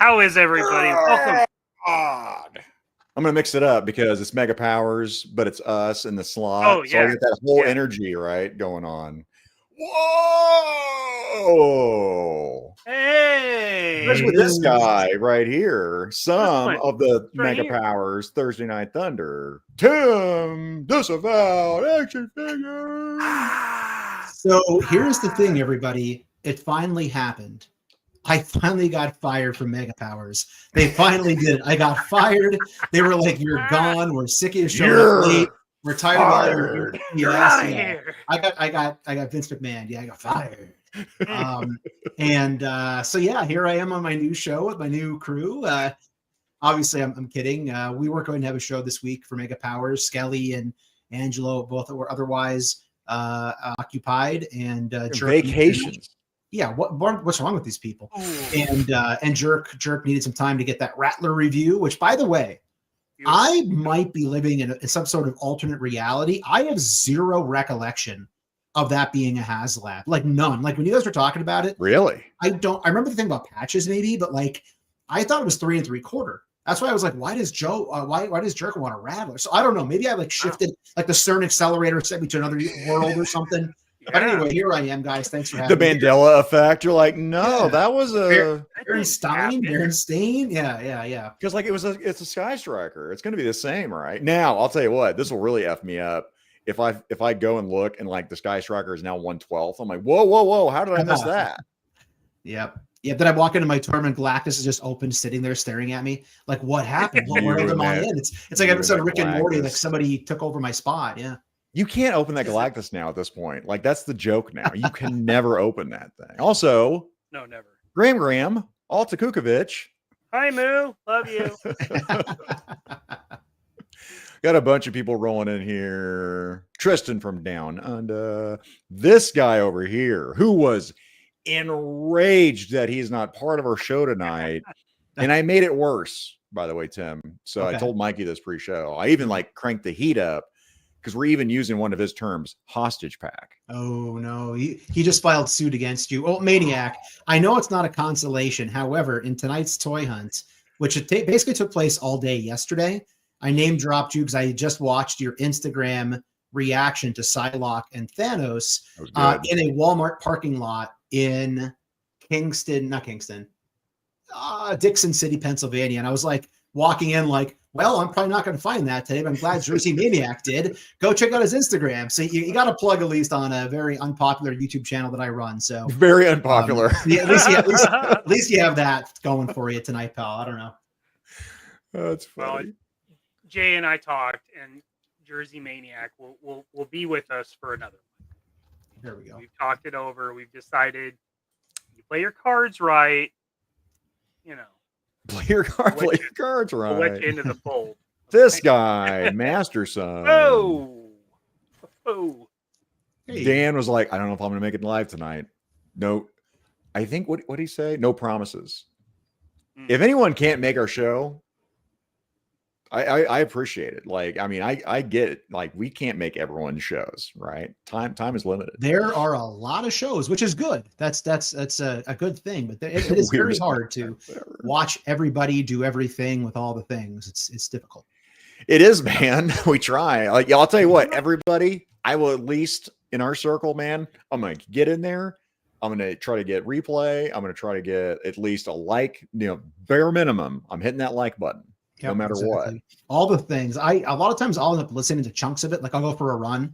How is everybody? Welcome. God. I'm gonna mix it up because it's Mega Powers, but it's us in the slot. Oh, So I yeah. get that whole Yeah. energy right going on. Whoa! Hey. Especially with this guy right here. Some one. of the right Mega here. Powers Thursday Night Thunder. Tim Disavowed Action Figures. So here's the thing, everybody. It finally happened. I finally got fired from Mega Powers. They finally did it. I got fired. They were like, "You're gone. We're sick of you showing up late. We're tired of all your BS." You're out of here. I got Vince McMahon. Yeah, I got fired. So yeah, here I am on my new show with my new crew. Obviously, I'm kidding. We weren't going to have a show this week for Mega Powers. Skelly and Angelo both were otherwise occupied, and Vacations. Yeah, what's wrong with these people? And Jerk needed some time to get that Rattler review, which, by the way, I might be living in some sort of alternate reality. I have zero recollection of that being a HasLab, like none. Like when you guys were talking about it, Really? I remember the thing about patches maybe, but like I thought it was 3 3/4. That's why I was like, why does why does Jerk want a Rattler? So I don't know. Maybe I like shifted, like the CERN accelerator sent me to another world or something. But anyway, here I am, guys. Thanks for having me. The Mandela effect. You're like, no, that was Baron Stein. Yeah. Because like it's a Sky Striker. It's going to be the same, right? Now, I'll tell you what. This will really f me up if I go and look and like the Sky Striker is now 1/12. I'm like, whoa! How did I miss that? Yep. Yeah. Then I walk into my tournament. Galactus is just open, sitting there staring at me. Like, what happened? What world am I in? It's like episode of Rick and Morty. Like somebody took over my spot. Yeah. You can't open that Galactus now at this point. Like, that's the joke now. You can never open that thing. Also, no, never. Graham, Alta Kukovic. Hi, Moo. Love you. Got a bunch of people rolling in here. Tristan from Down Under. This guy over here who was enraged that he's not part of our show tonight. And I made it worse, by the way, Tim. So I told Mikey this pre-show. I even like cranked the heat up. Because we're even using one of his terms, hostage pack. Oh, no. He just filed suit against you. Oh, Maniac. I know it's not a consolation. However, in tonight's toy hunt, which basically took place all day yesterday, I name dropped you because I just watched your Instagram reaction to Psylocke and Thanos in a Walmart parking lot in Dixon City, Pennsylvania. And I was like walking in like, well, I'm probably not going to find that today, but I'm glad Jersey Maniac did. Go check out his Instagram. So you got to plug at least on a very unpopular YouTube channel that I run. So very unpopular. At least you have that going for you tonight, pal. I don't know. That's funny. Well, Jay and I talked, and Jersey Maniac will be with us for another one. There we go. We've talked it over. We've decided you play your cards right, you know. Play your cards right. We'll let you into the fold. This guy, Master Son. Oh. Hey. Dan was like, I don't know if I'm going to make it live tonight. No, I think what did he say? No promises. If anyone can't make our show, I appreciate it. Like, I mean, I get it. Like, we can't make everyone's shows, right? Time is limited. There are a lot of shows, which is good. That's a good thing. But it is very hard to watch everybody do everything with all the things. It's difficult. It is, man. We try. Like, I'll tell you what, everybody, I will at least in our circle, man, I'm going to get in there. I'm going to try to get replay. I'm going to try to get at least a like, bare minimum. I'm hitting that like button. No matter what. All the things. A lot of times I'll end up listening to chunks of it. Like I'll go for a run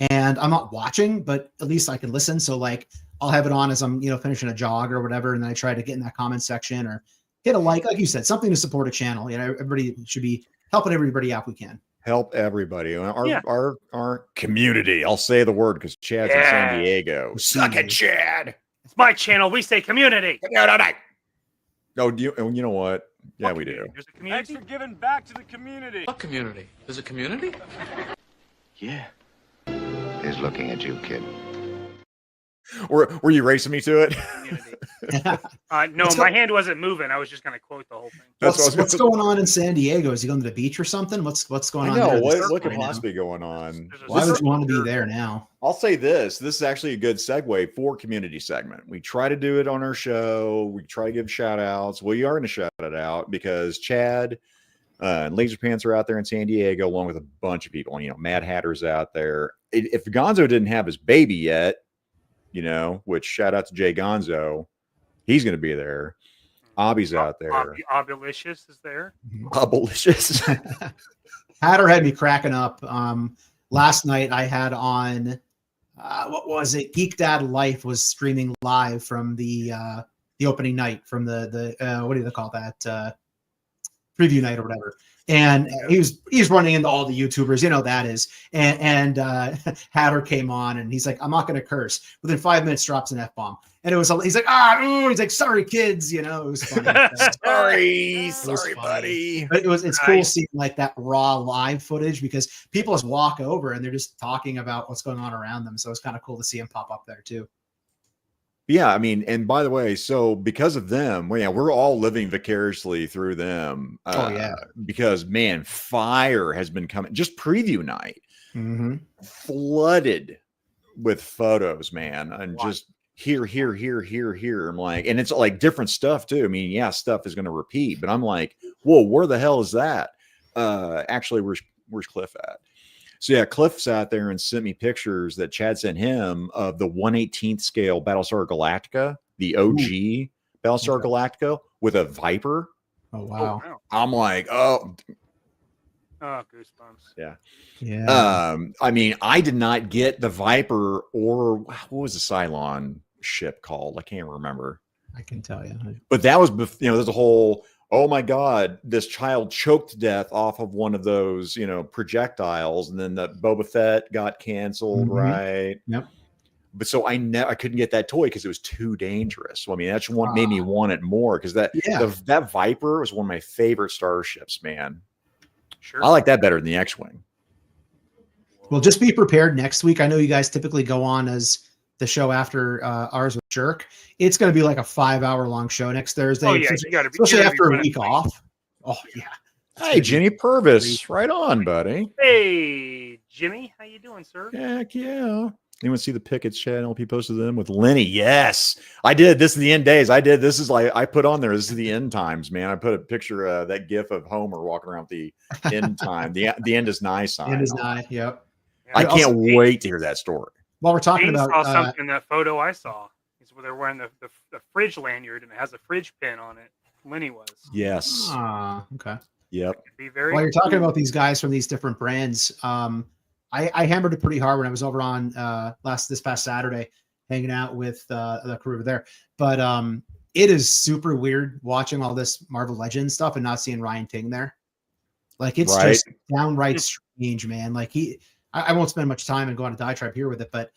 and I'm not watching, but at least I can listen. So like I'll have it on as I'm, finishing a jog or whatever. And then I try to get in that comment section or hit a like you said, something to support a channel. Everybody should be helping everybody out if we can. Help everybody. Our community. I'll say the word because Chad's in San Diego. Suck it, Chad. It's my channel. We say community. No, you know what? Yeah, we do. There's a community. Thanks for giving back to the community. What community? There's a community? Yeah. He's looking at you, kid. Were you racing me to it? community. No, my hand wasn't moving. I was just going to quote the whole thing. What's going on in San Diego? Is he going to the beach or something? What's going I on know there? what could possibly be going on. Why would you want to be there now? I'll say this is actually a good segue for community segment. We try to do it on our show. We try to give shout outs. We are going to shout it out because Chad and Laser Pants are out there in San Diego, along with a bunch of people. You know, Mad Hatter's out there. If Gonzo didn't have his baby yet, you know, which shout out to Jay Gonzo, he's going to be there. Obby's out there. Obulicious is there. Obulicious. Hatter had me cracking up. Last night I had on, what was it? Geek Dad Life was streaming live from the opening night, from the what do they call that? Preview night or whatever. And he's running into all the YouTubers, you know that is. And Hatter came on and he's like, I'm not going to curse. Within 5 minutes, drops an F-bomb. And it was, he's like, he's like, sorry, kids. You know, it was funny. sorry, buddy. But it's cool seeing like that raw live footage because people just walk over and they're just talking about what's going on around them. So it's kind of cool to see him pop up there too. Yeah, I mean, and by the way, so because of them, well, yeah, we're all living vicariously through them. Because man, fire has been coming. Just preview night, flooded with photos, man, and just here. I'm like, and it's like different stuff too. I mean, yeah, stuff is going to repeat, but I'm like, whoa, where the hell is that? Actually, where's Cliff at? So yeah, Cliff's out there and sent me pictures that Chad sent him of the 1/18th scale Battlestar Galactica, the OG Battlestar Galactica with a Viper. Oh wow! I'm like, oh, goosebumps. Yeah. I mean, I did not get the Viper or what was the Cylon ship called? I can't remember. I can tell you, but that was, you know, there's a whole. Oh my God, this child choked to death off of one of those, you know, projectiles. And then the Boba Fett got canceled, right? Yep. But so I couldn't get that toy because it was too dangerous. So, I mean, that's what made me want it more because that Viper was one of my favorite starships, man. Sure. I like that better than the X-Wing. Well, just be prepared next week. I know you guys typically go on as the show after ours with Jerk. It's going to be like a 5-hour-long show next Thursday. Oh, yeah, especially after a week off. Oh, yeah. Hey, Jenny Purvis. Right on, buddy. Hey, Jimmy. How you doing, sir? Heck yeah. Anyone see the Pickett's channel? He posted them with Lenny. Yes, I did. This is the end days. I did. This is like, I put on there. This is the end times, man. I put a picture that gif of Homer walking around the end time. The end is nigh sign. End is nigh. Yep. I can't wait to hear that story. While we're talking about saw something in that photo I saw. It's where they're wearing the fridge lanyard and it has a fridge pin on it. Lenny was. Yes. Okay. Yep. While you're talking about these guys from these different brands, I hammered it pretty hard when I was over on this past Saturday, hanging out with the crew over there. But it is super weird watching all this Marvel Legends stuff and not seeing Ryan Ting there. Like it's just downright strange, man. Like I won't spend much time and go on a diatribe here with it, but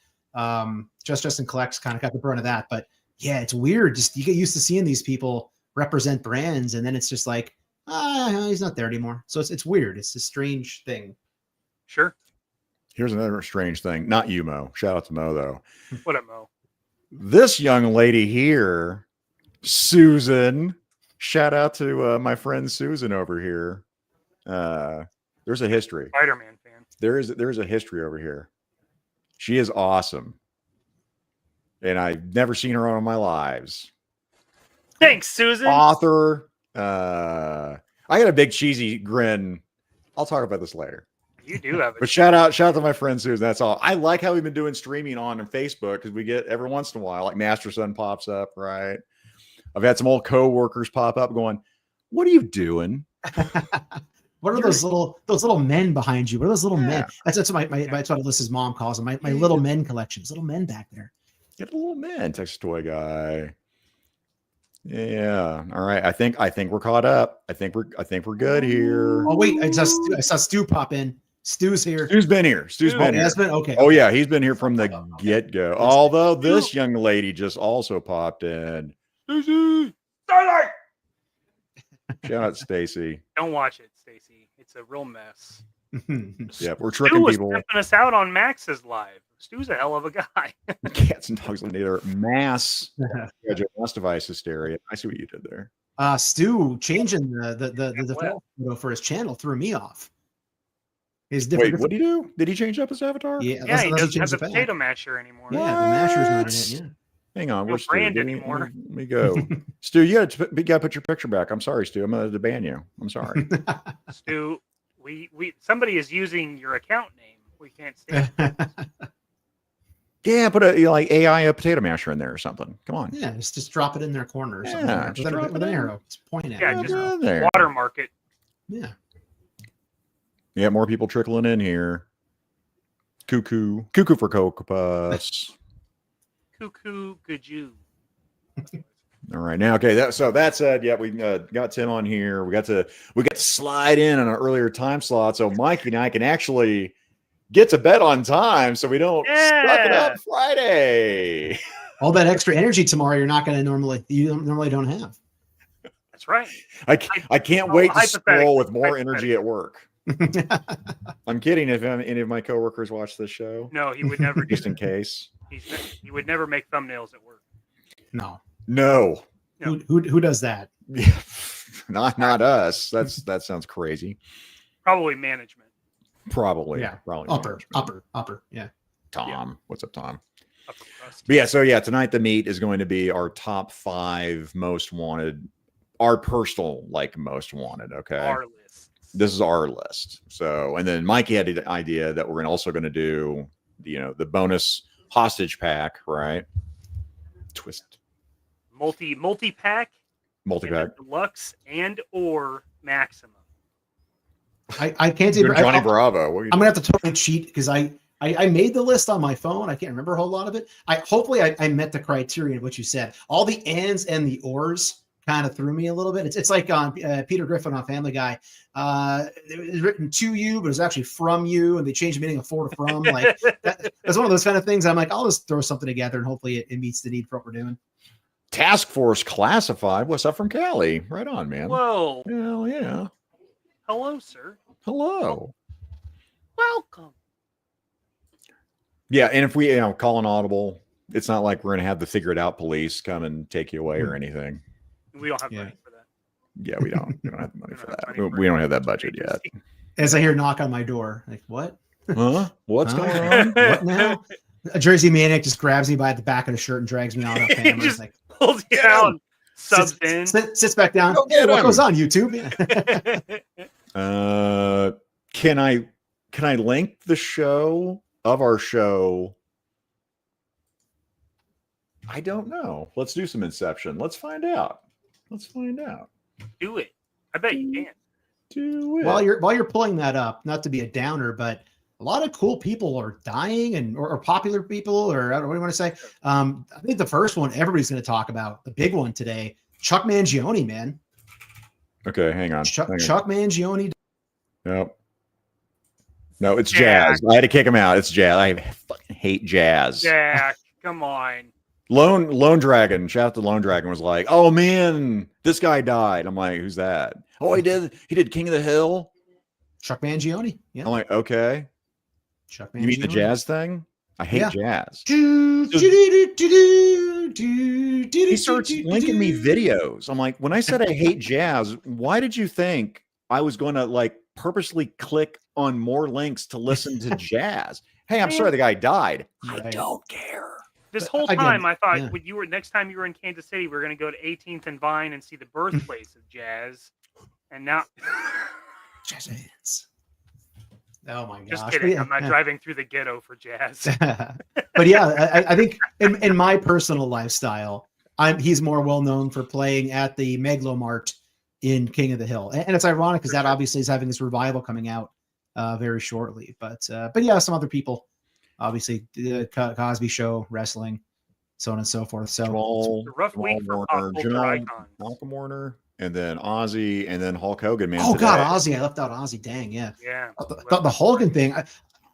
Justin Collects kind of got the brunt of that. But yeah, it's weird. Just you get used to seeing these people represent brands, and then it's just like, he's not there anymore. So it's weird. It's a strange thing. Sure. Here's another strange thing. Not you, Mo. Shout out to Mo, though. What up, Mo? This young lady here, Susan. Shout out to my friend Susan over here. There's a history. Spider-Man fan. There's a history over here. She is awesome. And I've never seen her on my lives. Thanks, Susan. Author. I got a big cheesy grin. I'll talk about this later. You do have it. But shout out to my friend Susan. That's all. I like how we've been doing streaming on Facebook because we get every once in a while, like Master Son pops up, right? I've had some old co-workers pop up going, what are you doing? What are those little men behind you? What are those little men? That's what that's what Alyssa's mom calls them. My little men collections, little men back there. Get a little man, Texas toy guy. Yeah. All right. I think we're caught up. I think we're good here. Oh wait, I saw Stu pop in. Stu's here. Stu's been here. Okay. Oh yeah, he's been here from the get-go. Although this young lady just also popped in. Starlight. Shout out Stacy. Don't watch it, Stacy. It's a real mess. Yeah, we're tricking people. Stu was pimping us out on Max's live. Stu's a hell of a guy. Cats and dogs later. Mass device hysteria. I see what you did there. Stu changing the photo for his channel threw me off. His different. Wait, what did he do? Did he change up his avatar? Yeah, Yeah, he unless doesn't have changed the the back. potato masher anymore. Yeah, the masher's not in it. Hang on, No where's Stu? brand Let anymore. me go. Stu, you got to put your picture back. I'm sorry, Stu. I'm going to ban you. I'm sorry. Stu, somebody is using your account name. We can't stand it. Yeah, put a like AI a potato masher in there or something. Come on. Yeah, just drop it in their corner or something. Yeah, just drop with it an in. arrow. Just point at Yeah, it. just there. watermark it. Yeah. Yeah, more people trickling in here. Cuckoo for Cocoa Puffs. Cuckoo Gajoo. All right, now okay. So that said, yeah, we got Tim on here. We got to slide in on an earlier time slot, so Mikey and I can actually get to bed on time, so we don't suck it up Friday. All that extra energy tomorrow, you normally don't have. That's right. I can't Oh, wait to hypothetically, scroll with more energy at work. I'm kidding. If any of my coworkers watch this show, No, he would never do just in that. case. He would never make thumbnails at work. No. No. Who does that? Yeah, not us. That sounds crazy. Probably management. Probably. Yeah. Probably. Upper. Yeah. Tom. Yeah. What's up, Tom? Upper crust. But yeah, so yeah, tonight the meet is going to be our top 5 most wanted, our personal most wanted. Okay. Our list. This is our list. So, and then Mikey had the idea that we're also going to do, the bonus hostage pack, right? Twist. Multi-pack. Multi-pack. Deluxe and or maximum. I can't You're even. Johnny Bravo. I'm gonna have to totally cheat because I made the list on my phone. I can't remember a whole lot of it. Hopefully I met the criteria of what you said. All the ands and the ors kind of threw me a little bit. It's like on Peter Griffin on Family Guy. It was written to you, but it was actually from you, and they changed the meaning of for to from. Like that's one of those kind of things. I'm like, I'll just throw something together, and hopefully it meets the need for what we're doing. Task Force Classified. What's up from Cali? Right on, man. Whoa. Hell yeah. Hello, sir. Hello. Welcome. Yeah, and if we call an audible, it's not like we're gonna have the figure it out police come and take you away or anything. We don't have money for that. Yeah, we don't. We don't have the money for that. money for We don't have that budget yet. As I hear knock on my door, like what? Huh? What's Huh? going on? What now? A Jersey Maniac just grabs me by the back of the shirt and drags me out of camera. Just Like pulls you down, subs in. sits back down. Go get Hey, what him. goes on YouTube? Can I link the show of our show? I don't know. Let's do some Inception. Let's find out. Do it. I bet you can. Do it. While you're pulling that up, not to be a downer, but a lot of cool people are dying or popular people, or I don't know what do you want to say. I think the first one everybody's going to talk about, the big one today, Chuck Mangione, man. Okay, hang on. Chuck Mangione. Nope. No, it's Jack. Jazz. I had to kick him out. It's Jazz. I fucking hate Jazz. Jack, come on. Lone Dragon. Shout out to Lone Dragon was like, oh man, this guy died. I'm like, who's that? Oh, he did King of the Hill. Chuck Mangione. Yeah. I'm like, okay. Chuck Mangione. You mean the jazz thing? I hate jazz. He He starts linking me videos. I'm like, when I said I hate jazz, why did you think I was going to purposely click on more links to listen to jazz? Hey, I'm sorry the guy died. I Right. don't care. This whole Again, time, I thought yeah. when next time you were in Kansas City, we were going to go to 18th and Vine and see the birthplace of jazz. And now, Jazz hands. Oh my gosh. just But kidding. yeah, I'm not yeah. driving through the ghetto for jazz. But yeah, I think in my personal lifestyle, he's more well known for playing at the Megalomart in King of the Hill, and it's ironic because that obviously is having this revival coming out very shortly. But yeah, some other people, obviously the Cosby Show, wrestling, so on and so forth. So Jamal, It's a rough week for pop culture Jamal, icons. Malcolm Warner, and then Ozzy, and then Hulk Hogan. Man, oh today. god, Ozzy! I left out Ozzy. Dang, yeah. Yeah. The Hogan thing.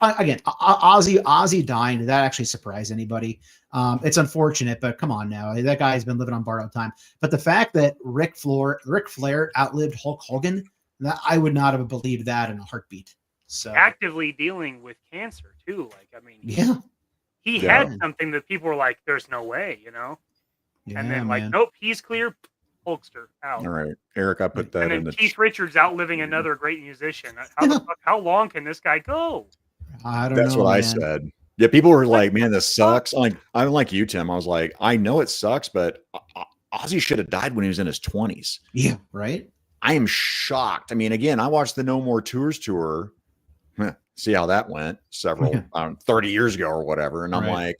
Again, Ozzy dying, did that actually surprise anybody? It's unfortunate, but come on now. That guy has been living on borrowed time. But the fact that Ric Flair outlived Hulk Hogan, I would not have believed that in a heartbeat. So Actively dealing with cancer too. yeah. he Yeah. had something that people were like, "There's no way," you know. Yeah, And then like, man. nope, he's clear. Hulkster out. All right, Eric, I put that And in then the. Keith Richards outliving another great musician. How the fuck? How long can this guy go? I don't That's know, what I man. said. Yeah, people were What like, the "Man, this sucks." I'm like you, Tim. I was like, I know it sucks, but Ozzy should have died when he was in his 20s. Yeah, right. I am shocked. I mean, again, I watched the No More Tours tour. See how that went several 30 years ago or whatever, and I'm Right. like,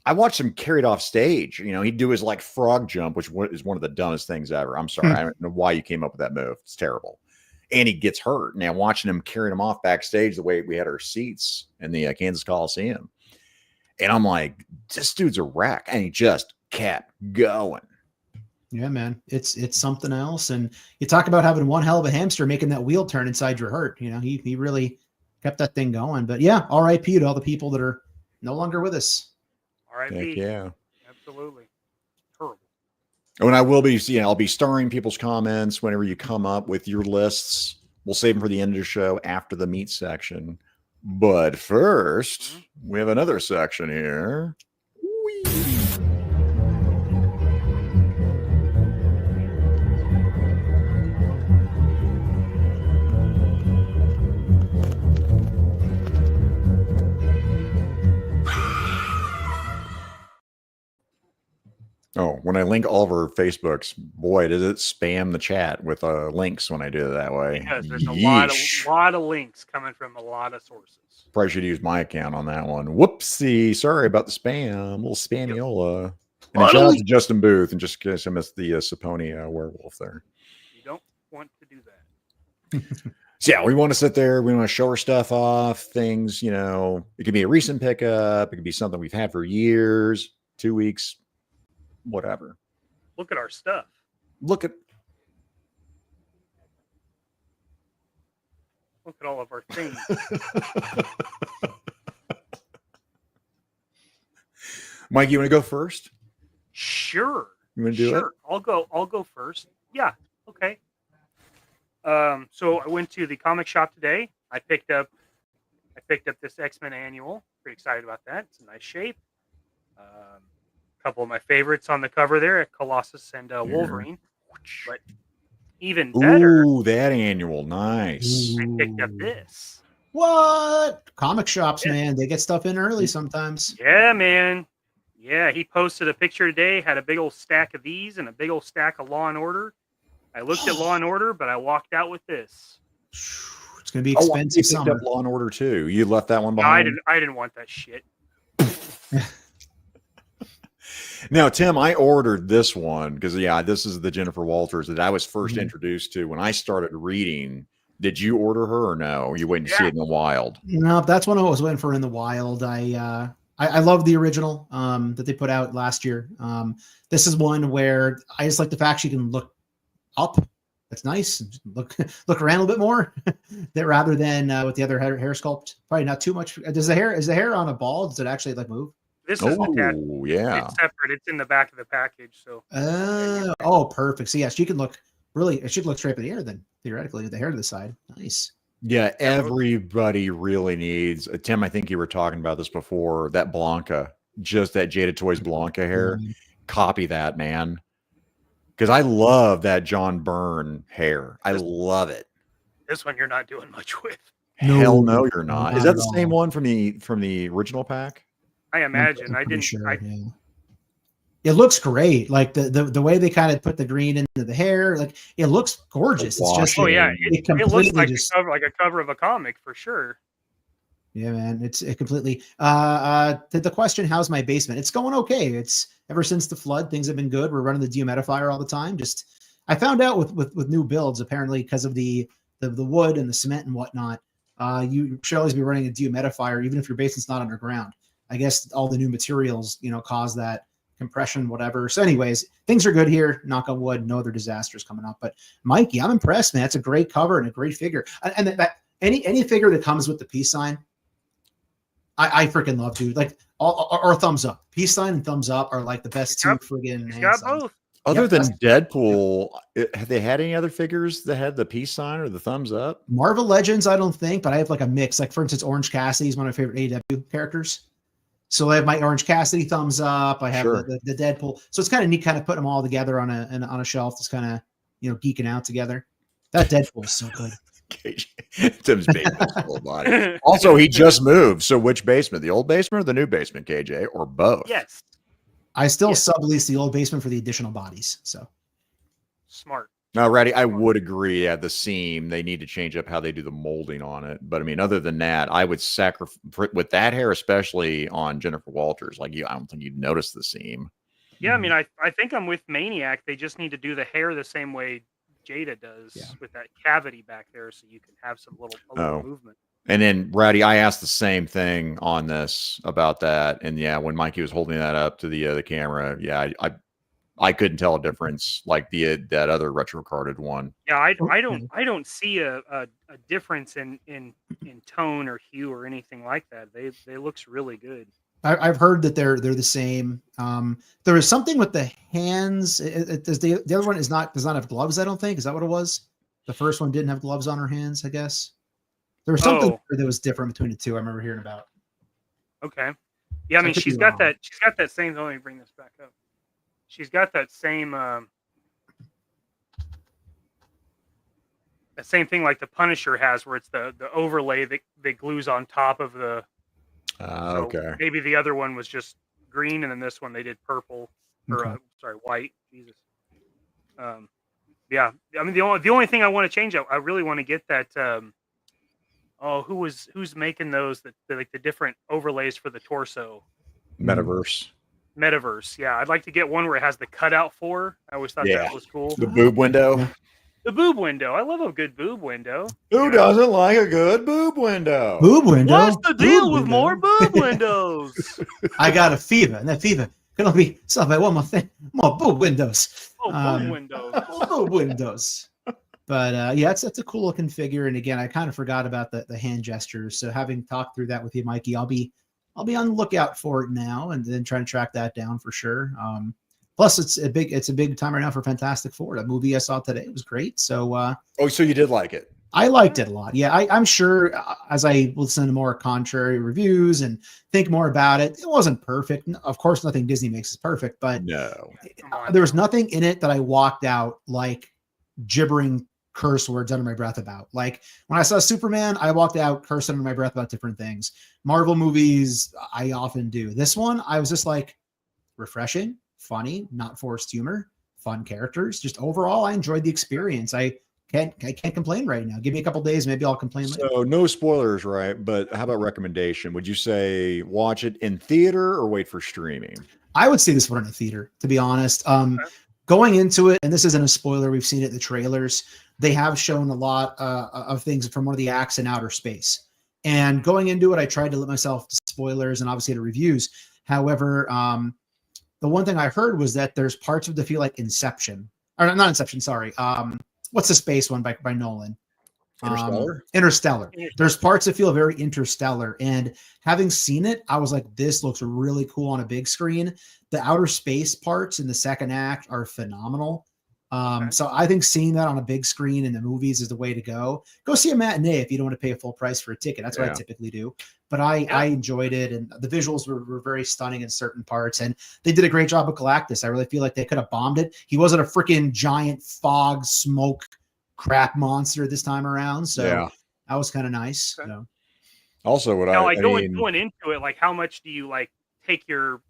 I watched him carried off stage. You know, he'd do his like frog jump, which is one of the dumbest things ever. I'm sorry, I don't know why you came up with that move. It's terrible. And he gets hurt. Now watching him carrying him off backstage the way we had our seats in the Kansas Coliseum, and I'm like, this dude's a wreck, and he just kept going. Yeah, man, it's something else. And you talk about having one hell of a hamster making that wheel turn inside your heart. You know, he really kept that thing going. But yeah, R.I.P. to all the people that are no longer with us. Heck R.I.P. yeah. Absolutely. Terrible. When I will be, I'll be starring people's comments whenever you come up with your lists. We'll save them for the end of the show after the meat section. But first, we have another section here. Whee! Oh, when I link all of our Facebooks, boy, does it spam the chat with links when I do it that way. Because there's Yeesh. a lot of links coming from a lot of sources. Probably should use my account on that one. Whoopsie. Sorry about the spam. A little spamiola. And a shout out to Justin Booth, and just in case I missed the Saponi werewolf there. You don't want to do that. So yeah, we want to sit there. We want to show our stuff off. Things, you know, it could be a recent pickup. It could be something we've had for years, 2 weeks, whatever. Look at our stuff. Look at all of our things. Mike, you want to go first? Sure. You want to do it? I'll go first. Yeah. Okay. So I went to the comic shop today. I picked up this X-Men annual. Pretty excited about that. It's a nice shape. A couple of my favorites on the cover there, Colossus and Wolverine. But even better, Ooh, that annual, nice. I picked up this. What? Comic shops, man, they get stuff in early sometimes. Yeah, man. Yeah, he posted a picture today, had a big old stack of these and a big old stack of Law and Order. I looked at Law and Order, but I walked out with this. It's going to be expensive You picked summer. up Law and Order too. You left that one No, behind. I didn't want that shit. Now, Tim, I ordered this one because, this is the Jennifer Walters that I was first introduced to when I started reading. Did you order her or no? Or you waiting to see it in the wild? No, that's one I was waiting for in the wild. I love the original that they put out last year. This is one where I just like the fact she can look up. That's nice. Look around a little bit more, that rather than with the other hair sculpt. Probably not too much. Is the hair on a ball? Does it actually like move? This is attached. Oh, yeah. It's separate. It's in the back of the package. So. Perfect. So yeah, she can look really. It should look straight at the ear then, theoretically, with the hair to the side. Nice. Yeah, everybody really needs Tim. I think you were talking about this before. That Blanca, just that Jada Toys Blanca hair. Copy that, man. Because I love that John Byrne hair. I love it. This one you're not doing much with. Hell no, you're not. Not Is that at the same one from the original pack? I imagine. I'm I pretty didn't. sure, I, yeah. It looks great. Like the way they kind of put the green into the hair, like it looks gorgeous. It's just oh yeah, it looks like completely a cover of a comic for sure. Yeah, man, it completely. The question, how's my basement? It's going okay. It's ever since the flood, things have been good. We're running the dehumidifier all the time. Just I found out with new builds, apparently because of the wood and the cement and whatnot, you should always be running a dehumidifier even if your basement's not underground. I guess all the new materials, cause that compression, whatever. So anyways, things are good here. Knock on wood. No other disasters coming up. But Mikey, I'm impressed, man. It's a great cover and a great figure. And that any figure that comes with the peace sign, I freaking love, dude. Like or thumbs up. Peace sign and thumbs up are like the best two friggin' He's got both. Other than Deadpool, have they had any other figures that had the peace sign or the thumbs up? Marvel Legends, I don't think, but I have like a mix. Like for instance, Orange Cassidy is one of my favorite AEW characters. So I have my Orange Cassidy thumbs up. I have Sure. the Deadpool. So it's kind of neat, kind of putting them all together on a shelf. That's kind of geeking out together. That Deadpool is so good. Tim's basement's full of body. Also, he just moved. So which basement? The old basement or the new basement, KJ, or both? Yes. I still Yes. sublease the old basement for the additional bodies. So Smart. Now, Ratty, I would agree at the seam. They need to change up how they do the molding on it. But I mean, other than that, I would sacrifice with that hair, especially on Jennifer Walters. Like I don't think you'd notice the seam. Yeah, I mean, I think I'm with Maniac. They just need to do the hair the same way Jada does with that cavity back there, so you can have some little movement. And then, Ratty, I asked the same thing on this about that. And yeah, when Mikey was holding that up to the camera, yeah, I couldn't tell a difference like that other retro carded one. Yeah, I don't see a difference in tone or hue or anything like that. They looks really good. I've heard that they're the same. There is something with the hands. The other one does not have gloves. I don't think. Is that what it was? The first one didn't have gloves on her hands. I guess there was something that was different between the two. I remember hearing about. Okay. Yeah, I mean, she's got that same. Let me bring this back up. She's got that same thing like the Punisher has, where it's the overlay that glues on top of the. Okay. Maybe the other one was just green, and then this one they did purple or white. Jesus. Yeah. I mean, the only thing I want to change, I really want to get that. Who's making those like the different overlays for the torso? Metaverse. Yeah, I'd like to get one where it has the cutout for. I always thought that was cool. The boob window. Yeah. The boob window. I love a good boob window. Who doesn't like a good boob window? Boob window. What's the deal with more boob windows? I got a fever, and that fever can only be solved by one more thing: more boob windows. Boob windows. Boob windows. But yeah, it's a cool looking figure. And again, I kind of forgot about the hand gestures. So having talked through that with you, Mikey, I'll be on the lookout for it now, and then try to track that down for sure. Plus, it's a big time right now for Fantastic Four. That movie I saw today was great. So, so you did like it? I liked it a lot. Yeah, I'm sure as I listen to more contrary reviews and think more about it, it wasn't perfect. Of course, nothing Disney makes is perfect, but no, there was nothing in it that I walked out like gibbering curse words under my breath about. Like when I saw Superman, I walked out cursing under my breath about different things. Marvel movies, I often do. This one, I was just like refreshing, funny, not forced humor, fun characters. Just overall, I enjoyed the experience. I can't complain right now. Give me a couple days, maybe I'll complain later. So no spoilers, right? But how about recommendation? Would you say watch it in theater or wait for streaming? I would say this one in a theater, to be honest. Going into it, and this isn't a spoiler, we've seen it in the trailers. They have shown a lot of things from one of the acts in outer space. And going into it, I tried to limit myself to spoilers and obviously to reviews. However, the one thing I heard was that there's parts of it that feel like Inception. Or not Inception, sorry. What's the space one by Nolan? Interstellar. There's parts that feel very Interstellar. And having seen it, I was like, this looks really cool on a big screen. The outer space parts in the second act are phenomenal. So I think seeing that on a big screen in the movies is the way to go. Go see a matinee if you don't want to pay a full price for a ticket. That's what I typically do. But I enjoyed it, and the visuals were very stunning in certain parts, and they did a great job with Galactus. I really feel like they could have bombed it. He wasn't a freaking giant fog smoke crap monster this time around, so that was kind of nice. Okay. So. Also, going into it, like how much do you like take your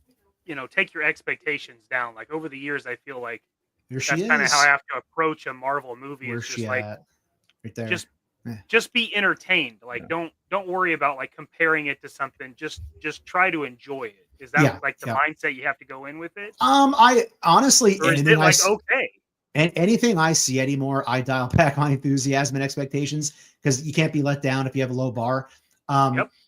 expectations down? Like over the years, I feel like that's kind of how I have to approach a Marvel movie. Where's it's just like right there. Just be entertained. Like don't worry about like comparing it to something. Just try to enjoy it. Is that like the mindset you have to go in with it? I honestly, or is it like okay? And anything I see anymore, I dial back my enthusiasm and expectations because you can't be let down if you have a low bar.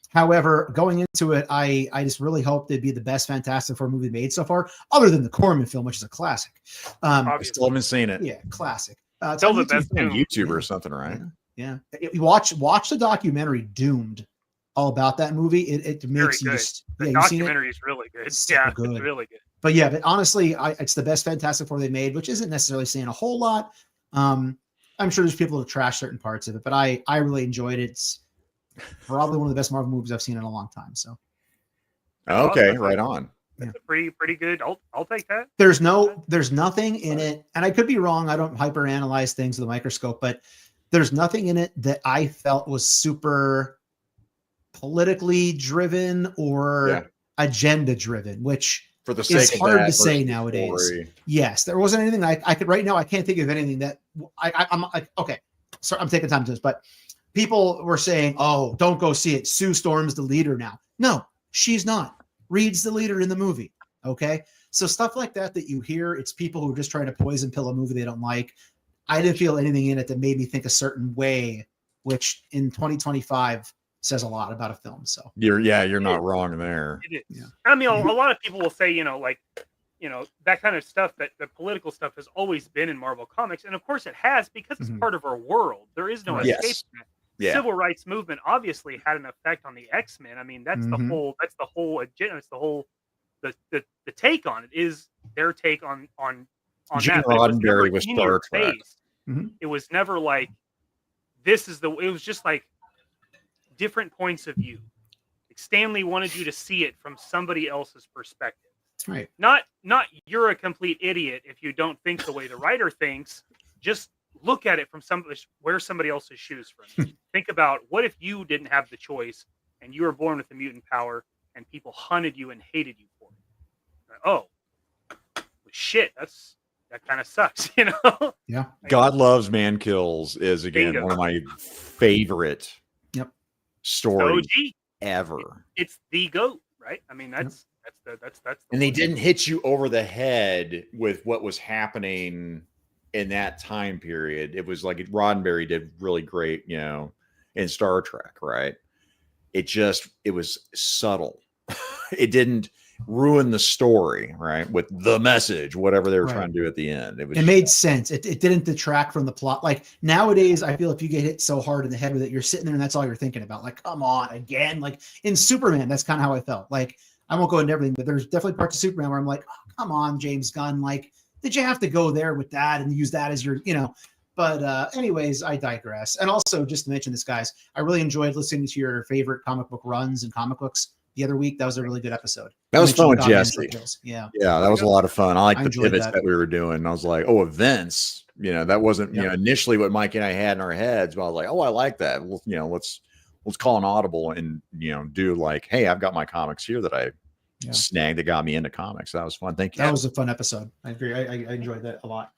However, going into it, I just really hope it'd be the best Fantastic Four movie made so far, other than the Corman film, which is a classic. I still haven't seen it. Yeah, classic. Tell the best on YouTube or something, right? Yeah. You watch the documentary Doomed, all about that movie. It makes you just the documentary is really good. It's good. Really good. But yeah, but honestly, it's the best Fantastic Four they made, which isn't necessarily saying a whole lot. I'm sure there's people who trash certain parts of it, but I really enjoyed it. It's probably one of the best Marvel movies I've seen in a long time. So Okay, awesome. right on. That's a pretty good. I'll take that. There's nothing in it, and I could be wrong. I don't hyper analyze things with a microscope, but there's nothing in it that I felt was super politically driven or agenda driven, which For the is sake of hard that to say versus nowadays. story. Yes, there wasn't anything I could right now. I can't think of anything that I'm like, okay, sorry, I'm taking time to this, but people were saying, oh, don't go see it. Sue Storm's the leader now. No, she's not. Reed's the leader in the movie. Okay. So stuff like that you hear, it's people who are just trying to poison pill a movie they don't like. I didn't feel anything in it that made me think a certain way, which in 2025 says a lot about a film. So You're not wrong there. It is. Yeah. I mean, a lot of people will say, that kind of stuff, that the political stuff has always been in Marvel Comics. And of course it has, because it's part of our world. There is no escape from it. Yeah. Civil rights movement obviously had an effect on the X-Men. I mean, that's the whole agenda. It's the whole, the take on it is their take on Gene that. But it was never Roddenberry with in Star your Trek. face. Mhm. It was never like, it was just like different points of view. Like Stanley wanted you to see it from somebody else's perspective. right. Not you're a complete idiot if you don't think the way the writer thinks. Just look at it from wear somebody else's shoes from. Think about, what if you didn't have the choice and you were born with the mutant power and people hunted you and hated you for it? Oh, well, shit, that kind of sucks, Yeah. God Loves, Man Kills is again Bingo. one of my favorite stories OG. ever. It's the GOAT, right? I mean, that's the And they one. didn't hit you over the head with what was happening in that time period. It was like Roddenberry did really great, in Star Trek, right? It was subtle. It didn't ruin the story, right? With the message, whatever they were trying to do at the end. It made sense. It didn't detract from the plot. Like nowadays, I feel if you get hit so hard in the head with it, you're sitting there and that's all you're thinking about. Like, come on, again. Like in Superman, that's kind of how I felt. Like, I won't go into everything, but there's definitely parts of Superman where I'm like, oh, come on, James Gunn. Like, did you have to go there with that and use that as your, But anyways, I digress. And also, just to mention this, guys, I really enjoyed listening to your favorite comic book runs and comic books the other week. That was a really good episode. That was fun with Mentioned Jesse. Yeah. Yeah, that was a lot of fun. I like the enjoyed pivots that. that we were doing. I was like, oh, events. That wasn't initially what Mike and I had in our heads. But I was like, oh, I like that. Well, let's call an audible and do like, hey, I've got my comics here that I snagged that got me into comics. That was fun. Thank you. That was a fun episode. I agree. I enjoyed that a lot.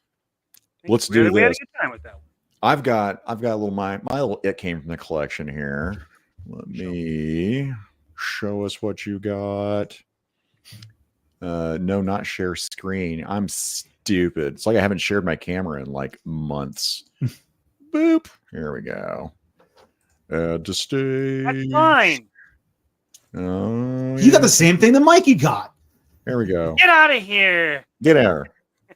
Let's do We had a this. good time with that one. I've got a little my little it came from the collection here. Let me show us what you got. No, not share screen. I'm stupid. It's like I haven't shared my camera in like months. Boop. Here we go. Add to stage. That's fine. Oh, You got the same thing that Mikey got. There we go. Get out of here. Get there.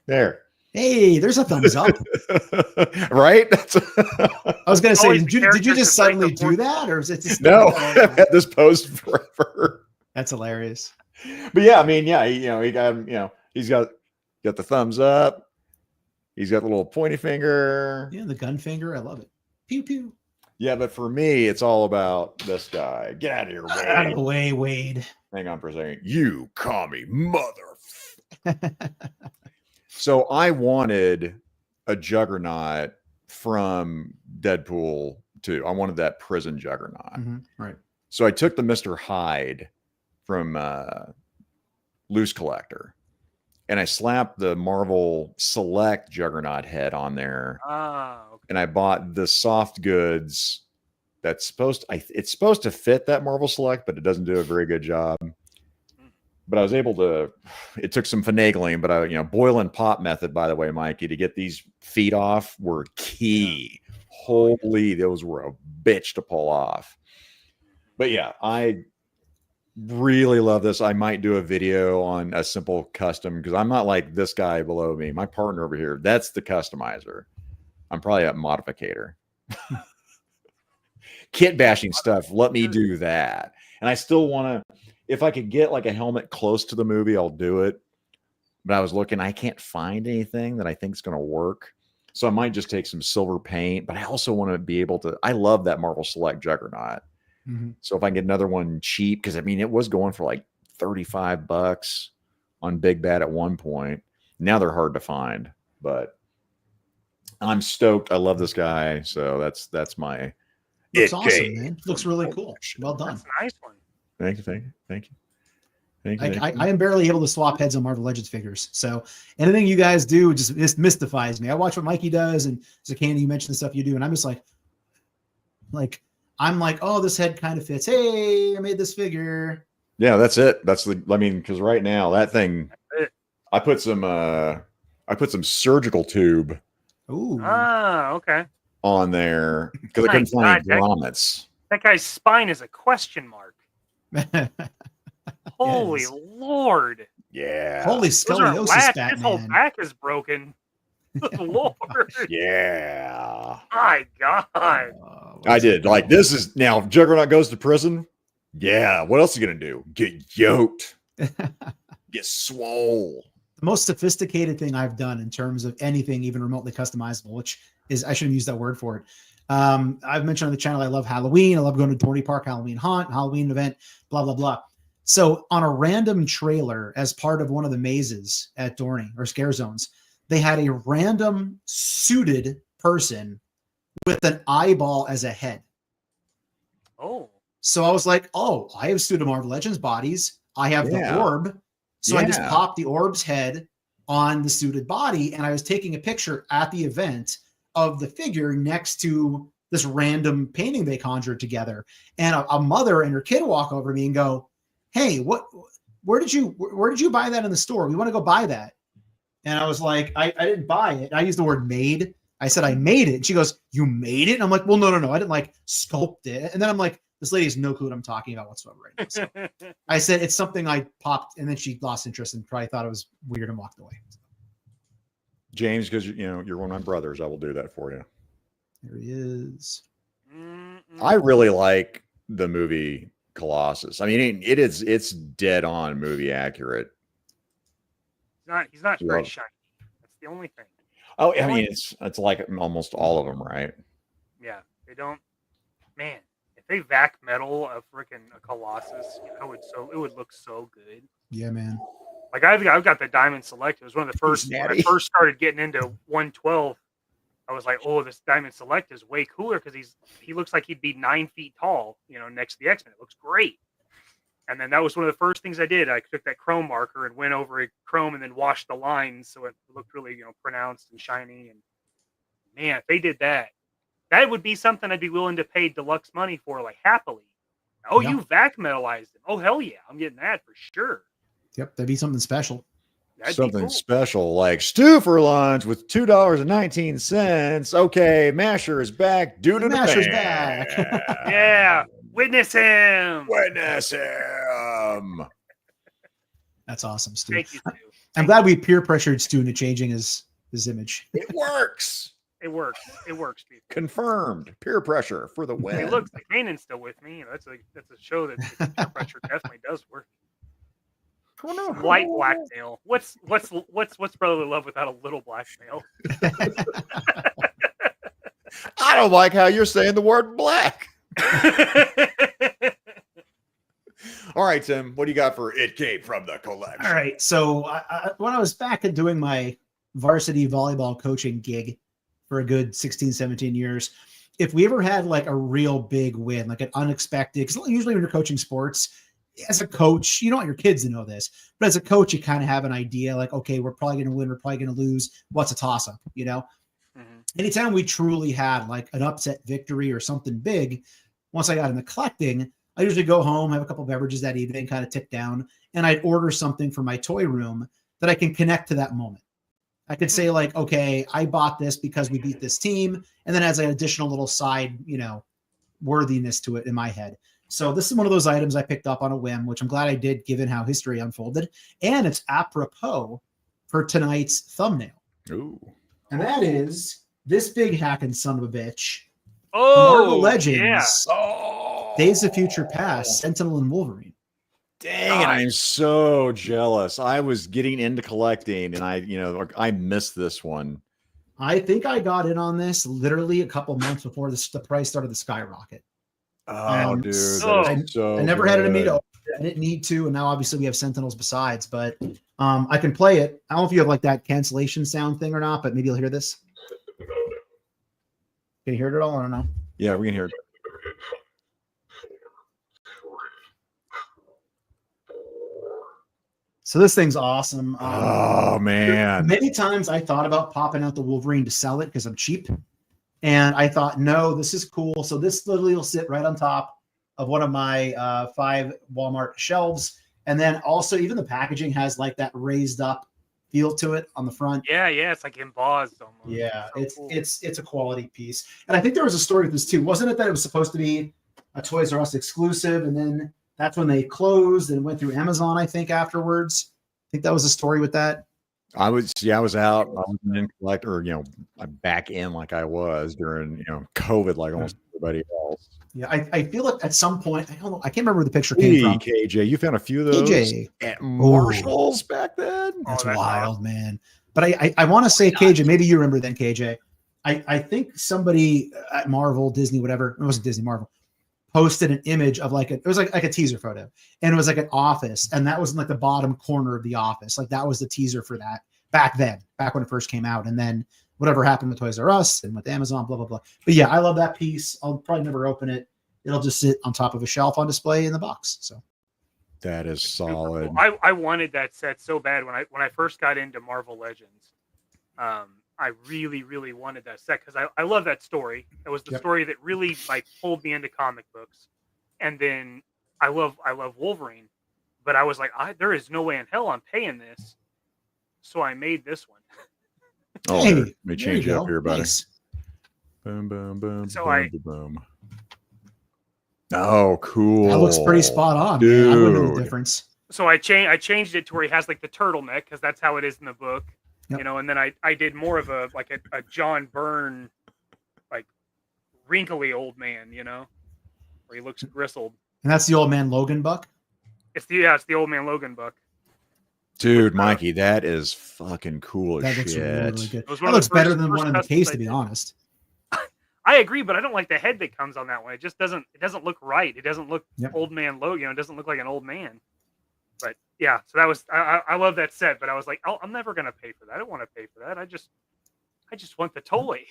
There. Hey, there's a thumbs up. Right? I was going to say, Always did you characters just that break suddenly the do fourth that? Or is it just No, I've had this post forever. That's hilarious. But yeah, I mean, yeah, he got, he's got the thumbs up. He's got the little pointy finger. Yeah, the gun finger. I love it. Pew, pew. Yeah, but for me, it's all about this guy. Get out of here, Out of the Wade. way, Wade. Hang on for a second. You commie mother. So I wanted a Juggernaut from Deadpool 2. I wanted that prison Juggernaut. Right. So I took the Mr. Hyde from Loose Collector, and I slapped the Marvel Select Juggernaut head on there. Okay. And I bought the soft goods that's it's supposed to fit that Marvel Select, but it doesn't do a very good job. But I was able to, it took some finagling, but boil and pop method, by the way, Mikey, to get these feet off were key. Holy, those were a bitch to pull off. But yeah, I really love this. I might do a video on a simple custom because I'm not like this guy below me. My partner over here, that's the customizer. I'm probably a modificator. Kit bashing stuff. Let me do that. And I still want to, if I could get like a helmet close to the movie, I'll do it. But I was looking, I can't find anything that I think is going to work. So I might just take some silver paint, but I also want to be able to, I love that Marvel Select Juggernaut. So if I can get another one cheap, because I mean, it was going for like $35 on Big Bad at one point. Now they're hard to find, but I'm stoked. I love this guy. So that's my Looks awesome, man. Looks really cool. Well done. That's a nice one. Thank you. I am barely able to swap heads on Marvel Legends figures. So anything you guys do just mystifies me. I watch what Mikey does, and Zakani, you mentioned the stuff you do, and I'm just like, oh, this head kind of fits. Hey, I made this figure. Yeah, that's it. Because right now that thing, I put some surgical tube. Ooh. Okay. On there because I couldn't find grommets. That guy's spine is a question mark. Holy Yes. Lord. Yeah. Holy scoliosis, Batman. His whole back is broken. Good Lord. Yeah. My God. I did. Like, this is now Juggernaut goes to prison. Yeah. What else are you going to do? Get yoked. Get swole. The most sophisticated thing I've done in terms of anything even remotely customizable, which is, I shouldn't use that word for it. I've mentioned on the channel, I love Halloween. I love going to Dorney Park, Halloween haunt, Halloween event, blah, blah, blah. So on a random trailer as part of one of the mazes at Dorney or scare zones, they had a random suited person with an eyeball as a head. Oh. So I was like, oh, I have Suit of Marvel Legends bodies. I have the orb. So I just popped the orb's head on the suited body, and I was taking a picture at the event of the figure next to this random painting they conjured together. And a mother and her kid walk over to me and go, hey, where did you buy that in the store? We want to go buy that. And I was like, I didn't buy it. I used the word made. I said, I made it. And she goes, you made it? And I'm like, well, no. I didn't like sculpt it. And then I'm like, this lady has no clue what I'm talking about whatsoever right now. So I said, it's something I popped, and then she lost interest and probably thought it was weird and walked away. James, because you're one of my brothers, I will do that for you. There he is. I really like the movie Colossus. I mean, it's dead on movie accurate. He's not very shiny. That's the only thing. Oh, I mean, it's like almost all of them, right? Yeah, they don't. Man, if they vac metal a freaking Colossus, it would look so good. Yeah, man. Like I've got the Diamond Select. It was one of the first when I first started getting into 112. I was like, oh, this Diamond Select is way cooler because he looks like he'd be 9 feet tall, next to the X-Men. It looks great. And then that was one of the first things I did. I took that chrome marker and went over chrome and then washed the lines so it looked really, pronounced and shiny. And man, if they did that, that would be something I'd be willing to pay deluxe money for, like happily. Oh, yeah. You vac metalized them. Oh, hell yeah, I'm getting that for sure. Yep, that'd be something special. Something special like stew for lunch with $2.19. Okay, Masher is back. Masher's back. Yeah, witness him. Witness him. That's awesome, Stu. Thank you, Stu. I'm glad we peer pressured Stu into changing his image. It works. It works. It works, people. Confirmed. Peer pressure for the win. Hey, look, the Kanan's still with me. That's a show that peer pressure definitely does work. Light blackmail. What's brotherly love without a little blackmail? I don't like how you're saying the word black. All right, Tim, what do you got for It Came From the Collection? All right, so when I was back and doing my varsity volleyball coaching gig for a good 16, 17 years, if we ever had like a real big win, like an unexpected, because usually when you're coaching sports, as a coach, you don't want your kids to know this, but as a coach, you kind of have an idea like, okay, we're probably going to win, we're probably going to lose. What's a toss up, Anytime we truly had like an upset victory or something big, once I got into collecting, I usually go home, have a couple beverages that evening, kind of tip down, and I'd order something for my toy room that I can connect to that moment. I could say like, okay, I bought this because we beat this team. And then as an additional little side, worthiness to it in my head. So this is one of those items I picked up on a whim, which I'm glad I did given how history unfolded. And it's apropos for tonight's thumbnail. Ooh. And that is this big hacking son of a bitch. Oh, Marvel Legends. Yeah. Oh. Days of Future Past, Sentinel and Wolverine. Dang, I'm so jealous. I was getting into collecting and I missed this one. I think I got in on this literally a couple months before the price started to skyrocket. Oh, dude. I never had it in me to open I didn't need to, and now obviously we have Sentinels besides, but I can play it. I don't know if you have like that cancellation sound thing or not, but maybe you'll hear this. Can you hear it at all? I don't know. Yeah, we can hear it. So this thing's awesome. Oh man. Many times I thought about popping out the Wolverine to sell it because I'm cheap. And I thought, no, this is cool. So this literally will sit right on top of one of my 5 Walmart shelves. And then also even the packaging has like that raised up feel to it on the front. Yeah, it's like embossed almost. Yeah, So cool. it's a quality piece. And I think there was a story with this too. Wasn't it that it was supposed to be a Toys R Us exclusive, and then that's when they closed and went through Amazon, I think, afterwards. I think that was a story with that. I was out. I was in collector, back in like I was during, COVID, like almost everybody else. Yeah, I feel like at some point, I don't know, I can't remember where the picture came from. KJ, you found a few of those KJ. at Marshalls back then. That's that's wild, awesome. Man. But I want to say, KJ, maybe you remember then, KJ. I think somebody at Marvel, Disney, whatever, it wasn't Disney, Marvel, posted an image of it was like a teaser photo, and it was like an office, and that was in like the bottom corner of the office. Like that was the teaser for that back when it first came out. And then whatever happened with Toys R Us and with Amazon, blah, blah, blah. But yeah, I love that piece. I'll probably never open it. It'll just sit on top of a shelf on display in the box. So that is solid. I wanted that set so bad when I first got into Marvel Legends. I really, really wanted that set because I love that story. It was the story that really pulled me into comic books. And then I love Wolverine, but I was like, there is no way in hell I'm paying this. So I made this one. Oh, hey, let me change it up here, buddy. Nice. Boom, boom, boom, So boom, boom. Oh, cool. That looks pretty spot on. Dude. Man. I wouldn't know the difference. So I changed it to where he has like the turtleneck because that's how it is in the book. Yep. And then I did more of a John Byrne, like wrinkly old man, where he looks gristled. And that's the old man Logan buck. It's the old man Logan book. Dude, Mikey, that is fucking cool as That shit. looks really good. It was That one of looks the better first- than first one in the customs case, I to be did. honest. I agree, but I don't like the head that comes on that one. It just doesn't look right. It doesn't look old man Logan. It doesn't look like an old man. But yeah, so that was I love that set, but I was like, I'm never gonna pay for that. I don't want to pay for that. I just want the toy.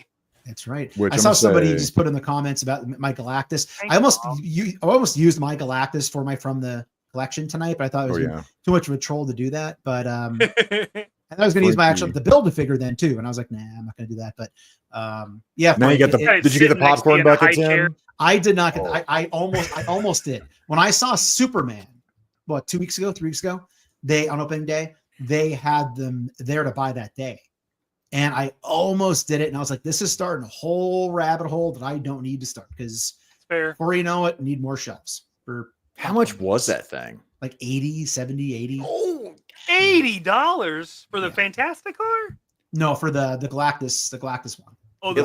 That's right. Which I I'm saw somebody say- just put in the comments about my Galactus. Thank I almost you. I almost used my Galactus for my From the Collection tonight, but I thought it was too much of a troll to do that. But I was going to use my actual the Build-A-Figure then too, and I was like, nah, I'm not going to do that. But yeah. Now you got did you get the popcorn buckets in? I did not get. I almost did. When I saw Superman, 3 weeks ago, they on opening day, they had them there to buy that day. And I almost did it. And I was like, this is starting a whole rabbit hole that I don't need to start because before you know it, I need more shelves. How much was that thing? Like 80, 70, 80. Oh, $80 for the Fantastic car? No, for the Galactus one. Oh,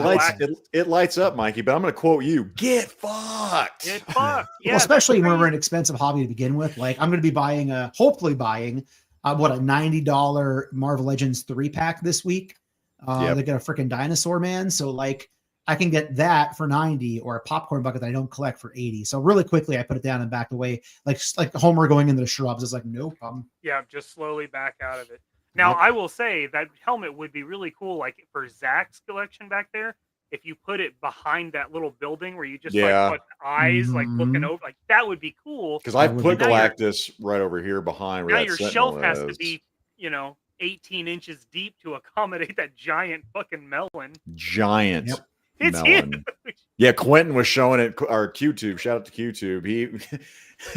it lights up, Mikey, but I'm going to quote you. Get fucked. Get fucked. Yeah, well, especially when we're an expensive hobby to begin with. Like I'm going to be hopefully buying a $90 Marvel Legends 3-pack this week. They got a freaking dinosaur man. So like I can get that for 90 or a popcorn bucket that I don't collect for 80. So really quickly I put it down and backed away. Like Homer going into the shrubs. It's like, no problem. Yeah, just slowly back out of it. Now I will say that helmet would be really cool, like for Zach's collection back there. If you put it behind that little building where you just like put eyes like looking over, like that would be cool. Because I put Galactus right over here behind where now that your Sentinel shelf has is. to be, 18 inches deep to accommodate that giant fucking melon. Giant It's melon. huge. Yeah, Quentin was showing it. Our QTube, shout out to QTube.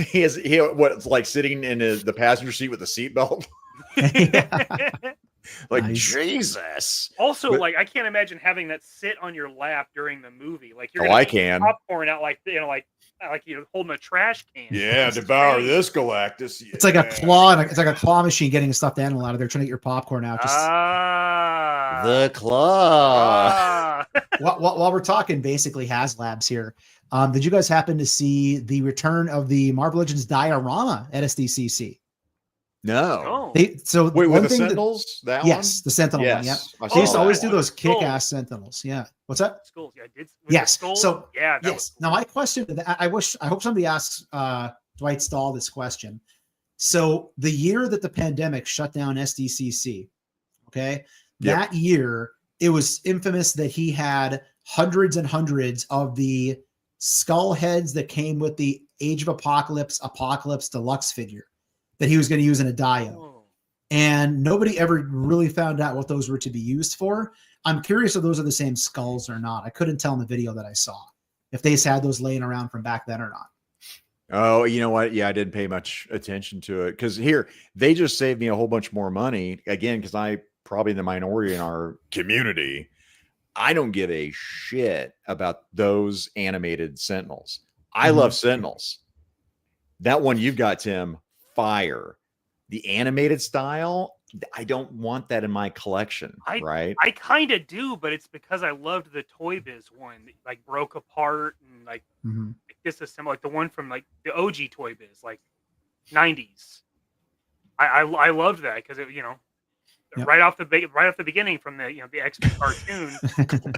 He what's like sitting in the passenger seat with a seatbelt. Like Nice. Jesus. Also, like I can't imagine having that sit on your lap during the movie. Like you're I can. popcorn out like holding a trash can. Yeah, devour this Galactus. Yeah. It's like a claw. It's like a claw machine getting a stuffed animal out of there, trying to get your popcorn out. Just The claw. while we're talking basically HasLabs here, did you guys happen to see the return of the Marvel Legends diorama at SDCC? No. Oh. Wait, one with the thing Sentinels? That yes, the Sentinel one. Yeah, I they used saw to always that do one. those kick-ass Sentinels. Yeah, what's that? Skulls. Yeah, I did. Yes. Skulls? So yeah. Yes. Now my question, I hope somebody asks Dwight Stahl this question. So the year that the pandemic shut down SDCC, okay, that year it was infamous that he had hundreds and hundreds of the skull heads that came with the Age of Apocalypse Deluxe figure that he was going to use in a dio. And nobody ever really found out what those were to be used for. I'm curious if those are the same skulls or not. I couldn't tell in the video that I saw if they had those laying around from back then or not. Oh, you know what? Yeah, I didn't pay much attention to it because here they just saved me a whole bunch more money again because I probably the minority in our community. I don't give a shit about those animated Sentinels. I love Sentinels. That one you've got, Tim, fire. The animated style, I don't want that in my collection, right? I kind of do, but it's because I loved the Toy Biz one that, like, broke apart and like disassembled, like the one from like the OG Toy Biz, like 90s. I loved that because it, you know, right off the beginning from the, you know, the X-Men cartoon,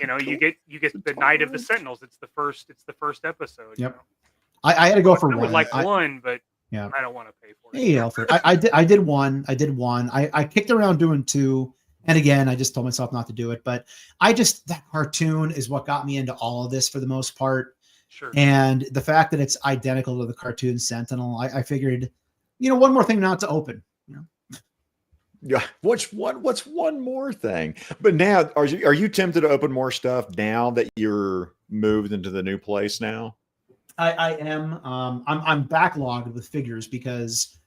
you know, you get the Night of the Sentinels. It's the first episode. You know? I had to go for I one. would like one, but yeah, I don't want to pay for it. Hey, Alfred, I did one. I kicked around doing two, and again, I just told myself not to do it. But that cartoon is what got me into all of this for the most part. Sure. And the fact that it's identical to the cartoon Sentinel, I figured, you know, one more thing not to open. You know. Yeah. What's one more thing? But now, are you tempted to open more stuff now that you're moved into the new place now? I am. I'm backlogged with figures because,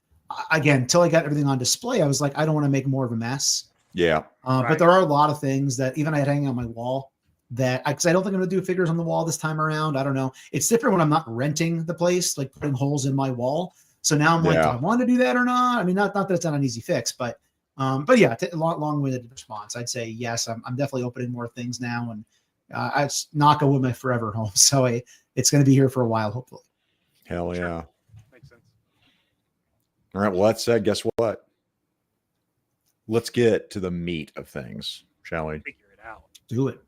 again, until I got everything on display, I was like, I don't want to make more of a mess. Yeah. But there are a lot of things that even I had hanging on my wall that because I don't think I'm going to do figures on the wall this time around. I don't know. It's different when I'm not renting the place, like putting holes in my wall. So now I'm like, do I want to do that or not? I mean, not that it's not an easy fix, but yeah, long-winded response. I'd say yes. I'm definitely opening more things now, and it's knock on wood, my forever home. So it's going to be here for a while, hopefully. Hell yeah. Sure. Makes sense. All right. Well, that said, guess what? Let's get to the meat of things, shall we? Figure it out. Do it.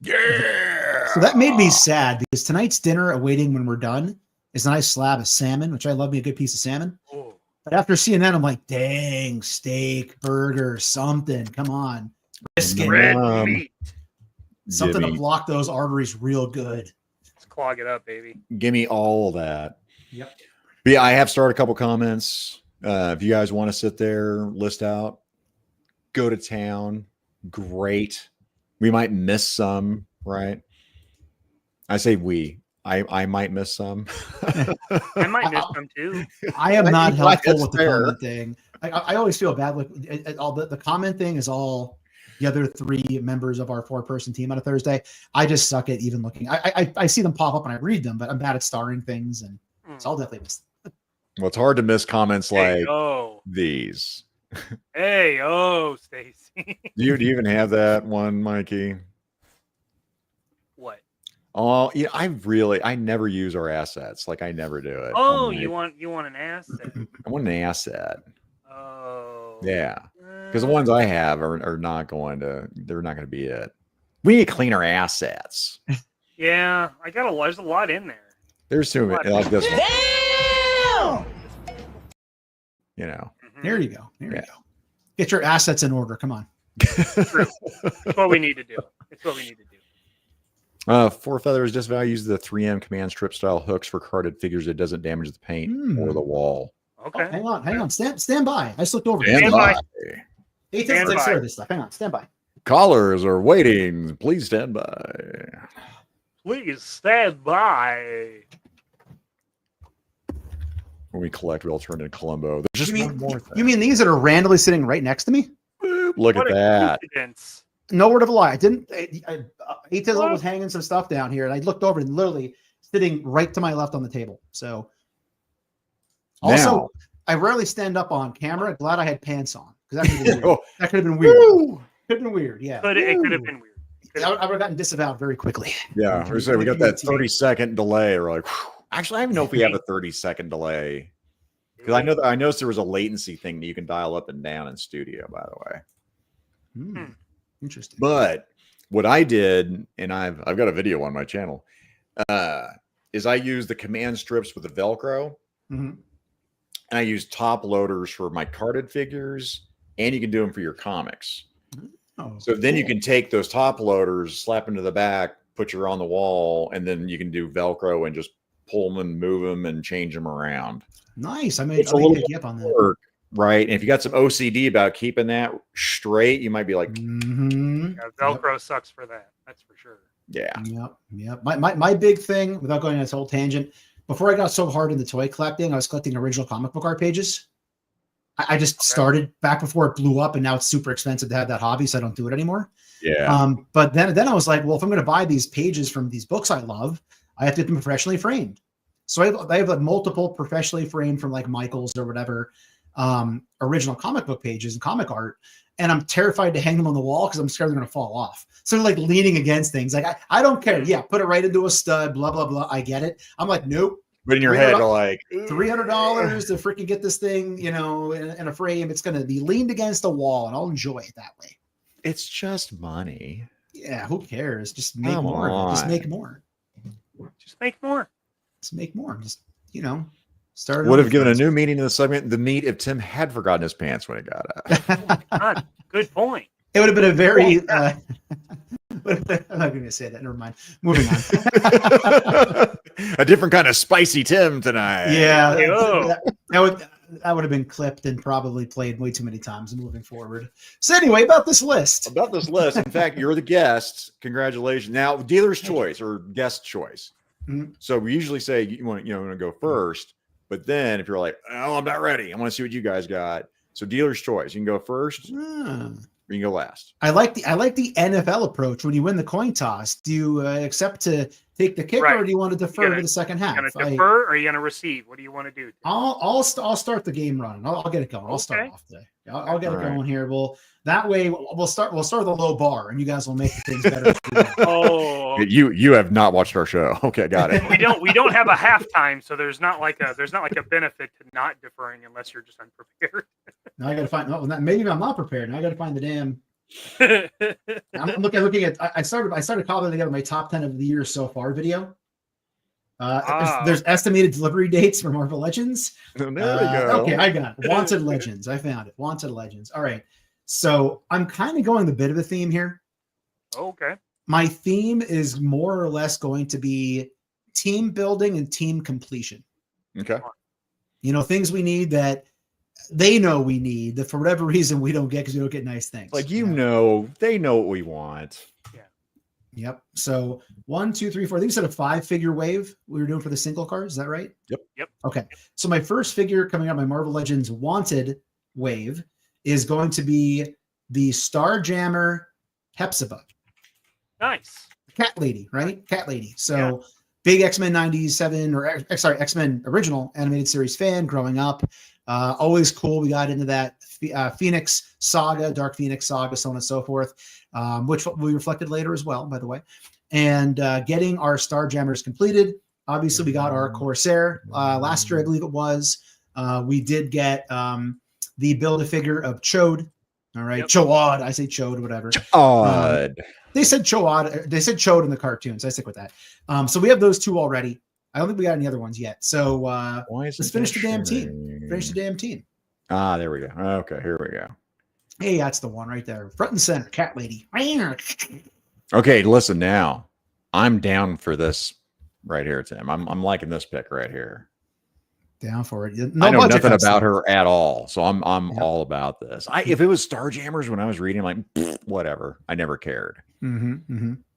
Yeah. So that made me sad because tonight's dinner awaiting when we're done is a nice slab of salmon, which I love me a good piece of salmon. Oh. But after seeing that, I'm like, dang, steak, burger, something. Come on. Brisket. Red meat. Something to block those arteries real good. Let's clog it up, baby. Give me all that. Yep. But yeah, I have started a couple comments. If you guys want to sit there, list out, go to town, great. We might miss some, right? I say we. I might miss some. I might miss them too. I am not helpful That's with the fair. comment thing. I always feel bad with all the comment thing is all the other three members of our 4-person team on a Thursday. I just suck at even looking. I see them pop up and I read them, but I'm bad at starring things, and so I'll definitely miss them. Well, it's hard to miss comments like Hey, these. Hey, Stacy. Do you even have that one, Mikey? What? Oh, yeah, I never use our assets. Like I never do it. Oh, you want an asset? I want an asset. Oh. Yeah. Because the ones I have are not going to, they're not going to be it. We need to clean our assets. Yeah, there's a lot in there. There's too many. Like this one. Damn! You know. There you go. There you go. Get your assets in order. Come on. True. It's what we need to do. Four Feathers Disavowed uses the 3M command strip style hooks for carded figures. It doesn't damage the paint or the wall. Okay. Oh, hang on. Stand by. I just looked over. Stand by. He takes care of this stuff. Hang on. Stand by. Callers are waiting. Please stand by. Please stand by. When we collect, we'll turn into Columbo. There's just one more thing. You mean these that are randomly sitting right next to me? Look at that. Coincidence. No word of a lie. I didn't. Tizzle was hanging some stuff down here, and I looked over and literally sitting right to my left on the table. So, also, Now, I rarely stand up on camera. Glad I had pants on because that could have been weird. That could have been weird. Could have been weird. Yeah. It could have been weird. I would have gotten disavowed very quickly. Yeah, we say we got that 30-second delay. We're like, whew. Actually, I don't even know if we have a 30-second delay because I noticed there was a latency thing that you can dial up and down in studio. By the way, Interesting. But what I did, and I've got a video on my channel, is I used the command strips with the Velcro, and I used top loaders for my carded figures, and you can do them for your comics. So then you can take those top loaders, slap them to the back, put your on the wall, and then you can do Velcro and just pull them and move them and change them around. Nice. I'll a little pick you up on that. work, right? And if you got some OCD about keeping that straight, you might be like, Velcro sucks for that. That's for sure. Yeah. Yep. My big thing, without going on this whole tangent, before I got so hard into toy collecting, I was collecting original comic book art pages. I just started back before it blew up, and now it's super expensive to have that hobby, so I don't do it anymore. Yeah. But then I was like, well, if I'm going to buy these pages from these books I love, I have to get them professionally framed. So I have like multiple professionally framed from like Michaels or whatever original comic book pages and comic art, and I'm terrified to hang them on the wall because I'm scared they're going to fall off. So they're like leaning against things. Like I don't care. Yeah, put it right into a stud. Blah blah blah. I get it. I'm like, nope. But in your head, you're like $300 to freaking get this thing, in a frame. It's going to be leaned against a wall, and I'll enjoy it that way. it's just money. Yeah, who cares? Just make Come more. Just on. make more. Just make more. Just make more. Just start. Would have given a new meaning to the segment, the meat, if Tim had forgotten his pants when he got out. God, good point. It would have been a very. I'm not going to say that. Never mind. Moving on. A different kind of spicy Tim tonight. Yeah, Yo. that would have been clipped and probably played way too many times moving forward. So anyway, about this list. About this list. In fact, you're the guest. Congratulations. Now, dealer's choice or guest choice. Mhm. So we usually say you want to go first, but then if you're like, oh, I'm not ready, I want to see what you guys got. So dealer's choice. You can go first. Ah. Or you can go last. I like the NFL approach. When you win the coin toss, do you accept to take the kick, Right. or do you want to defer to the second half? You gonna defer or are you gonna receive? What do you want to do? I'll start the game running. I'll get it going. I'll start Okay. off today. I'll get it All right. going here. That way we'll start with a low bar, and you guys will make the things better. Oh, You have not watched our show. Okay, got it. we don't have a halftime, so there's not like a benefit to not deferring unless you're just unprepared. Now I got to find. No, maybe I'm not prepared. Now I got to find the damn. I'm looking at. I started cobbling together my top 10 of the year so far video. There's estimated delivery dates for Marvel Legends. There we go. Okay, I got it. Wanted Legends. I found it. Wanted Legends. All right. So I'm kind of going a bit of a theme here. Okay. My theme is more or less going to be team building and team completion. Okay. Things we need that they know we need that for whatever reason we don't get because we don't get nice things. Like they know what we want. Yep. So 1, 2, 3, 4. I think you said a 5-figure wave we were doing for the single cards. Is that right? Yep. Okay. So my first figure coming out, my Marvel Legends Wanted wave, is going to be the Starjammer Hepzibah. Nice. Cat lady, right? Cat lady. So big X-Men 97 X-Men original animated series fan growing up. Always cool. We got into that Phoenix saga, Dark Phoenix saga, so on and so forth, which we reflected later as well, by the way. And getting our Starjammers completed. Obviously, we got our Corsair last year, I believe it was. We did get the Build-A-Figure of Chode. All right. Yep. Choad. I say Chode, whatever. Odd. They said Choad. They said Chode in the cartoons. I stick with that. So we have those two already. I don't think we got any other ones yet. So let's finish the damn team. Finish the damn team. Ah, there we go. Okay, here we go. Hey, that's the one right there. Front and center. Cat lady. Okay, listen now. I'm down for this right here, Tim. I'm liking this pick right here. Down for it. I know budget nothing cuts, about though. her at all, so I'm all about this. If it was Starjammers when I was reading, I'm like whatever. I never cared.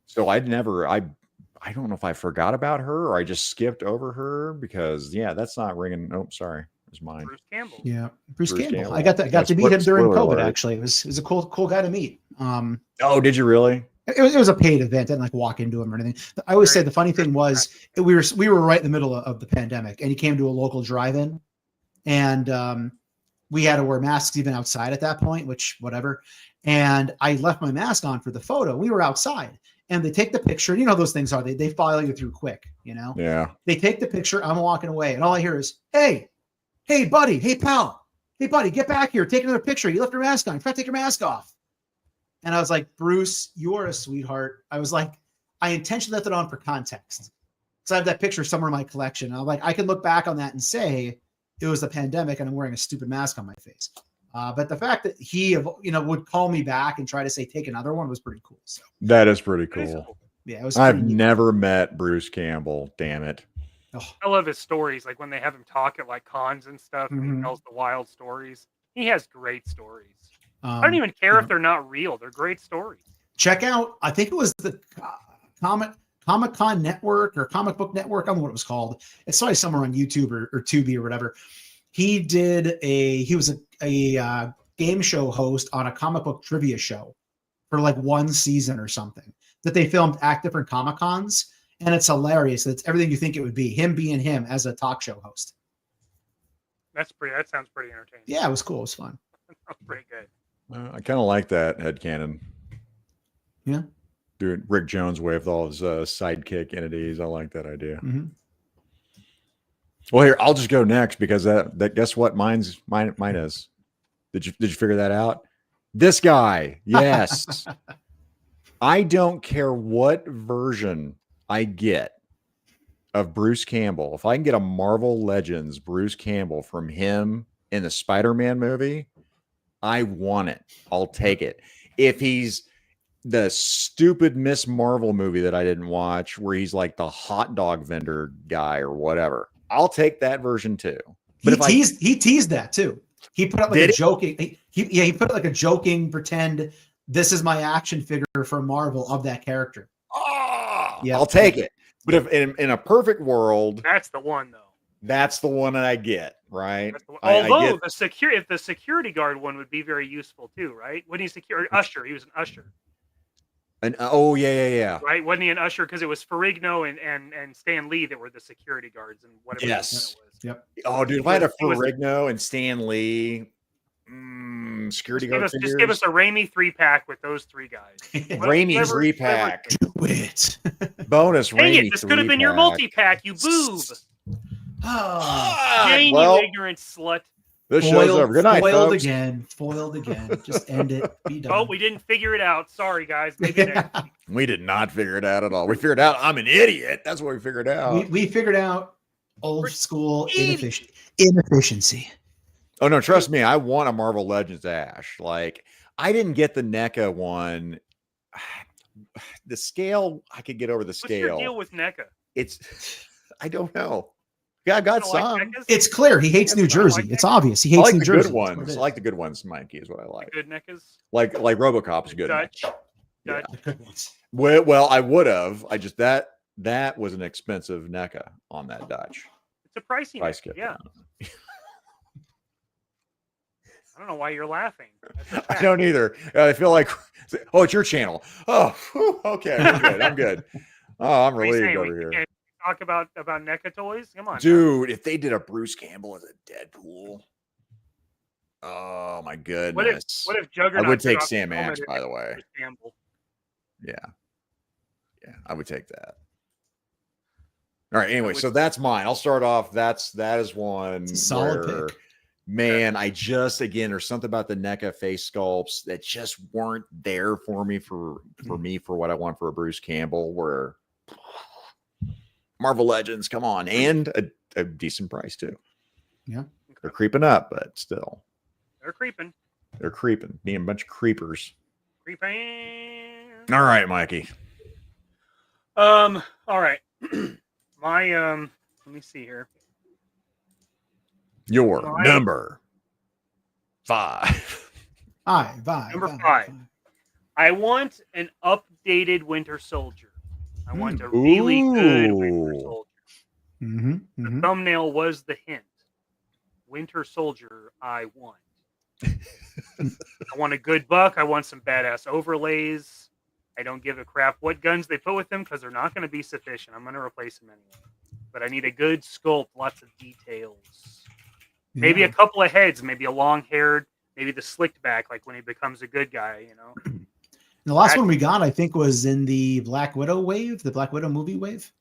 So I don't know if I forgot about her or I just skipped over her because that's not ringing. Oh, sorry, it was mine. Bruce Campbell. Yeah, Bruce Campbell. Campbell. I got to meet him during Spoiler COVID. alert. Actually, it was a cool guy to meet. Oh, did you really? It was a paid event. I didn't like walk into him or anything. I always say the funny thing was we were right in the middle of the pandemic, and he came to a local drive-in, and we had to wear masks even outside at that point, which whatever. And I left my mask on for the photo. We were outside and they take the picture. You know, those things are, they file you through quick, you know? Yeah. They take the picture. I'm walking away. And all I hear is, hey, buddy. Hey, pal. Hey, buddy, get back here. Take another picture. You left your mask on. You forgot to take your mask off. And I was like, Bruce, you are a sweetheart. I was like, I intentionally left it on for context. So I have that picture somewhere in my collection. I'm like, I can look back on that and say it was the pandemic and I'm wearing a stupid mask on my face. But the fact that he, would call me back and try to say, take another one was pretty cool. So That is pretty cool. yeah, it was. I've never met Bruce Campbell. Damn it. Oh. I love his stories. Like when they have him talk at like cons and stuff, and he tells the wild stories. He has great stories. I don't even care if they're not real. They're great stories. Check out, I think it was the Comic-Con Network or Comic Book Network. I don't know what it was called. It's probably somewhere on YouTube or Tubi or whatever. He was a game show host on a comic book trivia show for like one season or something that they filmed at different Comic-Cons. And it's hilarious. It's everything you think it would be. Him being him as a talk show host. That sounds pretty entertaining. Yeah, it was cool. It was fun. That's pretty good. I kind of like that headcanon. Yeah. Doing Rick Jones way with all his sidekick entities. I like that idea. Mm-hmm. Well, here, I'll just go next because that guess what mine is. Did you figure that out? This guy. Yes. I don't care what version I get of Bruce Campbell. If I can get a Marvel Legends Bruce Campbell from him in the Spider-Man movie, I want it. I'll take it. If he's the stupid Miss Marvel movie that I didn't watch, where he's like the hot dog vendor guy or whatever, I'll take that version too. But he teased that too. He put up like a joking. He put like a joking pretend. This is my action figure for Marvel of that character. Oh, yeah, I'll take it. But if in a perfect world, that's the one though. That's the one that I get, right? Although if the security guard one would be very useful too, right? When he's usher, he was an usher. And yeah. Right? Wasn't he an usher? Because it was Ferrigno and Stan Lee that were the security guards and whatever. Yes. It was. Yep. Oh, dude, if I had a Ferrigno and Stan Lee security guard figures. Just give us a Raimi 3-pack with those three guys. Raimi 3-pack. Do it. Bonus Dang Raimi it, this could have been your multi-pack, you boob. Jane, you ignorant slut. This show's over. Good night, folks. Foiled again. Just end it. Be done. Oh, we didn't figure it out. Sorry, guys. Maybe next week. We did not figure it out at all. We figured out I'm an idiot. That's what we figured out. We figured out old school inefficiency. Oh, no, trust me. I want a Marvel Legends Ash. Like, I didn't get the NECA one. The scale, I could get over the scale. What's your deal with NECA? I don't know. Yeah, I got some. Like it's clear he hates New Jersey. It's obvious he hates New Jersey. Good ones. I like the good ones, Mikey, is what I like. The good NECAs? Like RoboCop's good. Dutch. Yeah. Well, I would have. I just that was an expensive NECA on that Dutch. It's a pricey price NECA, yeah. I don't know why you're laughing. I don't either. I feel like, it's your channel. Oh, okay. I'm good. I'm good. Oh, I'm relieved over here. Can't talk about NECA toys? Come on. Dude, if they did a Bruce Campbell as a Deadpool. Oh, my goodness. What if Juggernaut? I would take Sam Axe, by the way. Campbell. Yeah. Yeah, I would take that. All right. Anyway, so that's mine. I'll start off. That is one. It's a solid pick. Man, there's something about the NECA face sculpts that just weren't there for me for what I want for a Bruce Campbell. Where Marvel Legends, come on, and a decent price too. Yeah, they're creeping up, but still, they're creeping. Being a bunch of creepers. Creeping. All right, Mikey. All right. My let me see here. Your number 5. Number 5. I want an updated Winter Soldier. I want a really good Winter Soldier. The thumbnail was the hint. Winter Soldier, I want. I want a good buck. I want some badass overlays. I don't give a crap what guns they put with them because they're not going to be sufficient. I'm going to replace them anyway. But I need a good sculpt, lots of details. Maybe a couple of heads, maybe a long-haired, maybe the slicked back, like when he becomes a good guy, you know. And the last one we got, I think, was in the Black Widow wave, the Black Widow movie wave.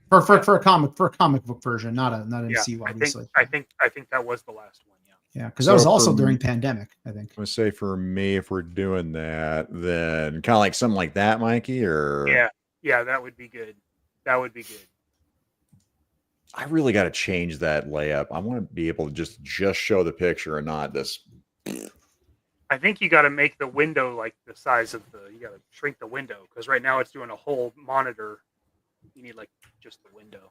For a comic book version, not an MCU, obviously. I think that was the last one. Yeah, because that was also during pandemic, I think. I'm gonna say for me, if we're doing that, then kind of like something like that, Mikey, or Yeah, that would be good. That would be good. I really got to change that layup. I want to be able to just show the picture and not this. I think you got to make the window like the size of you got to shrink the window, because right now it's doing a whole monitor. You need like just the window.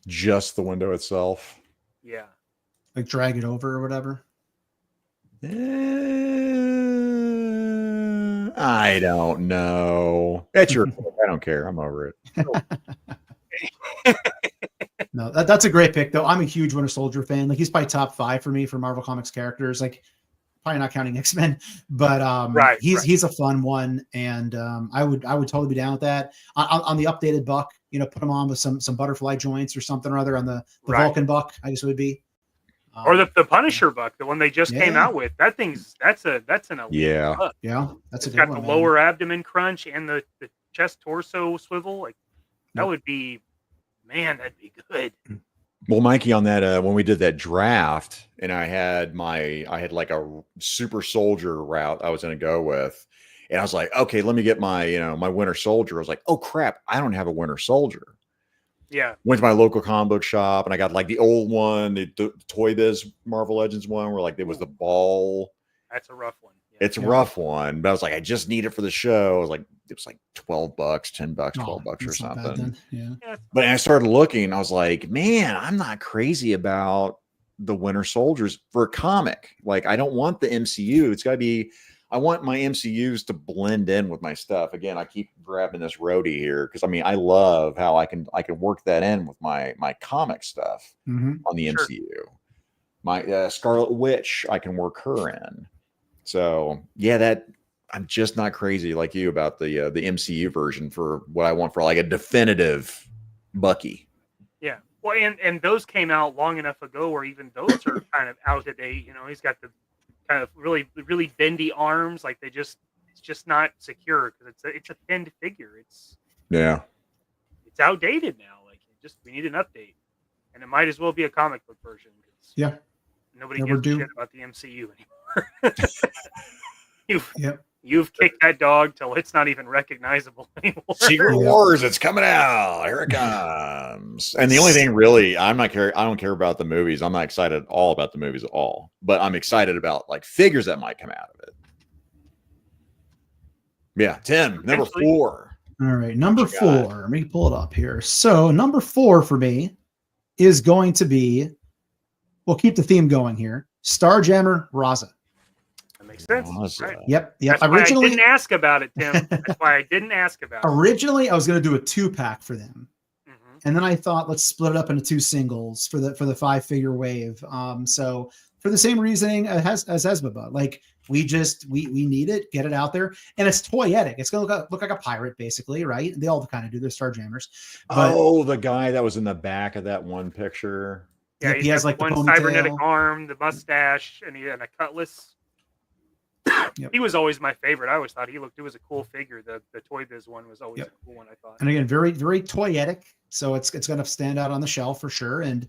Just the window itself. Yeah. Like drag it over or whatever. I don't know. That's your. I don't care. I'm over it. No, that's a great pick, though. I'm a huge Winter Soldier fan. Like, he's probably top 5 for me for Marvel Comics characters. Like, probably not counting X-Men, but he's a fun one, and I would totally be down with that. On the updated buck, you know, put him on with some butterfly joints or something or other on the Vulcan buck, I guess it would be. Or the Punisher buck, the one they just came out with. That's an elite buck. Yeah, that's it's a good got one. The lower abdomen crunch and the chest torso swivel. Like that would be, man, that'd be good. Well, Mikey, on that when we did that draft, and I had like a super soldier route I was going to go with, and I was like, okay, let me get my my Winter Soldier. I was like, oh crap, I don't have a Winter Soldier. Yeah. Went to my local comic book shop and I got like the old one, the Toy Biz Marvel Legends one, where like it was the ball. That's a rough one. Yeah. It's a rough one, but I was like, I just need it for the show. I was like, it was like $12, $10, $12 or something. Yeah. But I started looking, I was like, man, I'm not crazy about the Winter Soldiers for a comic. Like, I don't want the MCU. It's got to be. I want my MCUs to blend in with my stuff. Again, I keep grabbing this roadie here because I mean I love how I can work that in with my comic stuff on the MCU. My Scarlet Witch, I can work her in. So yeah, that I'm just not crazy like you about the MCU version for what I want for like a definitive Bucky. Yeah, well, and those came out long enough ago where even those are kind of out of date. You know, he's got the kind of really bendy arms, like it's just not secure because it's a thinned figure. It's outdated now. Like we need an update, and it might as well be a comic book version. Nobody gives a shit about the MCU anymore. You've kicked that dog till it's not even recognizable anymore. Secret Wars, it's coming out. Here it comes. And the only thing really, I don't care about the movies. I'm not excited at all about the movies at all. But I'm excited about like figures that might come out of it. Yeah, Tim, number 4. All right, number 4. Let me pull it up here. So number 4 for me is going to be, we'll keep the theme going here, Starjammer Raza. Makes sense. Right. Yep. That's originally, why I didn't ask about it, Tim. That's why I didn't ask about it. Originally, I was going to do a 2-pack for them, and then I thought let's split it up into 2 singles for the 5-figure wave. So for the same reasoning as Esbaba, like we need it, get it out there, and it's toyetic. It's going to look like a pirate, basically, right? They all kind of do. They're Starjammers. The guy that was in the back of that one picture. Yeah, he has like one the cybernetic arm, the mustache, and he had a cutlass. He was always my favorite. I always thought it was a cool figure. The Toy Biz one was always a cool one, I thought. And again, very, very toyetic. So it's going to stand out on the shelf for sure. And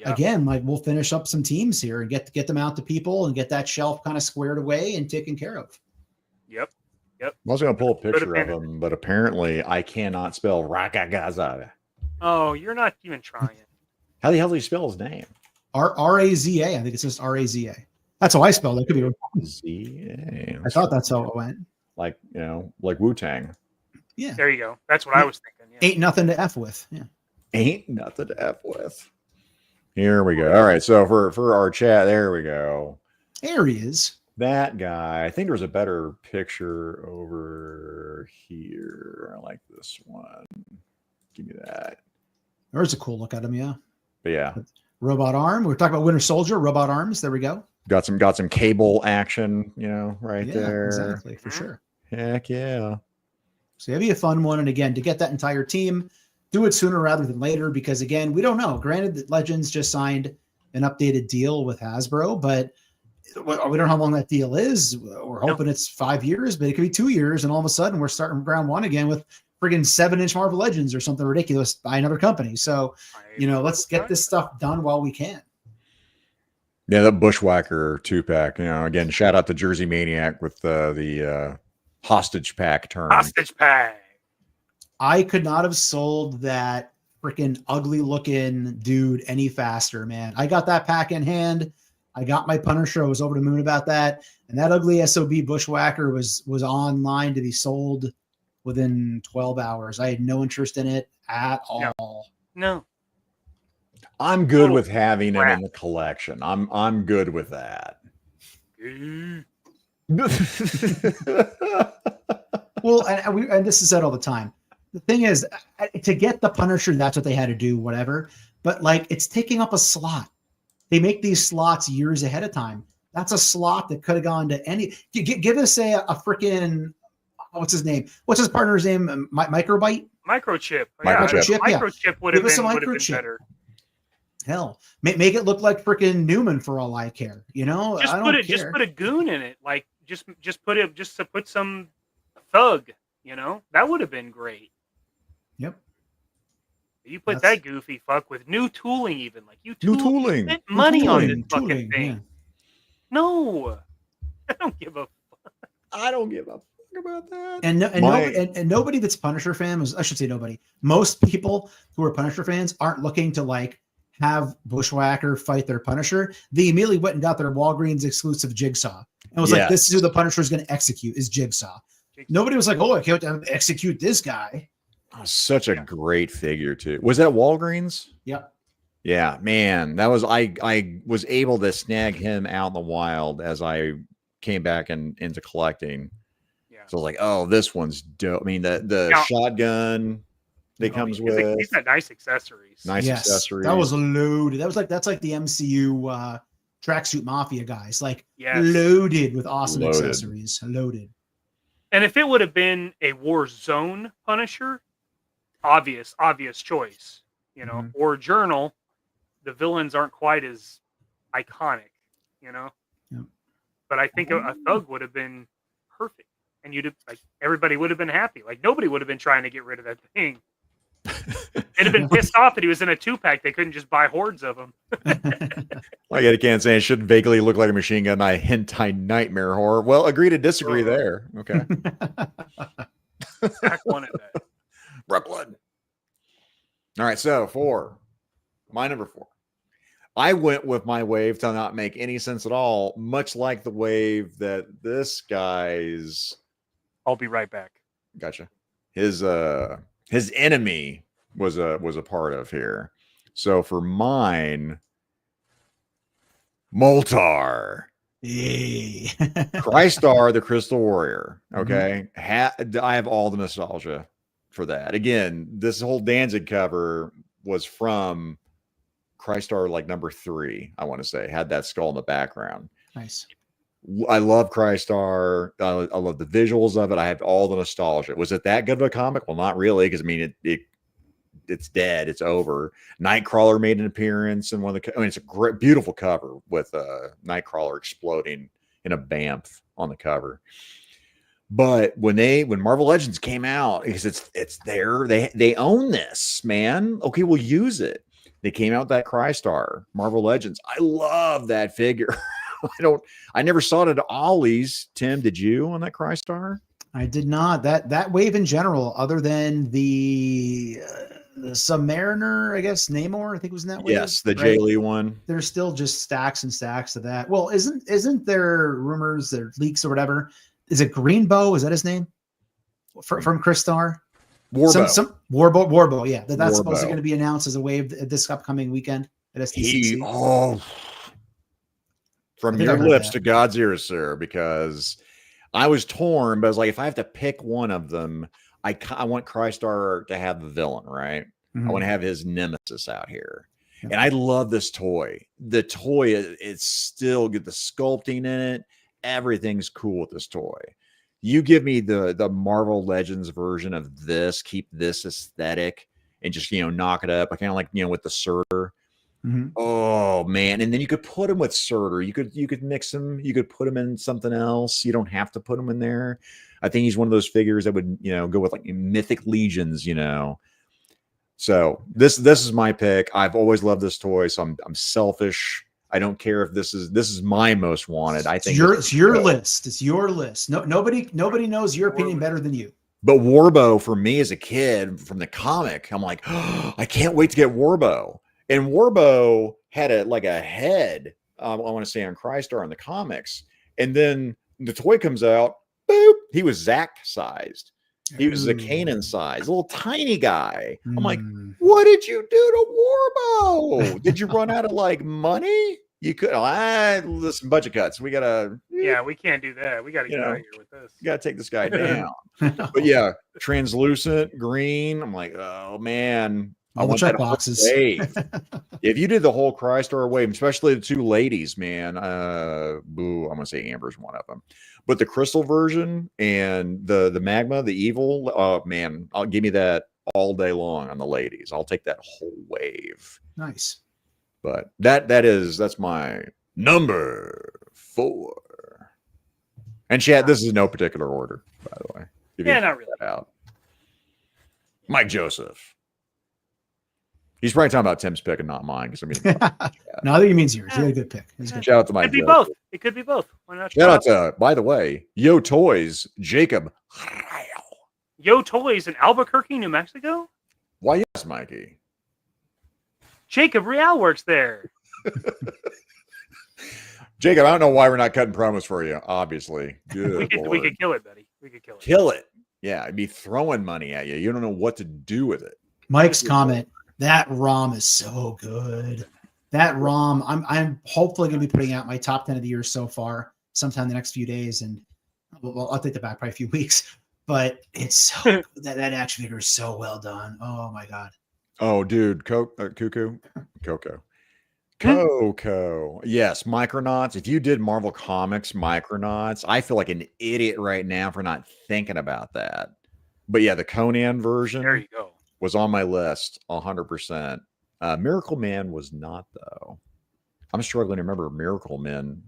again, like we'll finish up some teams here and get them out to people and get that shelf kind of squared away and taken care of. Yep. I was going to pull a picture of him, but apparently I cannot spell Rakagaza. Oh, you're not even trying. How the hell do you spell his name? R-A-Z-A. I think it's just R-A-Z-A. That's how I spelled it. Could be Z-A. I thought that's how it went. Like, like Wu-Tang. Yeah. There you go. That's what I was thinking. Yeah. Ain't nothing to F with. Yeah. Ain't nothing to F with. Here we go. All right. So for our chat, there we go. There he is. That guy. I think there was a better picture over here. I like this one. Give me that. There's a cool look at him. Yeah. But yeah. Robot arm. We were talking about Winter Soldier. Robot arms. There we go. Got some cable action, right there. Exactly, for sure. Heck yeah. So it'd be a fun one. And again, to get that entire team, do it sooner rather than later, because again, we don't know. Granted that Legends just signed an updated deal with Hasbro, but we don't know how long that deal is. We're hoping it's 5 years, but it could be 2 years, and all of a sudden we're starting round one again with friggin' 7-inch Marvel Legends or something ridiculous by another company. So, let's get this stuff done while we can. Yeah, the Bushwhacker 2-pack. Again, shout out to Jersey Maniac with the hostage pack term. Hostage pack. I could not have sold that freaking ugly looking dude any faster, man. I got that pack in hand. I got my Punisher. I was over the moon about that. And that ugly SOB Bushwhacker was online to be sold within 12 hours. I had no interest in it at all. No. I'm good with having it in the collection. I'm good with that. Well, and this is said all the time. The thing is, to get the Punisher, that's what they had to do, whatever. But it's taking up a slot. They make these slots years ahead of time. That's a slot that could have gone to any. Give us a freaking, what's his name? What's his partner's name? Microbyte? Microchip. Microchip would have been better. Hell, make it look like freaking Newman for all I care. Just put a goon in it. Just put some thug. That would have been great. Yep. You put that goofy fuck with new tooling, even new tooling. Spent money on this fucking thing. Yeah. No, I don't give a fuck. I don't give a fuck about that. And nobody that's Punisher fan I should say nobody. Most people who are Punisher fans aren't looking to have Bushwhacker fight their Punisher. They immediately went and got their Walgreens exclusive Jigsaw and was like, "This is who the Punisher is going to execute is Jigsaw." Nobody was like, "Oh, I can't execute this guy." Oh, such a great figure too. Was that Walgreens? Yep. Yeah, man, that was I was able to snag him out in the wild as I came back into collecting. Yeah. So I was like, "Oh, this one's dope." I mean, the shotgun that comes with. He's got nice accessories. Accessories. That was loaded. That's like the MCU tracksuit mafia guys, loaded with awesome accessories. Loaded. And if it would have been a Warzone Punisher, obvious choice, or Journal, the villains aren't quite as iconic, Yep. But I think a Thug would have been perfect, and everybody would have been happy. Nobody would have been trying to get rid of that thing. They'd have been pissed off that he was in a 2-pack. They couldn't just buy hordes of them. I can't say it should vaguely look like a machine gun. I hentai nightmare horror. Well, agree to disagree there. Okay. Zach wanted that. Blood. All right, so my number 4. I went with my wave to not make any sense at all, much like the wave that this guy's. I'll be right back. Gotcha. His enemy was a part of here. So for mine, Moltar. Hey. Crystar, the Crystal Warrior. Okay. I have all the nostalgia for that. Again, this whole Danzig cover was from Crystar, number 3, I want to say, had that skull in the background. Nice. I love Crystar. I love the visuals of it. I have all the nostalgia. Was it that good of a comic? Well, not really, because it's dead. It's over. Nightcrawler made an appearance in one of the. It's a great, beautiful cover with Nightcrawler exploding in a Banff on the cover. But when Marvel Legends came out, because it's there, they own this, man. Okay, we'll use it. They came out with that Crystar Marvel Legends. I love that figure. I never saw it at Ollie's. Tim, did you on that Crystar? I did not. That wave in general, other than the Submariner, I guess Namor, I think was in that wave. Yes, the Jay Lee one. There's still just stacks and stacks of that. Well, isn't there rumors, there leaks or whatever? Is it Greenbow? Is that his name? From Crystar? Warbow. Warbow, yeah. That's Warbow. Supposed to going to be announced as a wave this upcoming weekend at SDCC. From your lips to God's ears, sir, because I was torn, but I was like, if I have to pick one of them, I want Crystar to have the villain, right? I want to have his nemesis out here. And I love this toy. The toy, it's still good. The sculpting in it, everything's cool with this toy. You give me the Marvel Legends version of this, keep this aesthetic, and just knock it up. I kind of like with the Surtur. Mhm. Oh man! And then you could put him with Surtur. You could mix him. You could put him in something else. You don't have to put him in there. I think he's one of those figures that would go with like Mythic Legions. So this is my pick. I've always loved this toy, so I'm selfish. I don't care if this is my most wanted. I think it's your list. It's your list. No, nobody knows your opinion better than you. But Warbo for me as a kid from the comic, I'm like, oh, I can't wait to get Warbo. And Warbo had a head. I want to say on Crystar in the comics, and then the toy comes out. Boop! He was Zack sized. He was a Kanan size, a little tiny guy. I'm like, what did you do to Warbo? Did you run out of money? You could listen, budget cuts. We gotta we can't do that. We gotta get out of here with this. You gotta take this guy down. But yeah, translucent green. I'm like, oh man. All the check boxes. If you did the whole Crystar wave, especially the two ladies, man, boo, I'm gonna say Amber's one of them. But the crystal version and the magma, the evil, oh man, I'll give me that all day long on the ladies. I'll take that whole wave. Nice. But that's my number 4. And Chad, this is in no particular order, by the way. Not really. Out. Mike Joseph. He's probably talking about Tim's pick and not mine. No, I think he means yours. He had a good pick. Shout out to Mike. It could be both. It could be both. Why not? Shout out to, by the way, Yo Toys, Jacob. Yo Toys in Albuquerque, New Mexico? Why, yes, Mikey. Jacob Real works there. Jacob, I don't know why we're not cutting promos for you, obviously. We could kill it, buddy. We could kill it. Kill it. Yeah, I'd be throwing money at you. You don't know what to do with it. Mike's comment. That ROM is so good. That ROM, I'm hopefully going to be putting out my top 10 of the year so far sometime in the next few days. And I'll take that back probably a few weeks. But it's so that action figure is so well done. Oh my God. Oh, dude. Coco. Yes, Micronauts. If you did Marvel Comics Micronauts, I feel like an idiot right now for not thinking about that. But yeah, the Conan version. There you go. Was on my list 100%. Miracle Man was not, though. I'm struggling to remember Miracle Man.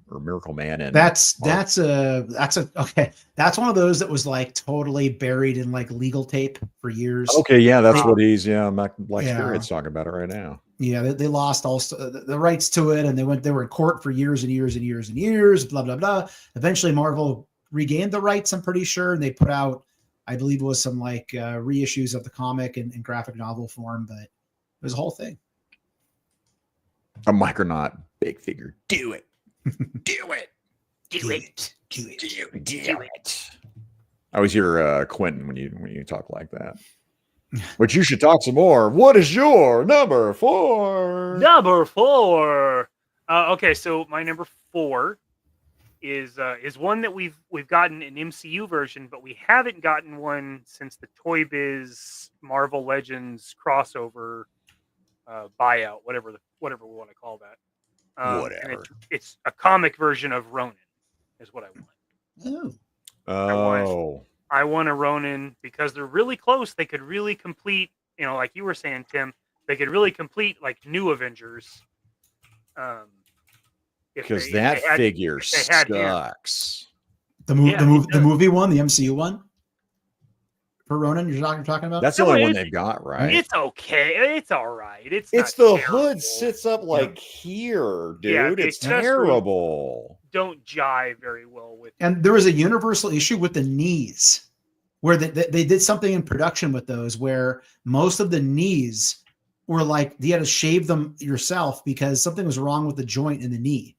And that's okay. That's one of those that was totally buried in legal tape for years. Okay, yeah, that's what he's Black Spirit's talking about it right now. Yeah, they lost all the rights to it, and they were in court for years and years and years and years. Blah blah blah. Eventually, Marvel regained the rights. I'm pretty sure, and they put out, I believe it was some reissues of the comic in graphic novel form, but it was a whole thing. A Micronaut big figure. Do it. Do it. Do it. Do it. Do it. I always hear Quentin when you talk like that. But you should talk some more. What is your number 4? Number 4. Okay, so my number 4 is one that we've gotten an MCU version, but we haven't gotten one since the Toy Biz Marvel Legends crossover buyout, whatever we want to call that. Whatever. It's a comic version of Ronin, is what I want. Oh. I want a Ronin because they're really close. They could really complete, like you were saying, Tim. They could really complete New Avengers. Because that figure sucks. The movie one, the MCU one for Ronin. You're talking about? That's the only one they've got, right? It's okay. It's all right. It's the terrible. hood sits up here, dude. Yeah, it's terrible. Don't jive very well with. And there was a universal issue with the knees, where they did something in production with those, where most of the knees were you had to shave them yourself because something was wrong with the joint in the knee.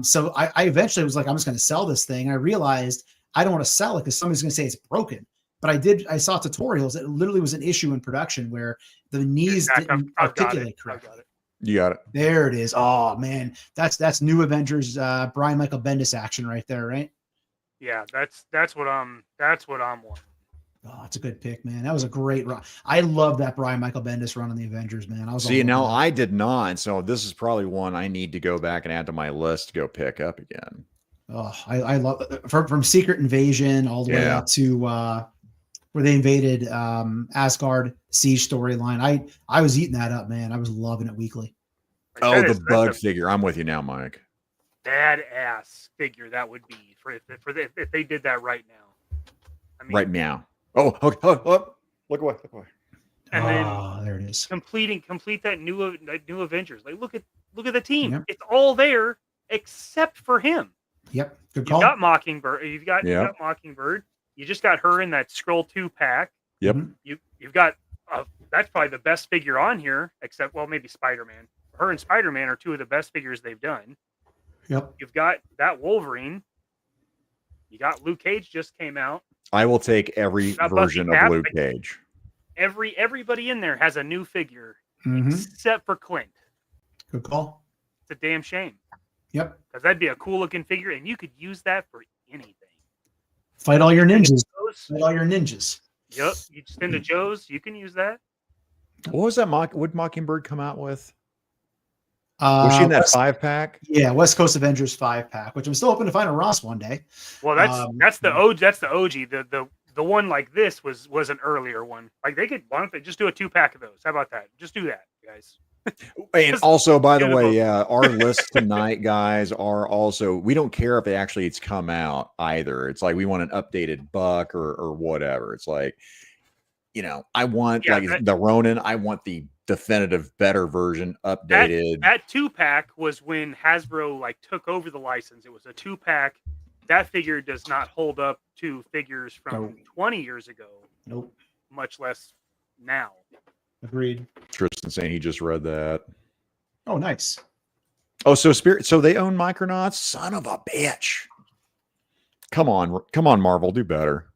So I eventually was I'm just going to sell this thing. I realized I don't want to sell it because somebody's going to say it's broken. But I saw tutorials. It literally was an issue in production where the knees didn't articulate correctly. You got it. There it is. Oh man, that's New Avengers, Brian Michael Bendis action right there, right? Yeah, that's what I'm wanting. Oh, it's a good pick, man. That was a great run. I love that Brian Michael Bendis run on the Avengers, man. I did not. So this is probably one I need to go back and add to my list to go pick up again. Oh, I love from Secret Invasion all the way up to where they invaded Asgard Siege storyline. I was eating that up, man. I was loving it weekly. Like, Oh, that's the bug a figure. I'm with you now, Mike. badass figure that would be if they did that right now. I mean, Right meow. Oh, okay. Oh, look away. Look away. and then There it is. complete that new Avengers. Like, look at the team. Yep. It's all there except for him. Yep. Good You've call. got Mockingbird. You've got Yeah. Mockingbird. You just got her in that Skrull 2-pack. Yep. Mhm. You've got that's probably the best figure on here, except maybe Spider-Man. Her and Spider-Man are two of the best figures they've done. Yep. You've got that Wolverine. You got Luke Cage just came out. I will take every Got version Bucky of Cap. Luke Cage. Everybody in there has a new figure Mhm. except for Clint. Good call. It's a damn shame Yep. because that'd be a cool looking figure, and you could use that for anything. Fight all your ninjas. Joe's, Fight all your ninjas. yep, you just into Joe's, you can use that. What was that? Would Mockingbird come out with? Was she in that West, 5-pack? yeah, West Coast Avengers 5-pack, which I'm still hoping to find a Ross one day. Well, that's the OG. That's the OG. The one like this was an earlier one. Like why don't they just do a 2-pack of those? How about that? Just do that, guys. And also, by the way, Beautiful. yeah, our list tonight, guys, are also, we don't care if it's come out either. It's like we want an updated buck or whatever. It's like, I want the Ronin. I want the definitive better version updated. That 2-pack was when Hasbro took over the license. It was a 2-pack. That figure does not hold up to figures from 20 years ago. Nope. Much less now. Agreed. Tristan saying he just read that. Oh, nice. Oh, so they own Micronauts? Son of a bitch. Come on, Marvel, do better.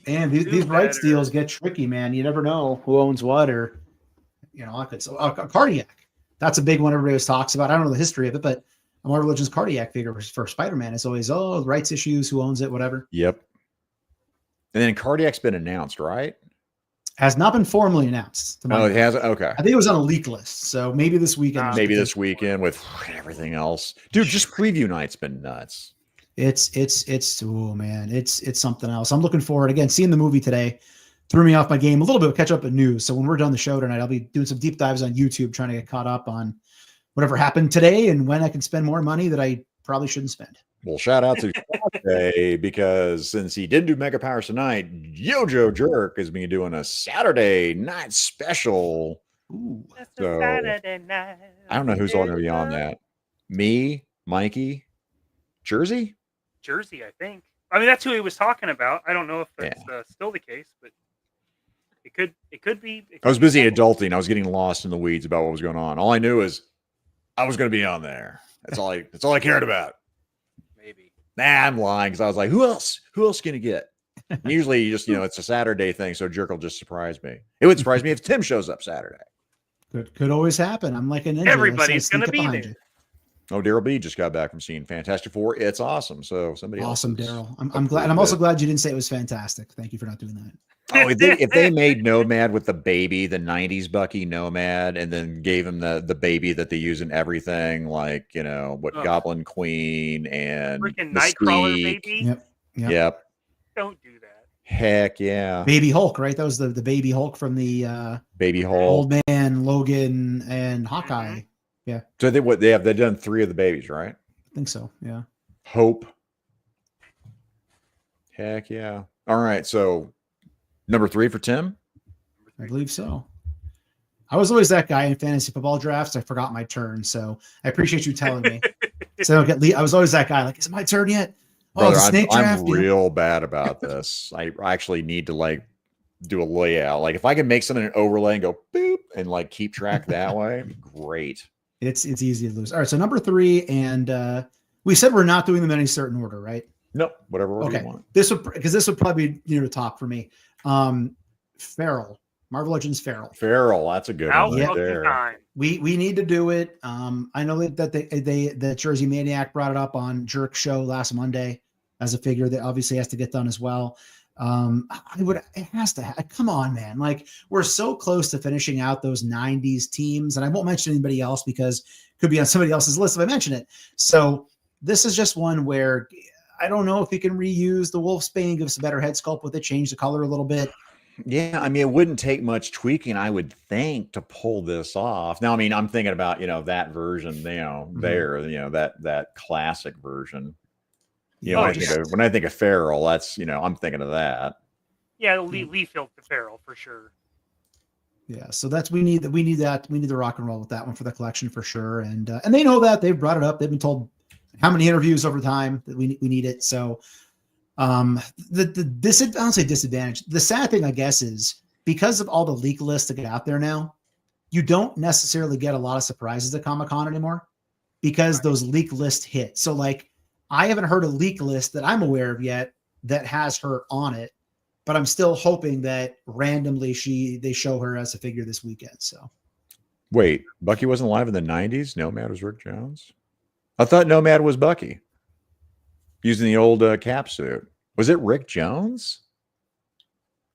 And these rights deals get tricky, man. You never know who owns what, or Cardiac. That's a big one everybody always talks about. I don't know the history of it, but a Marvel Legends Cardiac figure for Spider-Man is always the rights issues, who owns it, whatever. Yep. And then Cardiac's been announced, right? Has not been formally announced. Oh, it hasn't. Okay. I think it was on a leak list, so maybe this weekend. Maybe this weekend with everything else, dude. Just preview night's been nuts. It's oh man, it's something else. I'm looking forward again. Seeing the movie today threw me off my game a little bit. Catch up at news. So when we're done the show tonight, I'll be doing some deep dives on YouTube, trying to get caught up on whatever happened today and when I can spend more money that I probably shouldn't spend. Well, shout out to Saturday, because since he didn't do Mega Powers tonight, Yojo Jerk is being doing a Saturday night special. Ooh. So I don't know who's all going to be on that. Me, Mikey, Jersey. I think. I mean, that's who he was talking about. I don't know if that's still the case, but it could be. I was busy adulting. I was getting lost in the weeds about what was going on. All I knew is I was going to be on there. That's all I cared about. Maybe. Nah, I'm lying, because I was like, who else can you get? Usually, it's a Saturday thing, so Jerk will just surprise me. It would surprise me if Tim shows up Saturday. Could always happen. I'm like a ninja. Everybody's going to be there. You. Oh, Daryl B just got back from seeing Fantastic Four. It's awesome. So somebody Awesome, else. Daryl. I'm glad. And I'm also glad you didn't say it was fantastic. Thank you for not doing that. Oh, if they made Nomad with the baby, the 90s Bucky Nomad, and then gave him the baby that they use in everything, like, Goblin Queen and freaking Nightcrawler Mystique. baby. Yep. Don't do that. Heck yeah. Baby Hulk, right? That was the baby Hulk from the Baby Hulk. Old Man, Logan, and Hawkeye. Yeah. So they've done 3 of the babies, right? I think so. Yeah. Hope. Heck yeah. All right. So number 3 for Tim. I believe so. I was always that guy in fantasy football drafts. I forgot my turn. So I appreciate you telling me. So I don't get I was always that guy. Like, is it my turn yet? Brother, it's a snake draft. I'm real bad about this. I actually need to do a layout. Like, if I can make something an overlay and go boop and keep track that way, great. It's easy to lose. All right. So number 3, and we said we're not doing them in any certain order, right? No, whatever order you want. This would probably be near the top for me. Feral, Marvel Legends Feral. Feral, that's a good one right there. Time. We need to do it. I know that the Jersey Maniac brought it up on Jerk Show last Monday as a figure that obviously has to get done as well. It has to come on, man. We're so close to finishing out those 90s teams, and I won't mention anybody else because it could be on somebody else's list if I mention it. So this is just one where I don't know if you can reuse the Wolfsbane, give us a better head sculpt with it, change the color a little bit. Yeah, I mean, it wouldn't take much tweaking, I would think, to pull this off. Now, I mean, I'm thinking about, that version, there, that classic version. Oh, When I think of Feral, that's, I'm thinking of that. Yeah, Lee Field to Feral for sure. Yeah, so we need the rock and roll with that one for the collection for sure, and they know that. They've brought it up. They've been told how many interviews over time that we need it. So I don't say disadvantage. The sad thing, I guess, is because of all the leak lists that get out there now, you don't necessarily get a lot of surprises at Comic-Con anymore because those leak lists hit. So like, I haven't heard a leak list that I'm aware of yet that has her on it, but I'm still hoping that randomly they show her as a figure this weekend. So Wait, Bucky wasn't alive in the 90s? Nomad was Rick Jones? I thought Nomad was Bucky using the old cap suit. Was it Rick Jones?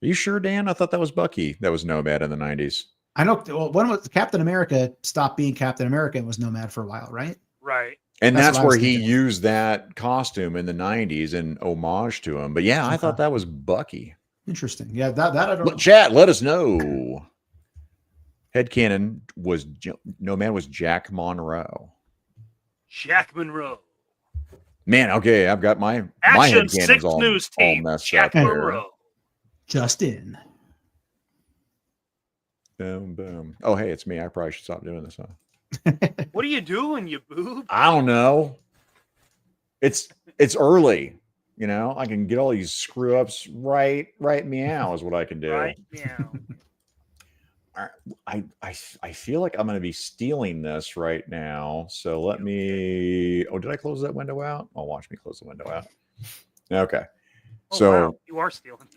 Are you sure, Dan? I thought that was Bucky that was Nomad in the 90s. I know. Well, when was Captain America stopped being Captain America and was Nomad for a while, right? Right. And that's where he used that costume in the 90s in homage to him. But yeah, I thought that was Bucky. Interesting. Yeah, that I don't know. Chat, let us know. Headcanon was Nomad was Jack Monroe. Jack Monroe. Man, okay, I've got my Action headcanons 6 all News team. messed Jack up here. Monroe. Just in. Boom, boom. Oh, hey, it's me. I probably should stop doing this, huh? What are you doing, you boob? I don't know. It's early. I can get all these screw ups right meow is what I can do. Right meow. I feel like I'm going to be stealing this right now. So let me. Oh, did I close that window out? Oh, watch me close the window out. Okay. Oh, wow. You are stealing.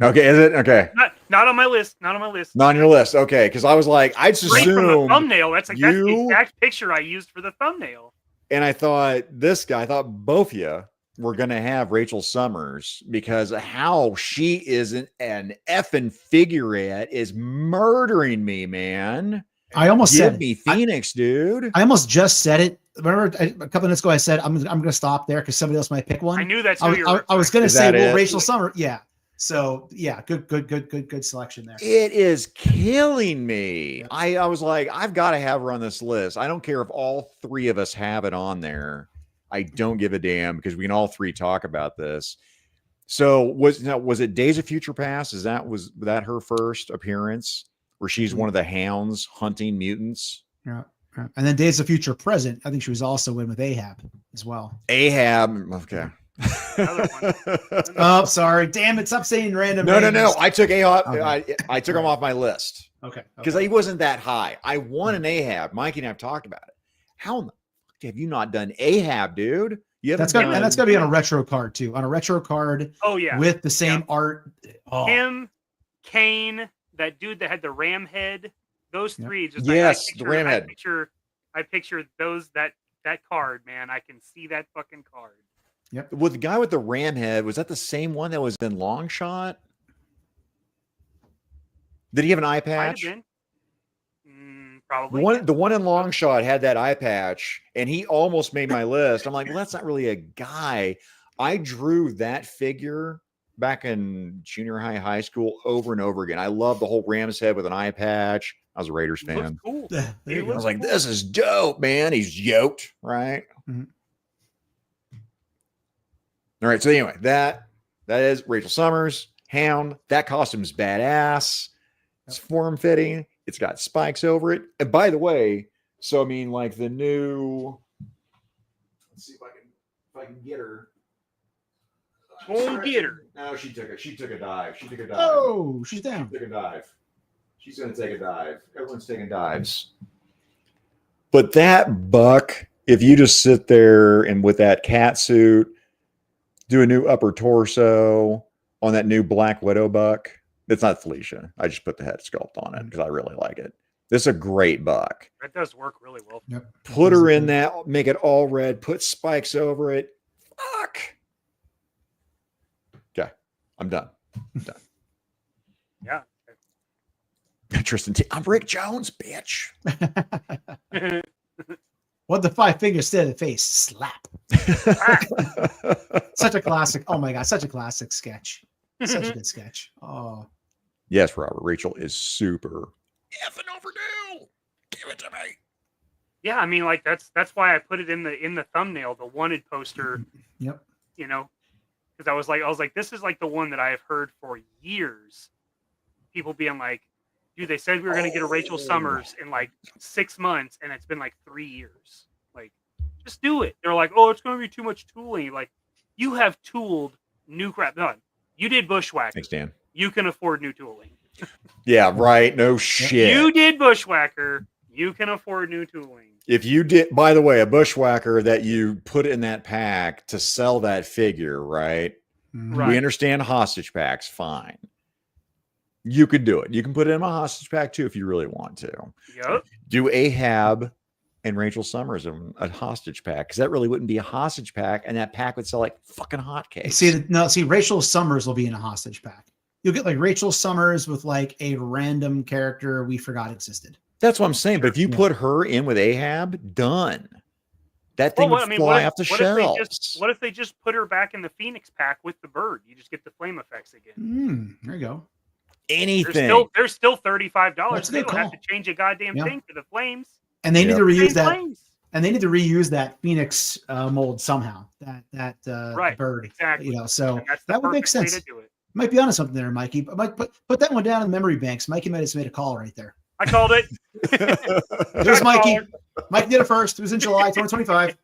Okay, is it okay? Not on my list. Not on my list. Not on your list. Okay, because I was like, I'd Straight from the assume thumbnail. That's the exact picture I used for the thumbnail. And I thought both of you were going to have Rachel Summers because how she is an effing figureette is murdering me, man. I almost Give said me Phoenix, dude. I almost just said it. Remember a couple minutes ago, I said I'm going to stop there because somebody else might pick one. I knew that's I was going to say, well, Rachel Summers. Yeah. So yeah, good selection there. It is killing me. I was like, I've got to have her on this list. I don't care if all three of us have it on there. I don't give a damn because we can all three talk about this. So was it Days of Future Past? Was that her first appearance where she's one of the hounds hunting mutants? Yeah. And then Days of Future Present, I think she was also in with Ahab as well. Ahab. Okay. Oh, sorry. Damn it. Stop saying random. No. I took Ahab. Okay. I took him off my list. Okay. Because he wasn't that high. I want an Ahab. Mikey and I have talked about it. How in the fuck have you not done Ahab, dude? That's got to be on a retro card too. On a retro card. Oh yeah. With the same art. Oh. Him, Kane, that dude that had the ram head. Those three. Just the ram head. I picture that card, man. I can see that fucking card. Yep. With the guy with the ram head, was that the same one that was in Long Shot? Did he have an eye patch? Might have been. Probably. The one in Long Shot had that eye patch, and he almost made my list. I'm like, well, that's not really a guy. I drew that figure back in junior high school over and over again. I love the whole ram's head with an eye patch. I was a Raiders fan. Cool. I was like, this is dope, man. He's yoked, right? Mm-hmm. All right. So anyway, that is Rachel Summers, Hound. That costume's badass. It's form fitting. It's got spikes over it. And by the way, so I mean, like the new. Let's see if I can get her. Get her. No, she took a dive. She took a dive. Oh, she's down. She took a dive. She's going to take a dive. Everyone's taking dives. But that buck, if you just sit there and with that cat suit, do a new upper torso on that new Black Widow buck. It's not Felicia. I just put the head sculpt on it because I really like it. This is a great buck. That does work really well. Yep. Put her in that, make it all red, put spikes over it. Fuck. Okay. I'm done. Yeah. Tristan I'm Rick Jones, bitch. What the 5 fingers said to the face? Slap. Such a classic. Oh my God. Such a classic sketch. Such a good sketch. Oh. Yes, Robert. Rachel is super effing overdue. Give it to me. Yeah, I mean, like that's why I put it in the thumbnail, the wanted poster. Yep. You know, because I was like, this is like the one that I have heard for years. People being like, dude, they said we were going to get a Rachel Summers in like 6 months, and it's been like 3 years. Like, just do it. They're like, oh, it's going to be too much tooling. Like, you have tooled new crap. No, you did Bushwhacker. Thanks, Dan. You can afford new tooling. Yeah, right. No shit. You did Bushwhacker. You can afford new tooling. If you did, by the way, a Bushwhacker that you put in that pack to sell that figure, right? Right. We understand hostage packs, fine. You could do it. You can put it in a hostage pack too if you really want to. Yep. Do Ahab and Rachel Summers a hostage pack, because that really wouldn't be a hostage pack, and that pack would sell like fucking hotcakes. See, Rachel Summers will be in a hostage pack. You'll get like Rachel Summers with like a random character we forgot existed. That's what I'm saying. But if you put her in with Ahab, done. That thing would fly off the shelves. What if they just put her back in the Phoenix pack with the bird? You just get the flame effects again. There you go. Anything. There's still $35. That's a They good don't have call. to change a goddamn thing for the flames. And they need to reuse that. Flames. And they need to reuse that Phoenix mold somehow. That right, bird. exactly. You know, so that's the that would make perfect way sense. to do it. Might be onto something there, Mikey. But Mike, put that one down in the memory banks. Mikey might have made a call right there. I called it. There's Mikey. Mikey did it first. It was in July 2025.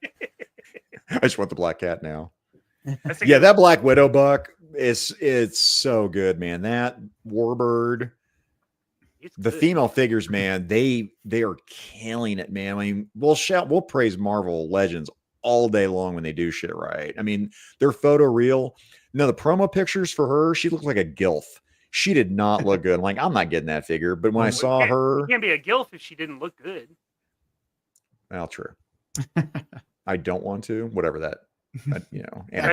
I just want the black cat now. That's Yeah, that Black Widow buck it's so good, man. That Warbird, the female figures, man, they are killing it, man. I mean, we'll praise Marvel Legends all day long when they do shit right. I mean, they're photo real. No, the promo pictures for her, she looked like a gilf. She did not look good. I'm like, I'm not getting that figure. But when I saw her, you can't be a gilf if she didn't look good. Well, true. I don't want to. Whatever that, That's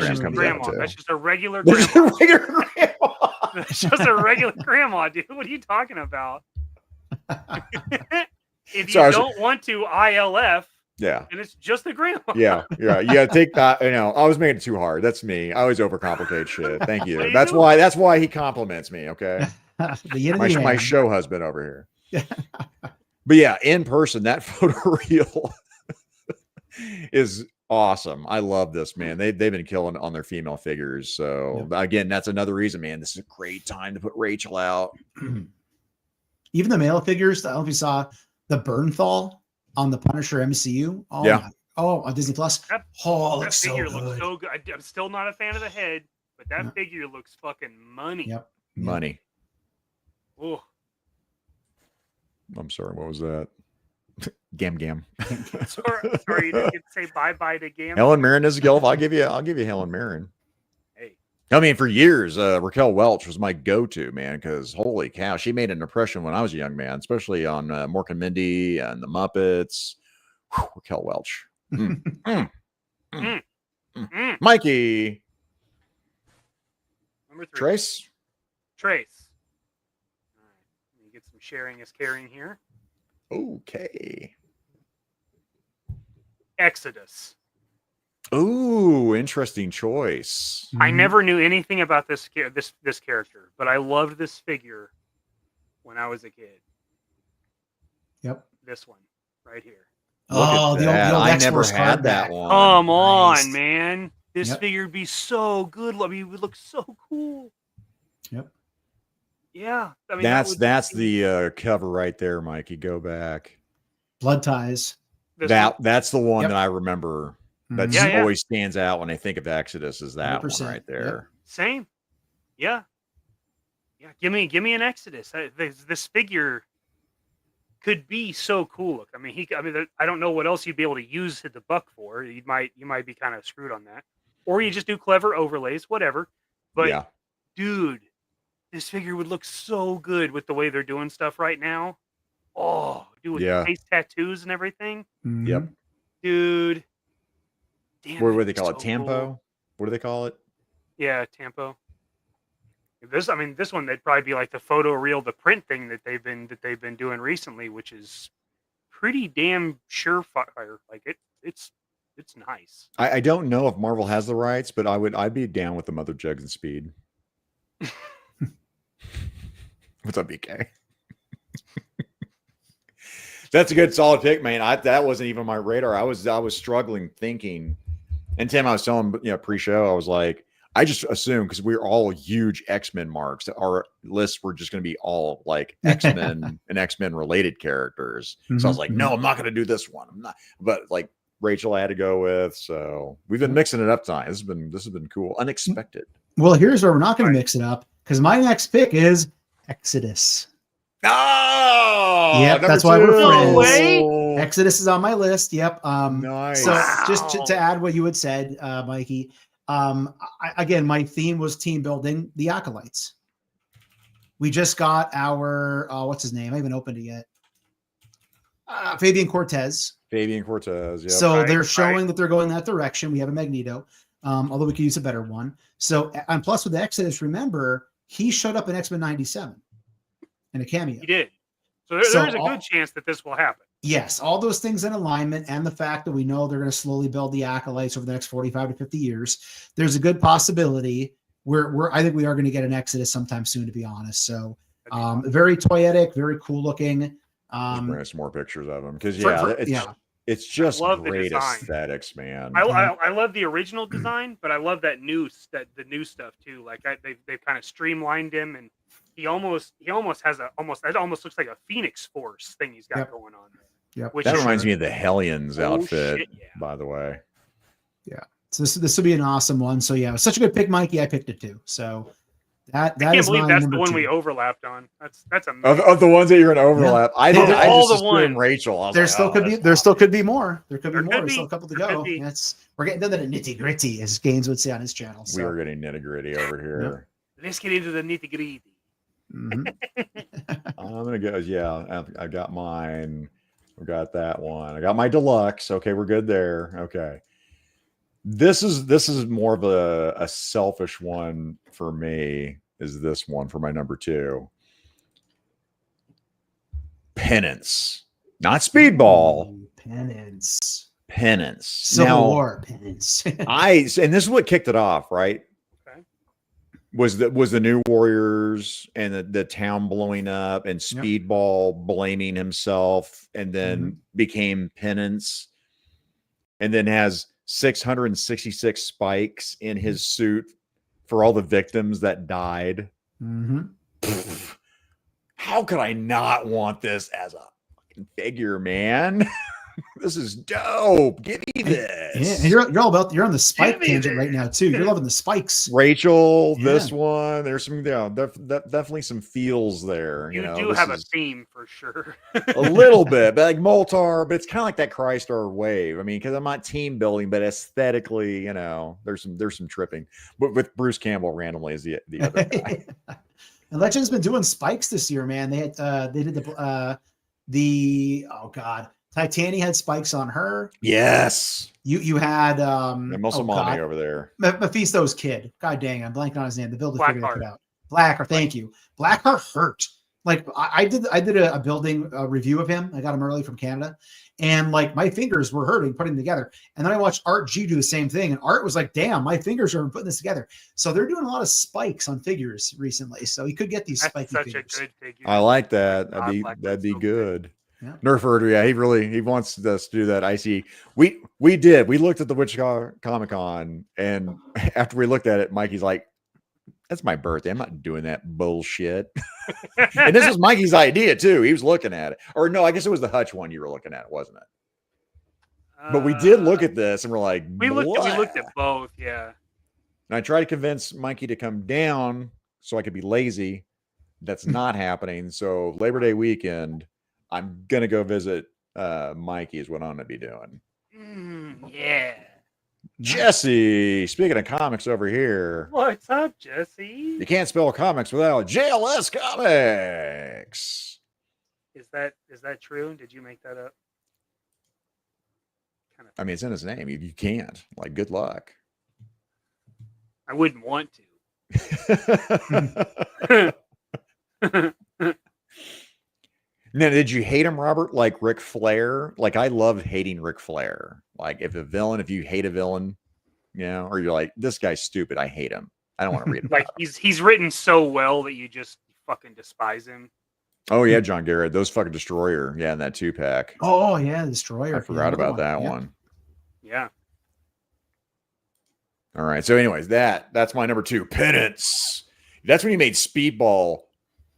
just a comes grandma. out to. That's just a regular That's grandma. a regular grandma. That's just a regular grandma, dude. What are you talking about? If you don't want to ILF, yeah, and it's just a grandma. Yeah. Take that. I was making it too hard. That's me. I always overcomplicate shit. Thank you. That's why he compliments me. Okay, my show husband over here. But yeah, in person, that photo reel is awesome. I love this, man. They've been killing on their female figures. So again, that's another reason, man. This is a great time to put Rachel out. Even the male figures. I don't know if you saw the Bernthal on the Punisher MCU. On Disney Plus. That figure looks so good. I'm still not a fan of the head, but that figure looks fucking money. Yep. Money. Oh. I'm sorry. What was that? Gam. Sorry, you didn't get to say bye to Gam. Helen Mirren is a gilf. I'll give you Helen Mirren. Hey. I mean, for years, Raquel Welch was my go-to, man, because holy cow, she made an impression when I was a young man, especially on Mork and Mindy and the Muppets. Whew, Raquel Welch. Mikey. Number 3. Trace. All right. Let me get some sharing is caring here. Okay. Exodus. Ooh, interesting choice. I never knew anything about this character, but I loved this figure when I was a kid. Yep. This one right here. Oh, the old I never X-Force had card that back. one. Come Nice. on, man. This figure would be so good. I mean, it would look so cool. Yep. Yeah. I mean, that's the cover right there, Mikey. Go back. Blood Ties. That's the one that I remember. That always stands out when I think of Exodus. Is that 100%. One right there? Yep. Same. Yeah. Give me an Exodus. This figure could be so cool. I mean, I don't know what else you'd be able to use the buck for. You might be kind of screwed on that, or you just do clever overlays, whatever. But dude, this figure would look so good with the way they're doing stuff right now. Oh, dude, with the face tattoos and everything. Yep, dude. Damn, what do they call it? Tampo? Cool. What do they call it? Yeah, Tampo. This one, they'd probably be like the photo reel, the print thing that they've been doing recently, which is pretty damn surefire. Like it's nice. I don't know if Marvel has the rights, but I'd be down with the Mother Jugs and Speed. What's up, BK? That's a good solid pick, man. That wasn't even my radar. I was struggling thinking. And Tim, I was telling pre-show, I was like, I just assumed because we're all huge X-Men marks that our lists were just going to be all like X-Men and X-Men related characters. So I was like, no, I'm not going to do this one. I'm not. But like Rachel, I had to go with. So we've been mixing it up tonight. This has been cool, unexpected. Well, here's where we're not going to mix it up because my next pick is Exodus. Oh, yep, that's why we're friends. No way. Exodus is on my list. Yep. Nice. So just to add what you had said, Mikey. Again, my theme was team building. The Acolytes. We just got our what's his name? I haven't opened it yet. Fabian Cortez. Yep. So they're showing that they're going that direction. We have a Magneto, although we could use a better one. So and plus with the Exodus, remember he showed up in X-Men 97 in a cameo. He did. So there's a good chance that this will happen. Yes, all those things in alignment, and the fact that we know they're going to slowly build the Acolytes over the next 45 to 50 years. There's a good possibility I think we are going to get an Exodus sometime soon, to be honest. So very toyetic, very cool looking. Bring us more pictures of them because it's just great aesthetics, man. I love the original design, but I love the new stuff too. Like they've kind of streamlined him, and he almost has it almost looks like a Phoenix Force thing he's got going on there. Yep. That reminds me of the Hellions outfit, by the way. Yeah. So this will be an awesome one. So yeah, it was such a good pick, Mikey. I picked it too. So that I can't believe that's the one 2. we overlapped on. That's amazing. Of the ones that you're going to overlap. Yeah. I all just the ones. assumed Rachel. There still could be more. There could be more. Could There's be. still a couple to go. We're getting to the nitty gritty, as Gaines would say on his channel. So. We are getting nitty gritty over here. Let's get into the nitty gritty. Mm-hmm. I'm gonna go. Yeah, I got mine. I got that one. I got my deluxe. Okay, we're good there. Okay. This is more of a selfish one for me. Is this one for my number 2? Penance, not Speedball. Penance. Now, War. Penance. and this is what kicked it off, right? Was the New Warriors and the town blowing up and Speedball blaming himself and then became Penance and then has 666 spikes in his suit for all the victims that died. How could I not want this as a fucking figure, man? This is dope. Give me this. Yeah, and you're on the spike tangent right now too. You're loving the spikes. Rachel, this one. There's some definitely some feels there. You do have a theme for sure. A little bit, but like Moltar, but it's kind of like that Crystar wave. I mean, because I'm not team building, but aesthetically, there's some tripping. But with Bruce Campbell randomly as the other guy. And Legend's been doing spikes this year, man. They did the Titania had spikes on her. Yes. You had muscle mommy over there. Mephisto's kid. God dang, I'm blanking on his name. The builder figured it out. Blackheart. Thank you. Blackheart hurt. Like I did a building review of him. I got him early from Canada, and like my fingers were hurting putting them together. And then I watched Art G do the same thing, and Art was like, "Damn, my fingers are putting this together." So they're doing a lot of spikes on figures recently. So he could get these spiky figures. A good figure. I like that. That'd be good. Yeah. Nerfer, he wants us to do that. I see. We looked at the Wichita Comic Con, and after we looked at it, Mikey's like, "That's my birthday. I'm not doing that bullshit." And this was Mikey's idea too. He was looking at it, or no, I guess it was the Hutch one you were looking at, wasn't it? But we did look at this, and we're like, we looked at both, yeah. And I tried to convince Mikey to come down so I could be lazy. That's not happening. So Labor Day weekend, I'm gonna go visit Mikey is what I'm gonna be doing. Yeah. Jesse, speaking of comics over here. What's up, Jesse? You can't spell comics without JLS Comics. Is that true? Did you make that up? I mean, it's in his name. You can't. Like, good luck. I wouldn't want to. Now, did you hate him, Robert? Like Ric Flair? Like, I love hating Ric Flair. Like, if you hate a villain, or you're like, this guy's stupid, I hate him. I don't want to read him. Like, he's written so well that you just fucking despise him. Oh yeah, John Garrett, those fucking Destroyer, yeah, in that 2-pack. Oh yeah, Destroyer. I forgot another about that Yeah. one. Yeah. All right, so anyways, that's my number 2, Penance. That's when you made Speedball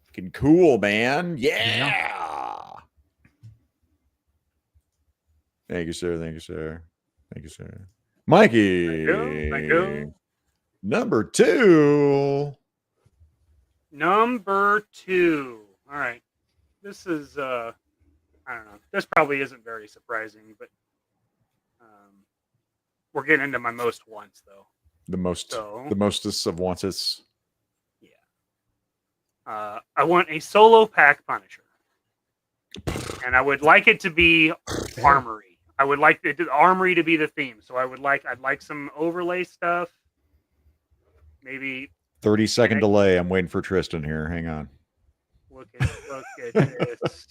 fucking cool, man. Yeah. Thank you, sir. Thank you, sir. Thank you, sir. Mikey. Thank you. Number 2. Number 2. All right. This is I don't know. This probably isn't very surprising, but we're getting into my most wants though. The mostest of wantest. Yeah. I want a solo pack Punisher. And I would like it to be armory. I would like the armory to be the theme. So I'd like some overlay stuff. Maybe 30-second delay. I'm waiting for Tristan here. Hang on. Look at this.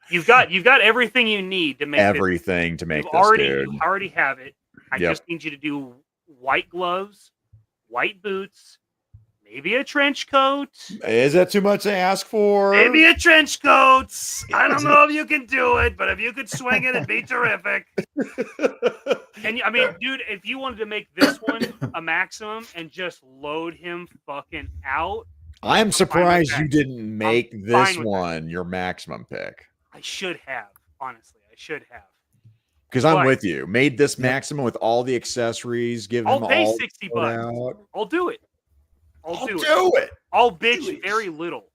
You've got everything you need to make everything to make this. This, dude. You already have it. I just need you to do white gloves, white boots, maybe a trench coat. Is that too much to ask for? Maybe a trench coat. I don't know if you can do it, but if you could swing it, it'd be terrific. And I mean, dude, if you wanted to make this one a maximum and just load him fucking out. I'm surprised you didn't make this one your maximum pick. I should have, honestly. I should have. Because I'm with you. Made this maximum with all the accessories. Give them all. I'll pay $60. I'll do it. I'll do it. I'll bitch very little.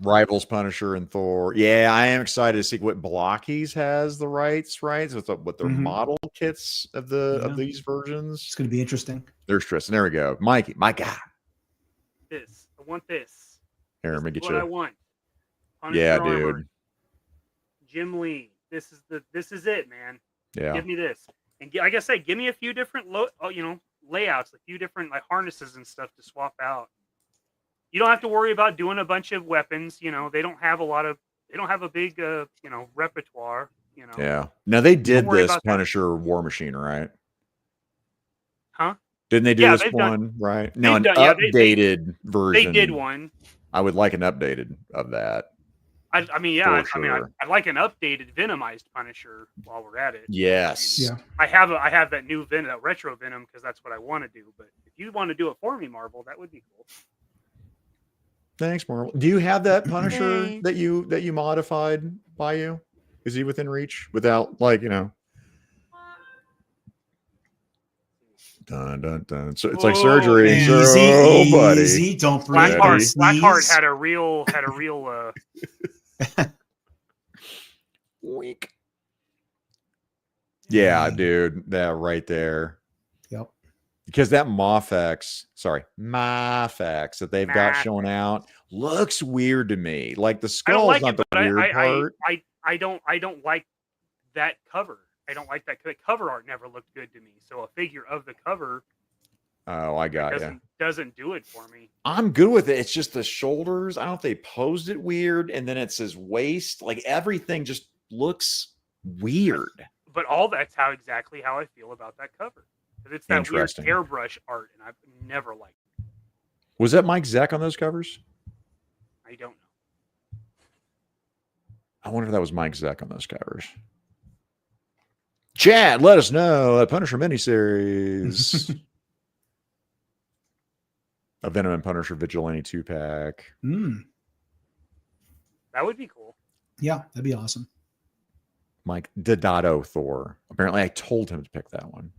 Rivals Punisher and Thor. Yeah, I am excited to see what Blockies has the rights with their model kits of these versions. It's going to be interesting. There's Tristan. There we go. Mikey, my God. I want this. Here, let me get what you. I want. Punisher yeah, Armored. dude. Jim Lee. This is it, man. Yeah. Give me this. And like I said, give me a few different layouts, a few different harnesses and stuff to swap out. You don't have to worry about doing a bunch of weapons. They don't have a big repertoire. Yeah. Now they did this Punisher that. War Machine, right? Huh? Didn't they do this one? Right. Now an updated version. They did one. I would like an updated of that. I like an updated Venomized Punisher while we're at it. Yes. Yeah. I have that new Venom, that retro Venom, because that's what I want to do. But if you want to do it for me, Marvel, that would be cool. Thanks, Marvel. Do you have that Punisher that you modified by you? Is he within reach without Dun, dun, dun. So it's like surgery. Easy. Don't breathe. Blackheart had a real weak. Yeah, dude. That right there. Yep. Because that Mafex that they've got showing out looks weird to me. Like the skull is not the weird part. I don't like that cover. I don't like that. The cover art never looked good to me. So a figure of the cover. Oh, I got you. Doesn't do it for me. I'm good with it. It's just the shoulders. I don't know if they posed it weird, and then it's his waist. Like everything just looks weird. But that's exactly how I feel about that cover. Because it's that weird airbrush art, and I've never liked it. Was that Mike Zeck on those covers? I don't know. I wonder if that was Mike Zeck on those covers. Chad, let us know. A Punisher miniseries. A Venom and Punisher Vigilante 2-pack. That would be cool. Yeah, that'd be awesome. Mike Dedato Thor. Apparently, I told him to pick that one,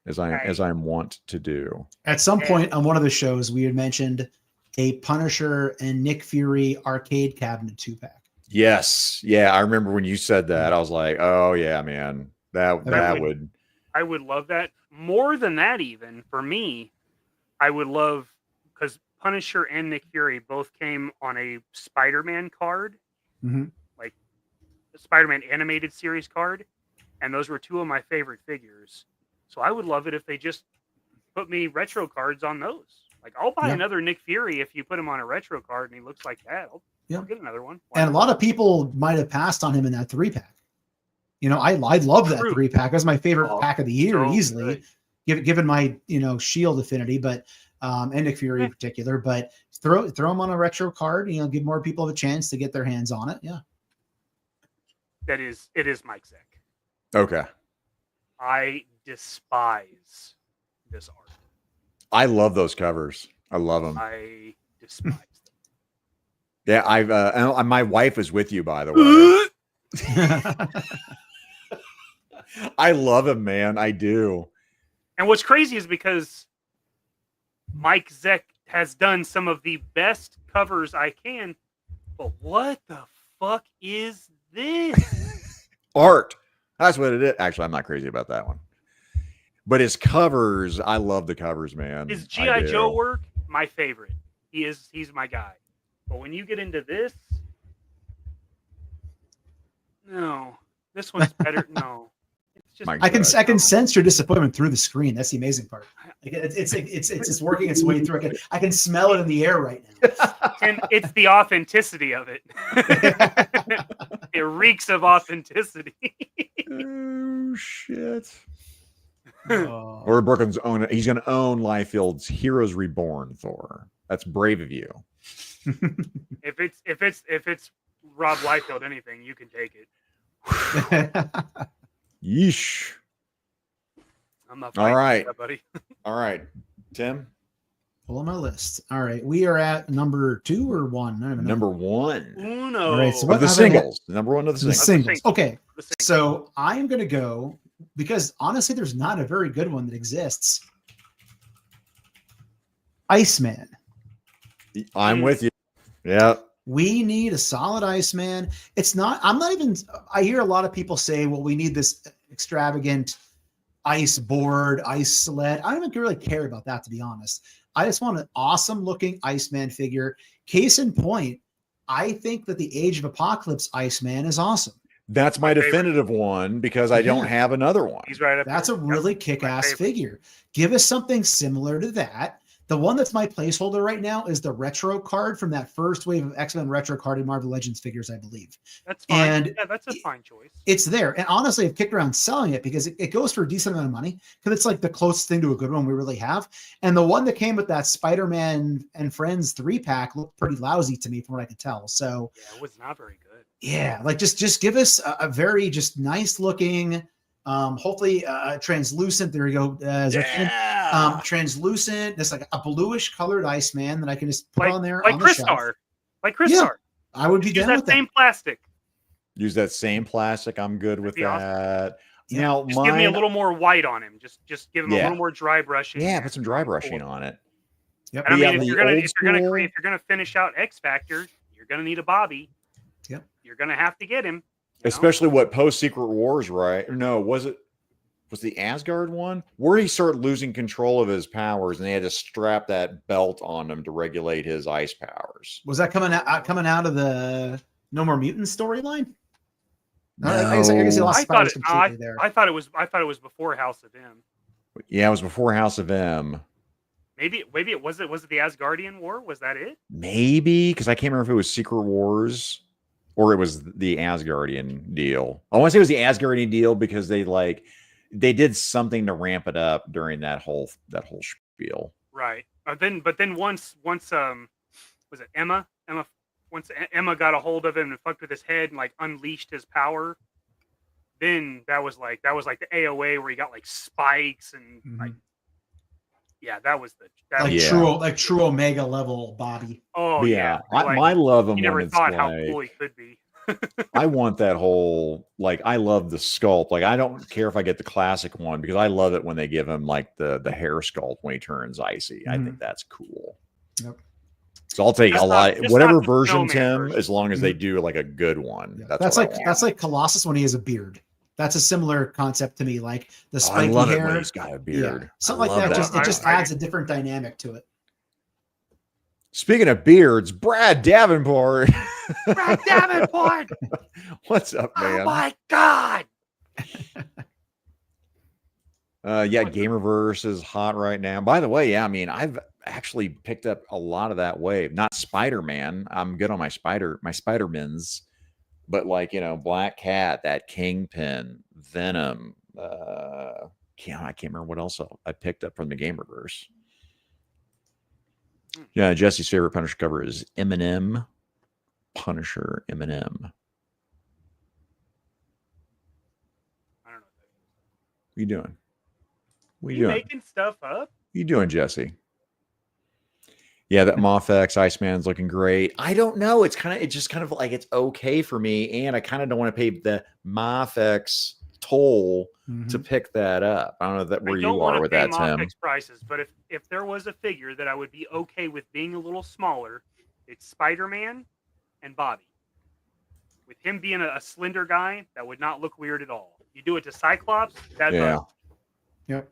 as I am wont to do. At some point on one of the shows, we had mentioned a Punisher and Nick Fury arcade cabinet 2-pack. Yes. Yeah, I remember when you said that. I was like, oh, yeah, man. That would... I would love that. More than that, even, for me, I would love... Because Punisher and Nick Fury both came on a Spider-Man card. Like, the Spider-Man animated series card. And those were two of my favorite figures. So I would love it if they just put me retro cards on those. Like, I'll buy another Nick Fury if you put him on a retro card and he looks like that. I'll get another one. And a lot of people might have passed on him in that 3-pack. I love that 3-pack. That's my favorite pack of the year, easily, given my shield affinity. But and Nick Fury in particular. But throw them on a retro card. Give more people a chance to get their hands on it. Yeah, it is Mike Zeck. Okay. I despise this art. I love those covers. I love them. I despise them. Yeah, my wife is with you, by the way. I love him, man. I do. And what's crazy is because Mike Zeck has done some of the best covers I can, but what the fuck is this? Art. That's what it is. Actually, I'm not crazy about that one. But his covers, I love the covers, man. His G.I. Joe work, my favorite. He's my guy. But when you get into this, no, this one's better. No, it's just I can sense your disappointment through the screen. That's the amazing part. Like it's working its way through. I can smell it in the air right now. And it's the authenticity of it. It reeks of authenticity. Oh shit. Oh. Or Brooklyn's own. He's going to own Liefeld's Heroes Reborn Thor. That's brave of you. If it's Rob Liefeld anything, you can take it. Yeesh. I'm not All right, that, buddy. All right, Tim. Pull on my list. All right, we are at number 2 or 1. I don't even know. Number 1. Uno. All right, so Of the singles. Number 1 of the The singles. singles. Okay, so I am going to go because honestly, there's not a very good one that exists. Iceman. I'm with you. Yeah. We need a solid Iceman. It's not, I hear a lot of people say, well, we need this extravagant ice board, ice sled. I don't even really care about that, to be honest. I just want an awesome looking Iceman figure. Case in point, I think that the Age of Apocalypse Iceman is awesome. That's my definitive one because I don't have another one. He's right up That's there. a really kick-ass figure. Give us something similar to that. The one that's my placeholder right now is the retro card from that first wave of X-Men retro card in Marvel Legends figures, I believe. That's fine. And yeah, that's a fine choice. It's there. And honestly, I've kicked around selling it because it goes for a decent amount of money because it's like the closest thing to a good one we really have. And the one that came with that Spider-Man and Friends 3-pack looked pretty lousy to me from what I could tell. So yeah, it was not very good. Yeah, like just give us a very just nice looking, hopefully translucent. There you go. Translucent. There's like a bluish colored Iceman that I can just put on there. Like on Chris the Star. Like Chris Star. I would be Use down that with same plastic. Use that same plastic. I'm good with That'd be that. Yeah. Now, Just give me a little more white on him. Just give him a little more dry brushing. Yeah, put some dry brushing on it. Yep. And I Yeah, mean, the if you're old gonna finish out X Factor, you're gonna need a Bobby. Yep. You're gonna have to get him. You know? Especially what post Secret Wars, right? No, was the Asgard one where he started losing control of his powers and they had to strap that belt on him to regulate his ice powers? Was that coming out of the No More Mutants storyline? No. I guess he lost I thought powers completely there. I thought it was before House of M. Yeah, it was before House of M. Maybe it was it the Asgardian War? Was that it? Maybe because I can't remember if it was Secret Wars or it was the Asgardian deal. I want to say it was the Asgardian deal because they did something to ramp it up during that whole spiel. Right. But then once was it Emma? Once Emma got a hold of him and fucked with his head and like unleashed his power, then that was like the AOA where he got like spikes and like that was true Omega level Bobby. Oh yeah. Like, I love him. You never when thought it's how cool he could be. I want that whole I love the sculpt. Like I don't care if I get the classic one because I love it when they give him like the hair sculpt when he turns icy. I think that's cool. Yep. So I'll take Just whatever not the version, snowman Tim, version. as long as they do like a good one. Yeah. That's like Colossus when he has a beard. That's a similar concept to me. Like the spiky I love hair. it when he's got a beard. Yeah. Something like that. It just adds a different dynamic to it. Speaking of beards, Brad Davenport. Brad Davenport! What's up, man? Oh my god! Gamerverse is hot right now. By the way, I mean, I've actually picked up a lot of that wave. Not Spider-Man. I'm good on my Spider-Mans. But Black Cat, that Kingpin, Venom, I can't remember what else I picked up from the Gamerverse. Yeah, Jesse's favorite Punisher cover is Eminem. Punisher Eminem. I don't know. What are you doing? What are You you doing? making stuff up? What are you doing, Jesse? Yeah, that Moth-X Iceman's looking great. I don't know. It's just kind of like it's okay for me, and I kind of don't want to pay the Moth-X toll to pick that up. I don't know that where I don't you want are to with pay that, Tim. Moth-X prices, but if there was a figure that I would be okay with being a little smaller, it's Spider-Man and Bobby. With him being a slender guy, that would not look weird at all. You do it to Cyclops, that Yeah. Yep.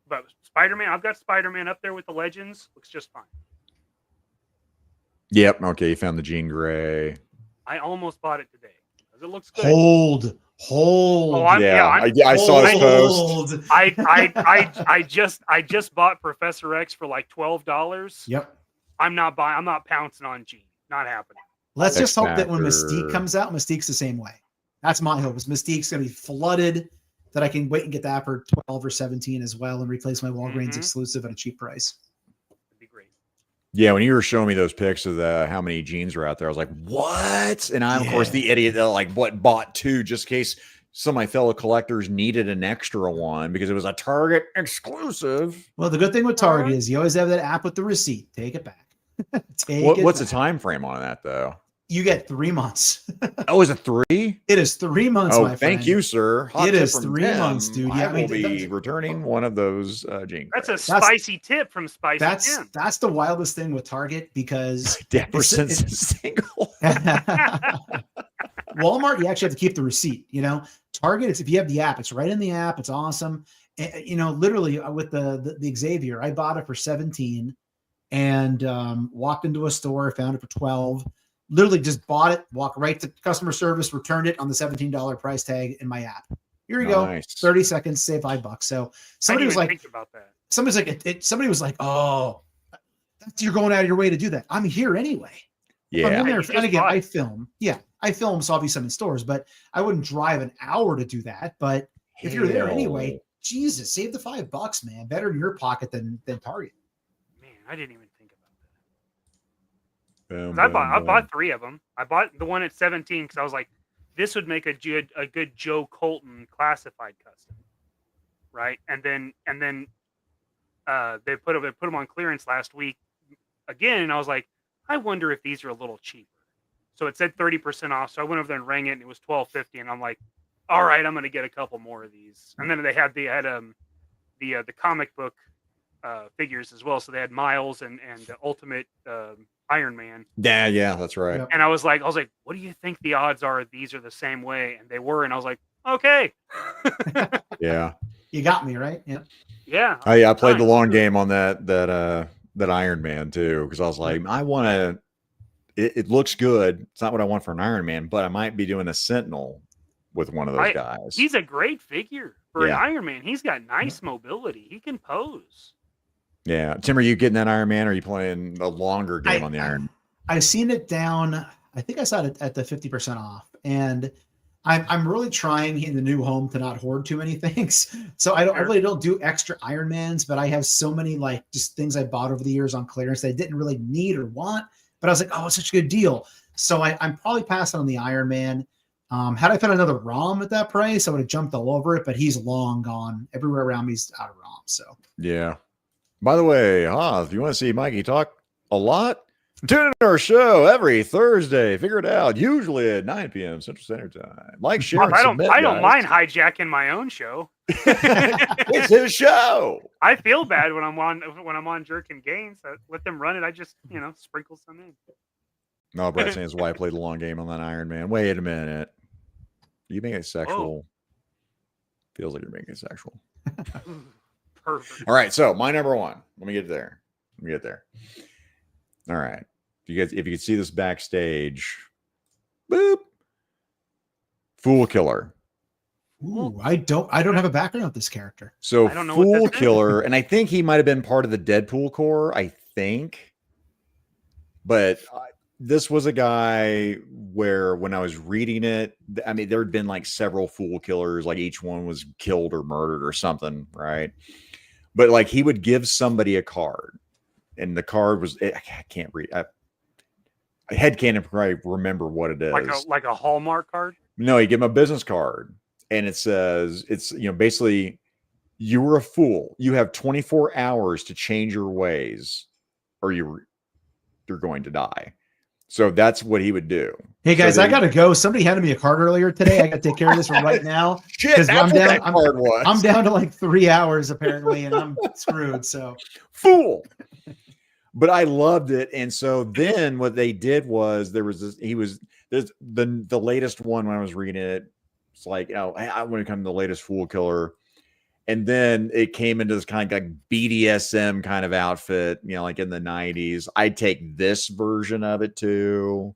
But Spider-Man, I've got Spider-Man up there with the Legends. Looks just fine. Yep. Okay, you found the Jean Grey. I almost bought it today because it looks good. Hold. Oh, I saw his post. I just bought Professor X for like $12. Yep. I'm not pouncing on Jean. Not happening. Let's just hope that X-Factor. when Mystique comes out, Mystique's the same way. That's my hope. Is Mystique's going to be flooded, that I can wait and get that for 12 or 17 as well and replace my Walgreens exclusive at a cheap price. That'd be great. Yeah, when you were showing me those pics of how many jeans were out there, I was like, "What?" And I'm of course the idiot that bought two just in case some of my fellow collectors needed an extra one because it was a Target exclusive. Well, the good thing with Target is you always have that app with the receipt. Take it back. What's the time frame on that though? You get 3 months. Oh, is it 3? It is 3 months. Oh, my friend. thank you, sir. Hot It tip is from 3 Tim. months, dude. Yeah, I will be returning one of those jeans. That's a spicy tip from Spicy Tim. That's the wildest thing with Target because ever since single. Walmart, you actually have to keep the receipt. Target, it's if you have the app, it's right in the app. It's awesome. Literally with the Xavier, I bought it for 17 and walked into a store, found it for 12. Literally just bought it, walked right to customer service, returned it on the $17 price tag in my app. Here you go. 30 seconds, save $5. So somebody was like, think about that. Somebody was like, "Oh, you're going out of your way to do that." I'm here anyway. Yeah. I'm in there, and again, I film. Yeah, I film, so I'll be some in stores, but I wouldn't drive an hour to do that. But if you're there anyway, Jesus, save the $5, man. Better in your pocket than Target. Man, I didn't even think about Boom, that. I bought 3 of them. I bought the one at 17 because I was like, this would make a good Joe Colton classified custom, right? And then they put them on clearance last week again, and I was like, I wonder if these are a little cheaper. So it said 30% off. So I went over there and rang it, and it was $12.50, and I'm like, all right, I'm gonna get a couple more of these. And then they had the comic book figures as well. So they had Miles and the Ultimate Iron Man. Yeah, that's right. Yep. And I was like, what do you think the odds are these are the same way? And they were, and I was like, okay. Yeah. You got me, right? Yeah. Yeah. I played the long game on that Iron Man too, because I was like, I want to. It looks good. It's not what I want for an Iron Man, but I might be doing a Sentinel with one of those guys. He's a great figure for an Iron Man. He's got nice mobility. He can pose. Yeah, Tim, are you getting that Iron Man? Or are you playing a longer game on the Iron? I've seen it down. I think I saw it at the 50% off, and I'm really trying in the new home to not hoard too many things. So I really don't do extra Iron Mans, but I have so many just things I bought over the years on clearance that I didn't really need or want. But I was like, oh, it's such a good deal. So I'm probably passing on the Iron Man. Had I found another ROM at that price, I would have jumped all over it. But he's long gone. Everywhere around me is out of ROM. So yeah. By the way, if you want to see Mikey talk a lot, tune in to our show every Thursday. Figure it out. Usually at 9 p.m. Central Standard Time. Like, share, and submit, I don't mind hijacking my own show. It's his show. I feel bad when I'm on Jerkin Games. I let them run it. I just sprinkle some in. No, Brett saying his wife played a long game on that Iron Man. Wait a minute. You make it sexual? Feels like you're making it sexual. Perfect. All right, so my number one. Let me get there. All right. If you could see this backstage, boop. Fool Killer. Ooh, I don't have a background with this character. So I don't know Fool Killer, and I think he might have been part of the Deadpool Corps, I think. But this was a guy where when I was reading it, I mean, there had been several Fool Killers, each one was killed or murdered or something, right? But he would give somebody a card, and the card was I can't read. A head cannon probably remember what it is. Like a Hallmark card. No, you give him a business card, and it says it's basically you were a fool. You have 24 hours to change your ways, or you're going to die. So that's what he would do. Hey guys, I gotta go. Somebody handed me a card earlier today. I gotta take care of this right now. Shit, that's I'm what down. that card was. I'm down to like 3 hours apparently, and I'm screwed. So fool. But I loved it, and so then what they did was there's the latest one when I was reading it. It's like, oh, I want to become the latest fool killer, and then it came into this kind of like BDSM kind of outfit, like in the 90s. I'd take this version of it too,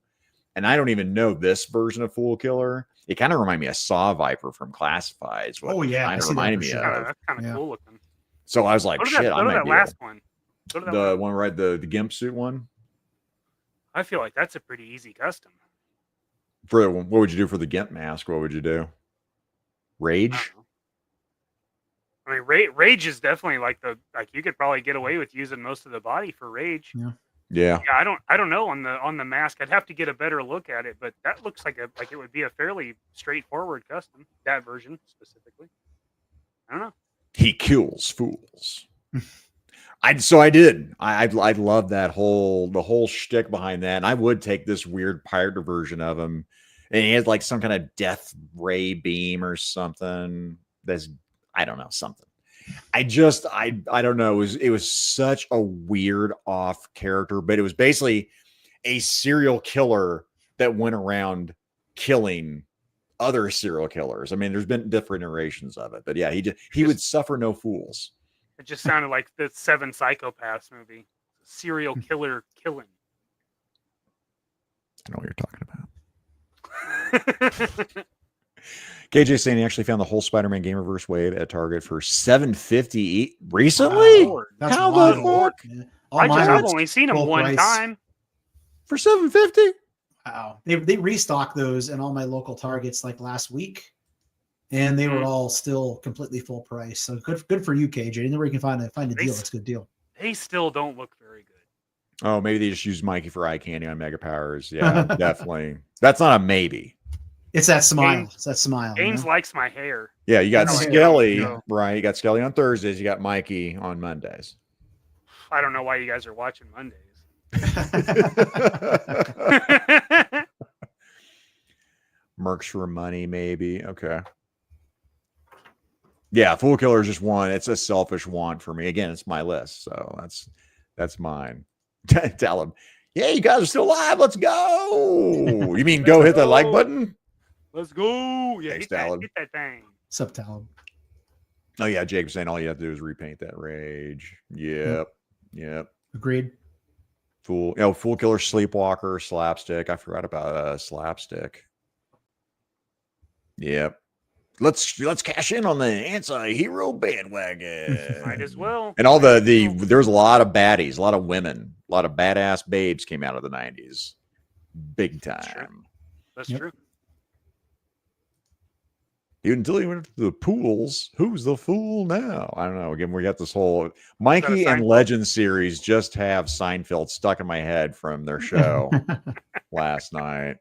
and I don't even know this version of fool killer. It kind of reminded me of Saw Viper from Classifieds. Oh yeah, kind of reminded me of. That's kind of cool looking. So I was like, shit, go to that last one. The one right, the gimp suit one. I feel like that's a pretty easy custom. For what would you do for the gimp mask? What would you do? Rage? I mean, rage is definitely like you could probably get away with using most of the body for rage. Yeah. I don't know on the mask. I'd have to get a better look at it, but that looks like it would be a fairly straightforward custom. That version specifically. I don't know. He kills fools. I did. I love that the whole shtick behind that. And I would take this weird pirate version of him, and he has like some kind of death ray beam or something. That's I don't know something. I don't know. It was such a weird off character, but it was basically a serial killer that went around killing other serial killers. I mean, there's been different iterations of it, but yeah, he would suffer no fools. It just sounded like the 7 Psychopaths movie. Serial killer killing. I know what you're talking about. KJ saying he actually found the whole Spider-Man Gamerverse wave at Target for $7.50 recently. Wow, that's how wild. the fuck? Yeah. I've only seen them one time for $7.50. Wow, they restocked those in all my local Targets like last week, and they were all still completely full price. So good for you, KJ. Anywhere you can find a deal, it's a good deal. They still don't look very good. Oh, maybe they just used Mikey for eye candy on Mega Powers. Yeah, definitely. That's not a maybe. It's that smile. It's that smile. James likes my hair. Yeah, you got Skelly, no. right? You got Skelly on Thursdays. You got Mikey on Mondays. I don't know why you guys are watching Mondays. Mercs for money, maybe. Okay. Yeah, Fool Killer is just one. It's a selfish want for me. Again, it's my list, so that's mine. Tell him, yeah, you guys are still alive. Let's go. You mean go hit the like button? Let's go. Yeah, Thanks, hit that thing. Sup, Talib? Oh yeah, Jake's saying all you have to do is repaint that rage. Yep. Agreed. Fool Killer, Sleepwalker, Slapstick. I forgot about Slapstick. Yep. Let's cash in on the anti-hero bandwagon. Might as well. And all there's a lot of baddies, a lot of women, a lot of badass babes came out of the 90s. Big time. That's true. Even until he went to the pools, who's the fool now? I don't know. Again, we got this whole Mikey and Legend series just have Seinfeld stuck in my head from their show last night.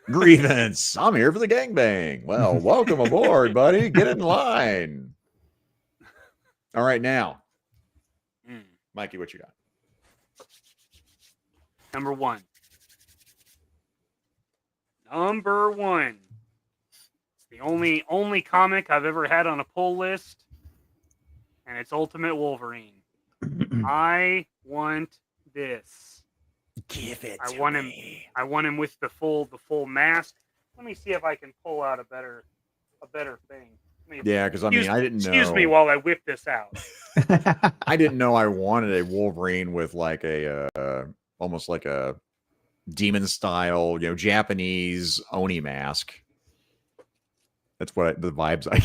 Grievance. I'm here for the gangbang. Well, welcome aboard, buddy. Get in line. All right, now. Mikey, what you got? Number one. It's the only comic I've ever had on a pull list, and it's Ultimate Wolverine. I want this. Give it. I want him with the full mask. Let me see if I can pull out a better thing. Yeah, because I didn't know. Excuse me while I whip this out. I didn't know I wanted a Wolverine with like a almost like a demon style, Japanese Oni mask. That's the vibes I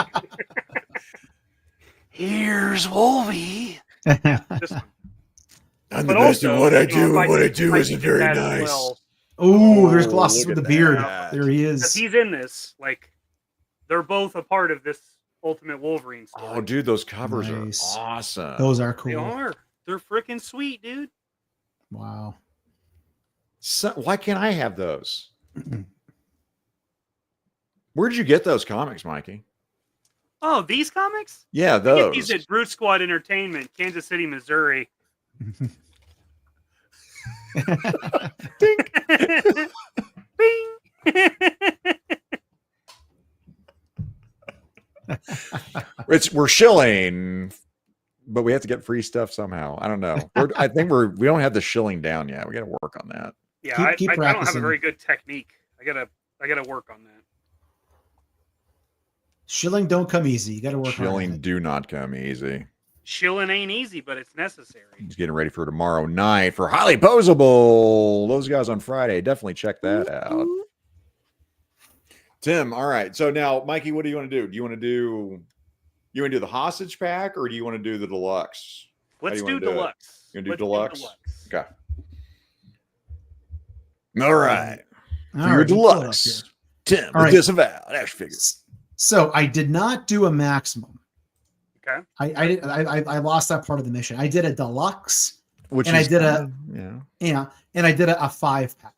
get. Here's Wolvie. I'm the best at what I do, and what I do isn't very nice. Oh, there's Colossus with the beard. There he is. He's in this. Like, they're both a part of this Ultimate Wolverine story. Oh, dude, those covers are awesome. Those are cool. They are. They're freaking sweet, dude. Wow. So, why can't I have those? Where did you get those comics, Mikey? Oh, these comics? Yeah, I get those. these at Brute Squad Entertainment, Kansas City, Missouri. Bing. We're shilling, but we have to get free stuff somehow. I don't know. I think we don't have the shilling down yet. We got to work on that. Yeah, Keep I don't have a practicing. very good technique. I gotta work on that. Shilling don't come easy. You got to work hard. Shilling do not come easy. Shilling ain't easy, but it's necessary. He's getting ready for tomorrow night for Highly Posable. Those guys on Friday. Definitely check that out. Tim, all right. So now, Mikey, what do you want to do? Do you want to do the hostage pack or do you want to do the deluxe? Let's you do wanna do it? deluxe. You gonna do Let's deluxe? Okay. All right. All For your right, pull it up deluxe, here. Tim, All the right. Disavowed Action Figures. So I did not do a maximum. Okay. I lost that part of the mission. I did a deluxe, Which and is I did and I did a 5-pack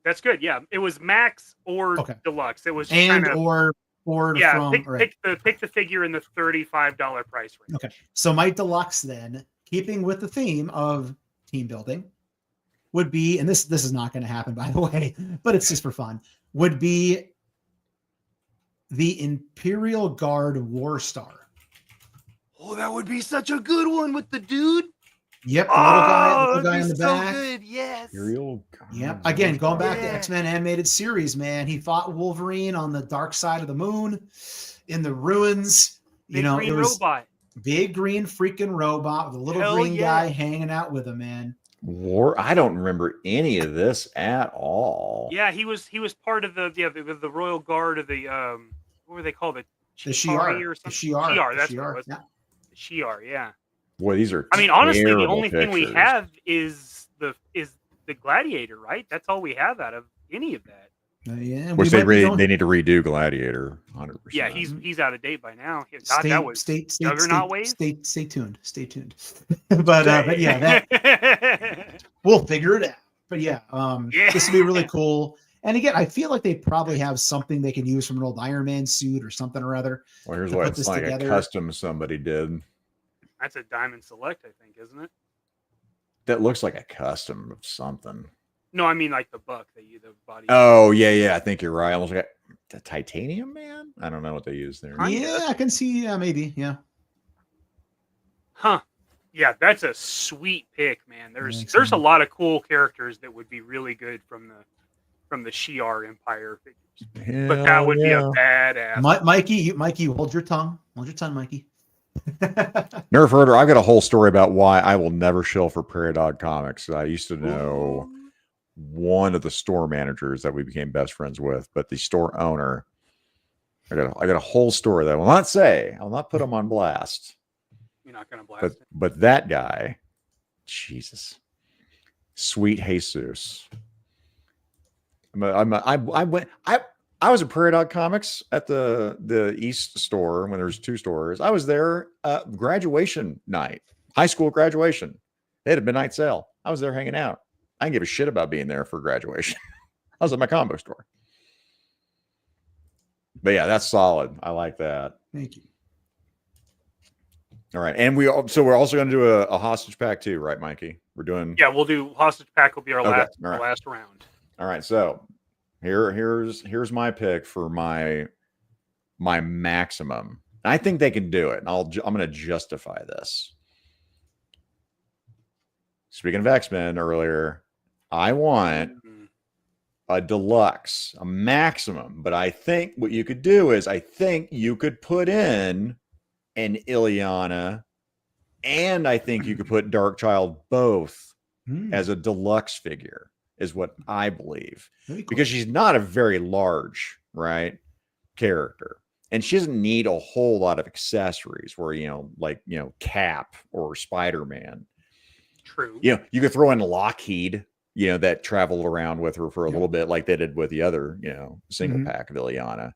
That's good. Yeah, it was max or Okay. deluxe. It was just and kinda, or yeah. from right. Pick the figure in the $35 price range. Okay. So my deluxe then, keeping with the theme of team building, would be, and this is not going to happen by the way, but it's just for fun, would be the Imperial Guard War Star. Oh, that would be such a good one with the dude. Yep, the little guy in the back. Good. Yes. Imperial. Yep. Again, going back to Yeah. X-Men animated series, man, he fought Wolverine on the dark side of the moon in the ruins. Big It green was robot. big green freaking robot with a little Hell green yeah. guy hanging out with him, man. War. I don't remember any of this at all. Yeah, he was part of the Royal Guard of the what were they called? The Shi'ar. or The something? Shi'ar. Shi'ar, that's The what it Shi'ar, was. yeah. The Shi'ar, yeah. Boy, these are. I mean, honestly, the terrible only thing we pictures. have is the Gladiator, right? That's all we have out of any of that. Yeah, Which we they might be they need to redo Gladiator 100%. Yeah, he's out of date by now. God, stay, that was stay Juggernaut wave. Stay tuned. Stay tuned. but yeah, that we'll figure it out. But yeah, Yeah. this would be really cool. And again, I feel like they probably have something they can use from an old Iron Man suit or something or other. Well, here's to what put it's this like together. a custom somebody did. That's a Diamond Select, I think, isn't it? That looks like a custom of something. No, I mean like the buck that you the body. Oh, yeah. I think you're right. Almost like the Titanium Man? I don't know what they use there. Kinda. Yeah, I can see. Maybe. Yeah. Huh. Yeah, that's a sweet pick, man. There's Excellent. a lot of cool characters that would be really good from the Shi'ar Empire figures. But that would be a badass. Mikey, hold your tongue. Hold your tongue, Mikey. Nerf Herder, I've got a whole story about why I will never shill for Prairie Dog Comics. I used to know one of the store managers that we became best friends with, but the store owner, I got a whole story that I will not say. I'll not put him on blast. You're not gonna blast it. But that guy, Jesus, sweet Jesus. I was at Prairie Dog Comics at the East store when there was 2 stores. I was there graduation night, high school graduation. They had a midnight sale. I was there hanging out. I didn't give a shit about being there for graduation. I was at my combo store. But yeah, that's solid. I like that. Thank you. All right, and we're also going to do a hostage pack too, right, Mikey? We're doing. Yeah, we'll do hostage pack. Will be our Okay, last all right. last round. All right, so here's my pick for my maximum. I think they can do it. And I'm going to justify this. Speaking of X-Men earlier, I want a deluxe, a maximum. But I think what you could do is I think you could put in an Ileana, and I think you could put Darkchild both as a deluxe figure, is what I believe. Very cool. Because she's not a very large, right, character. And she doesn't need a whole lot of accessories where, like Cap or Spider-Man. True. You could throw in Lockheed, that traveled around with her for a little bit like they did with the other, single pack of Ileana.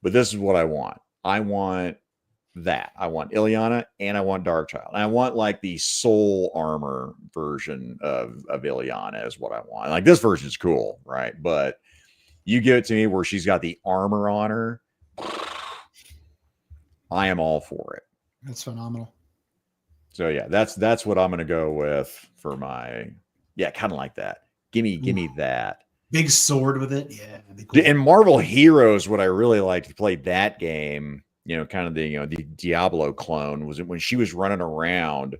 But this is what I want. I want that. I want Ileana and I want Darkchild. And I want like the soul armor version of Ileana is what I want. Like this version is cool, right? But you give it to me where she's got the armor on her. I am all for it. That's phenomenal. So yeah, that's what I'm gonna go with for my kind of like that. Give me that. Big sword with it. Yeah. That'd be cool. In Marvel Heroes, what I really liked to play that game, kind of the the Diablo clone, was when she was running around,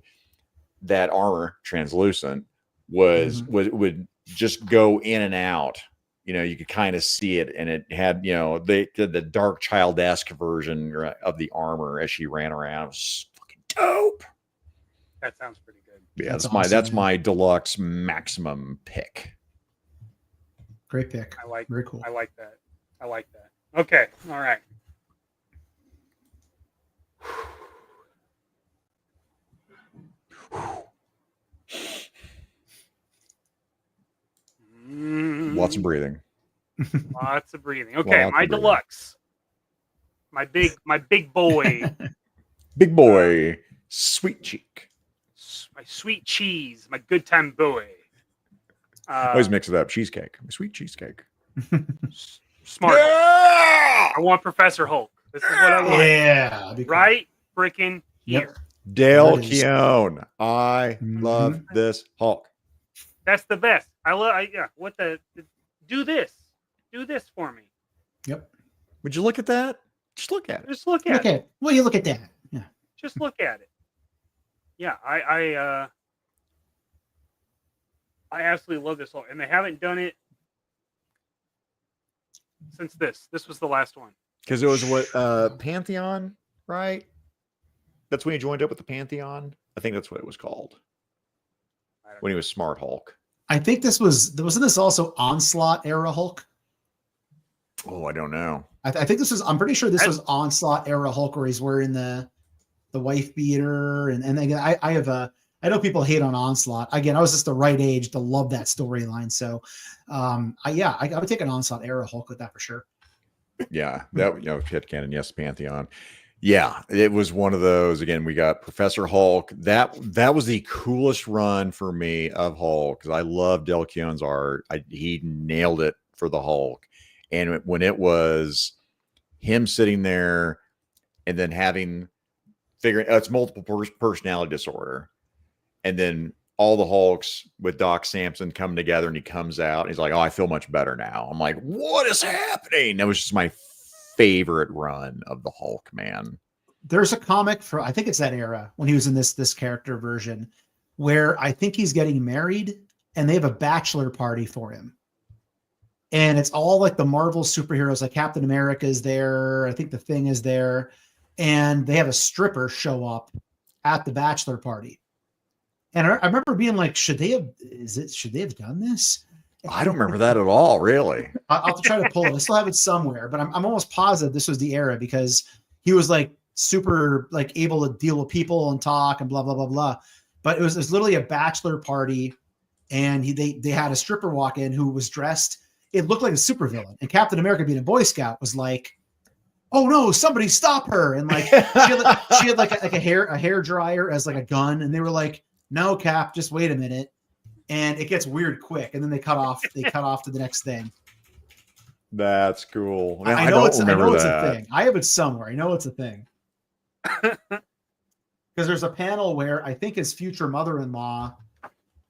that armor translucent would just go in and out. You could kind of see it, and it had the Dark Child-esque version of the armor as she ran around. It was fucking dope. That sounds pretty good. Yeah, That's that's awesome, my deluxe maximum pick. Great pick. Very cool. I like that. Okay. All right. Lots of breathing. Lots of breathing. Okay, Lots my of breathing. deluxe. My big boy. Big boy, sweet cheek. My sweet cheese. My good time boy. Always mix it up. Cheesecake. Sweet cheesecake. Smart. Yeah! I want Professor Hulk. This is what I want. Yeah. That'd be cool. Right freaking here. Yep. Dale There it is. Keown. I love this Hulk. That's the best. Do this. Do this for me. Yep. Would you look at that? Just look at it. Just look at it. Okay. Well, you look at that. Yeah. Just look at it. Yeah, I absolutely love this Hulk, and they haven't done it since this. This was the last one. Because it was what Pantheon, right? That's when he joined up with the Pantheon. I think that's what it was called. When he was Smart Hulk. I think wasn't this also Onslaught era Hulk? Oh, I don't know. I think this was. I'm pretty sure this was Onslaught era Hulk, where he's wearing the wife beater, and again, I know people hate on Onslaught. Again, I was just the right age to love that storyline. So, I would take an Onslaught era Hulk with that for sure. Yeah, that Pit Cannon, yes, Pantheon. Yeah, it was one of those. Again, we got Professor Hulk. That was the coolest run for me of Hulk because I love Del Keown's art. He nailed it for the Hulk. And when it was him sitting there and then figuring it's multiple personality disorder, and then all the Hulks with Doc Samson come together, and he comes out and he's like, "Oh, I feel much better now." I'm like, "What is happening?" That was just my favorite run of the Hulk, man. There's a comic I think it's that era when he was in this character version, where I think he's getting married and they have a bachelor party for him. And it's all like the Marvel superheroes, like Captain America is there. I think the Thing is there. And they have a stripper show up at the bachelor party. And I remember being like, should they have done this? I don't remember that at all, really. I'll try to pull it. I still have it somewhere, but I'm almost positive this was the era because he was like super like able to deal with people and talk and blah, blah, blah, blah. But it was literally a bachelor party. And they had a stripper walk in who was dressed. It looked like a supervillain, and Captain America, being a Boy Scout, was like, "Oh no, somebody stop her!" And like she had like a hair dryer as like a gun, and they were like, "No, Cap, just wait a minute." And it gets weird quick, and then they cut off to the next thing. That's cool. Man, I know it's a thing. I have it somewhere. I know it's a thing. Because there's a panel where I think his future mother-in-law,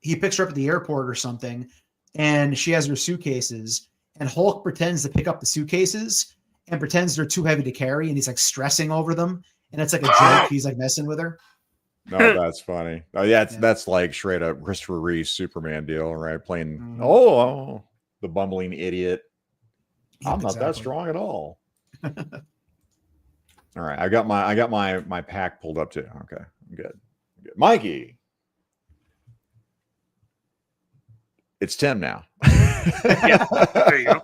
he picks her up at the airport or something, and she has her suitcases, and Hulk pretends to pick up the suitcases and pretends they're too heavy to carry, and he's like stressing over them, and it's like a joke. He's like messing with her. No, that's funny. Oh yeah, that's like straight up Christopher Reeve Superman deal, right? Playing the bumbling idiot. Yep, I'm not that strong at all. All right, I got my pack pulled up too. Okay, I'm good. Mikey. It's Tim now. Yeah, there you go.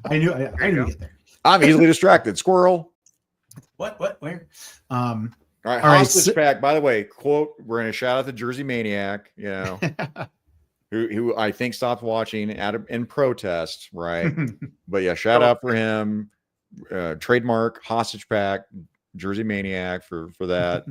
I knew to get there. I'm easily distracted. Squirrel. What? Where? All right, All right, hostage pack. By the way, quote, we're going to shout out the Jersey Maniac, who I think stopped watching in protest, right? But yeah, shout out for him. Trademark hostage pack. Jersey Maniac for that.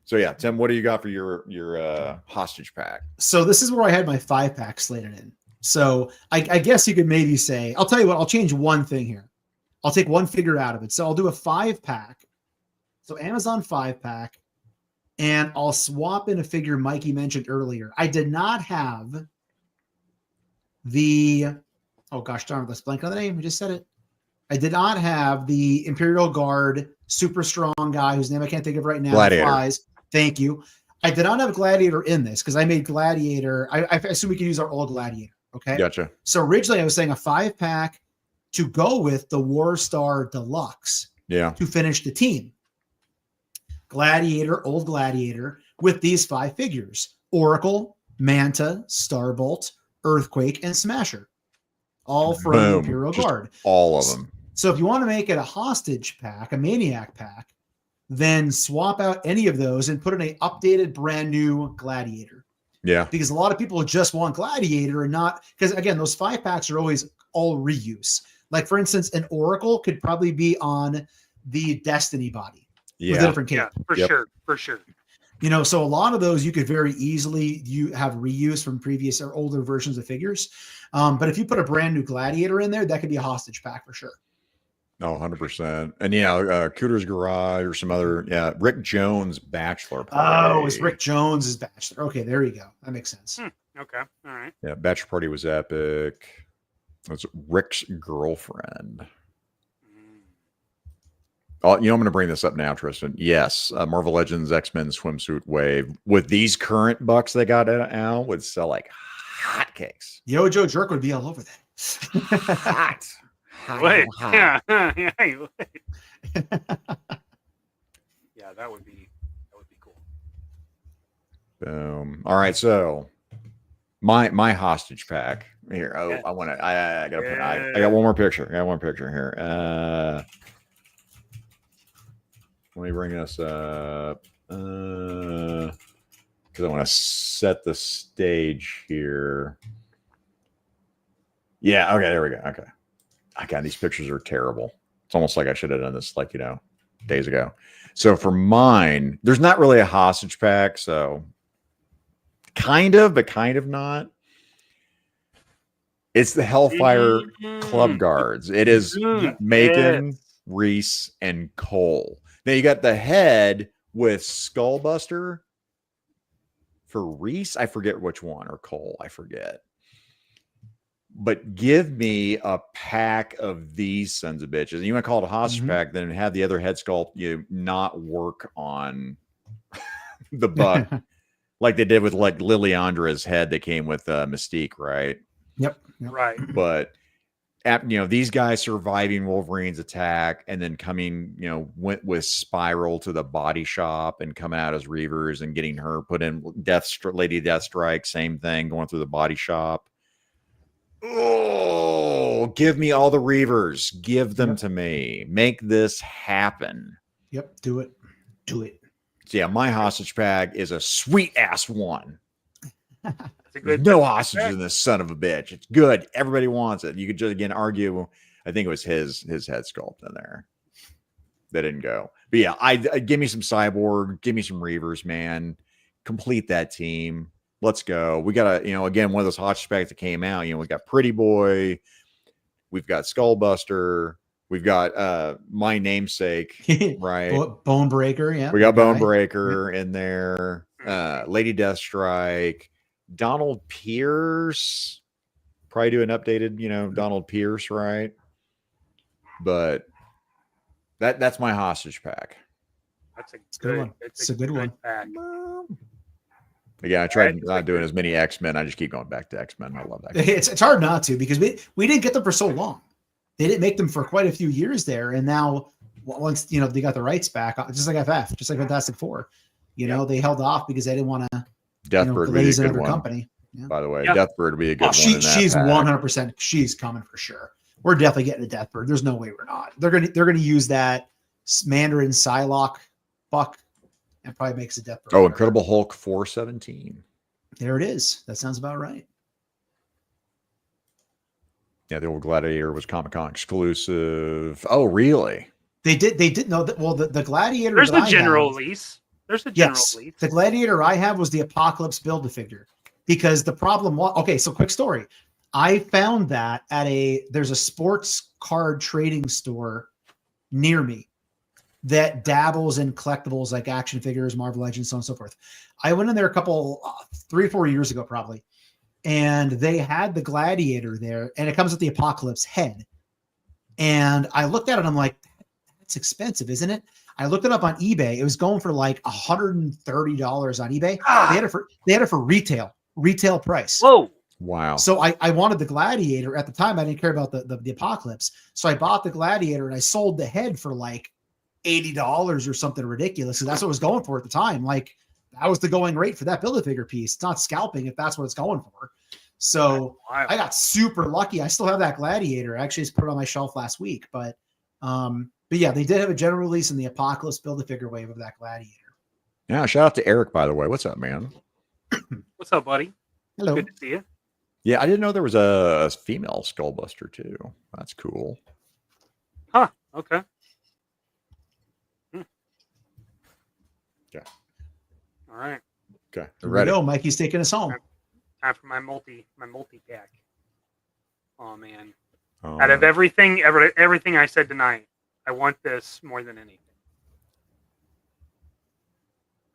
So yeah, Tim, what do you got for your hostage pack? So this is where I had my 5-pack slated in. So I guess you could maybe say, I'll tell you what, I'll change one thing here. I'll take one figure out of it. So I'll do a 5-pack. So Amazon 5-pack, and I'll swap in a figure Mikey mentioned earlier. I did not have the, oh gosh darn it, let's blank on the name. We just said it. I did not have the Imperial Guard super strong guy whose name I can't think of right now. Gladiator. Flies. Thank you. I did not have Gladiator in this because I made Gladiator. I assume we can use our old Gladiator. Okay. Gotcha. So originally I was saying a 5-pack to go with the War Star Deluxe. Yeah. To finish the team. Gladiator, old Gladiator, with these 5 figures: Oracle, Manta, Starbolt, Earthquake, and Smasher. All from the Imperial Guard. All of them. So if you want to make it a hostage pack, a Maniac pack, then swap out any of those and put in an updated brand new Gladiator. Yeah. Because a lot of people just want Gladiator and not, because again, those 5-packs are always all reuse. Like for instance, an Oracle could probably be on the Destiny body. With a different cape. Yeah, for sure. You know, so a lot of those you could very easily have reuse from previous or older versions of figures. But if you put a brand new Gladiator in there, that could be a hostage pack for sure. Oh, 100%. And yeah, Cooter's Garage or some other, Rick Jones Bachelor Party. Oh, it's Rick Jones's Bachelor. Okay, there you go. That makes sense. Okay, all right. Yeah, Bachelor Party was epic. That's Rick's girlfriend. Oh, you know, I'm going to bring this up now, Tristan. Yes, Marvel Legends X-Men swimsuit wave with these current bucks they got out would sell like hotcakes. Yo, Joe Jerk would be all over that. Hot. Wait, Hot. yeah, yeah, that would be cool. Boom. All right, so my hostage pack here. Oh, I want to. I got to put. I got one more picture. I got one picture here. Let me bring this up because I want to set the stage here. Yeah. Okay. There we go. Okay. God, these pictures are terrible. It's almost like I should have done this, like, days ago. So for mine, there's not really a hostage pack. So kind of, but kind of not. It's the Hellfire Club Guards. It is Macon, Reese, and Cole. Now you got the head with Skullbuster for Reese. I forget which one, or Cole. I forget. But give me a pack of these sons of bitches. And you want to call it a hostage pack, then have the other head sculpt not work on the buck like they did with like Liliandra's head that came with Mystique, right? Yep. Right. But these guys surviving Wolverine's attack and then coming, went with Spiral to the body shop and coming out as Reavers and getting her put in Lady Deathstrike, same thing, going through the body shop. Oh, give me all the Reavers. Give them to me. Make this happen. Yep. Do it. Do it. So yeah, my hostage pack is a sweet ass one. It's a good no hostages in this son of a bitch. It's good. Everybody wants it. You could just again argue. I think it was his head sculpt in there. That didn't go. But yeah, I give me some Cyborg. Give me some Reavers, man. Complete that team. Let's go. We got again, one of those hostage packs that came out. We got Pretty Boy. We've got Skullbuster. We've got my namesake, right? Bonebreaker, yeah. We got Bonebreaker in there. Lady Deathstrike. Donald Pierce. Probably do an updated, Donald Pierce, right? But that's my hostage pack. That's a good one. It's a good one. Pack. Again, I tried not doing as many X-Men. I just keep going back to X-Men. I love that. It's hard not to, because we didn't get them for so long. They didn't make them for quite a few years there, and now once they got the rights back, just like FF, just like Fantastic Four, they held off because they didn't want to Deathbird would be a good one. Company. Yeah. By the way, Deathbird would be a good one. She's 100%. She's coming for sure. We're definitely getting a Deathbird. There's no way we're not. They're gonna use that Mandarin Psylocke buck and probably makes a Deathbird. Oh, Incredible Hulk 417. There it is. That sounds about right. Yeah, the old Gladiator was Comic-Con exclusive. Oh, really? They did know that. Well, the Gladiator. There's that the I general have- release. There's the general Yes, release. the Gladiator I have was the Apocalypse Build-A-Figure, because the problem was, okay, so quick story. I found that there's a sports card trading store near me that dabbles in collectibles like action figures, Marvel Legends, so on and so forth. I went in there 3 or 4 years ago, probably, and they had the Gladiator there, and it comes with the Apocalypse head. And I looked at it, I'm like, that's expensive, isn't it? I looked it up on eBay. It was going for like $130 on eBay. Ah. They had it for retail price. Whoa. Wow. So I wanted the Gladiator at the time. I didn't care about the Apocalypse. So I bought the Gladiator and I sold the head for like $80 or something ridiculous. So that's what it was going for at the time. Like, that was the going rate for that Build-A-Figure piece. It's not scalping if that's what it's going for. So Wow. I got super lucky. I still have that Gladiator. I actually just put it on my shelf last week. But yeah, they did have a general release in the Apocalypse Build-A-Figure wave of that Gladiator. Yeah, shout out to Eric, by the way. What's up, man? What's up, buddy? Hello. Good to see you. Yeah, I didn't know there was a female Skullbuster too. That's cool. Huh. Okay. Okay. All right. Okay, Here ready. we go. Mikey's taking us home. Time for my multi-pack. Oh man. Oh, Out of everything I said tonight, I want this more than anything.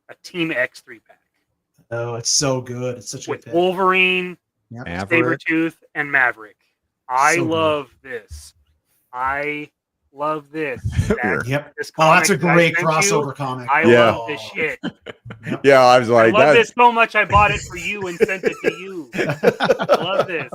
A Team X 3-pack Oh, it's so good. It's such a good with pick. Wolverine, Yep. Maverick. Sabretooth, and Maverick. I So good. love this. I love this. That- Yep. this Oh, that's a comic that I great sent crossover you, comic. I Yeah. love this shit. Yeah, I was I like, love that's this so much I bought it for you and sent it to you. I love this.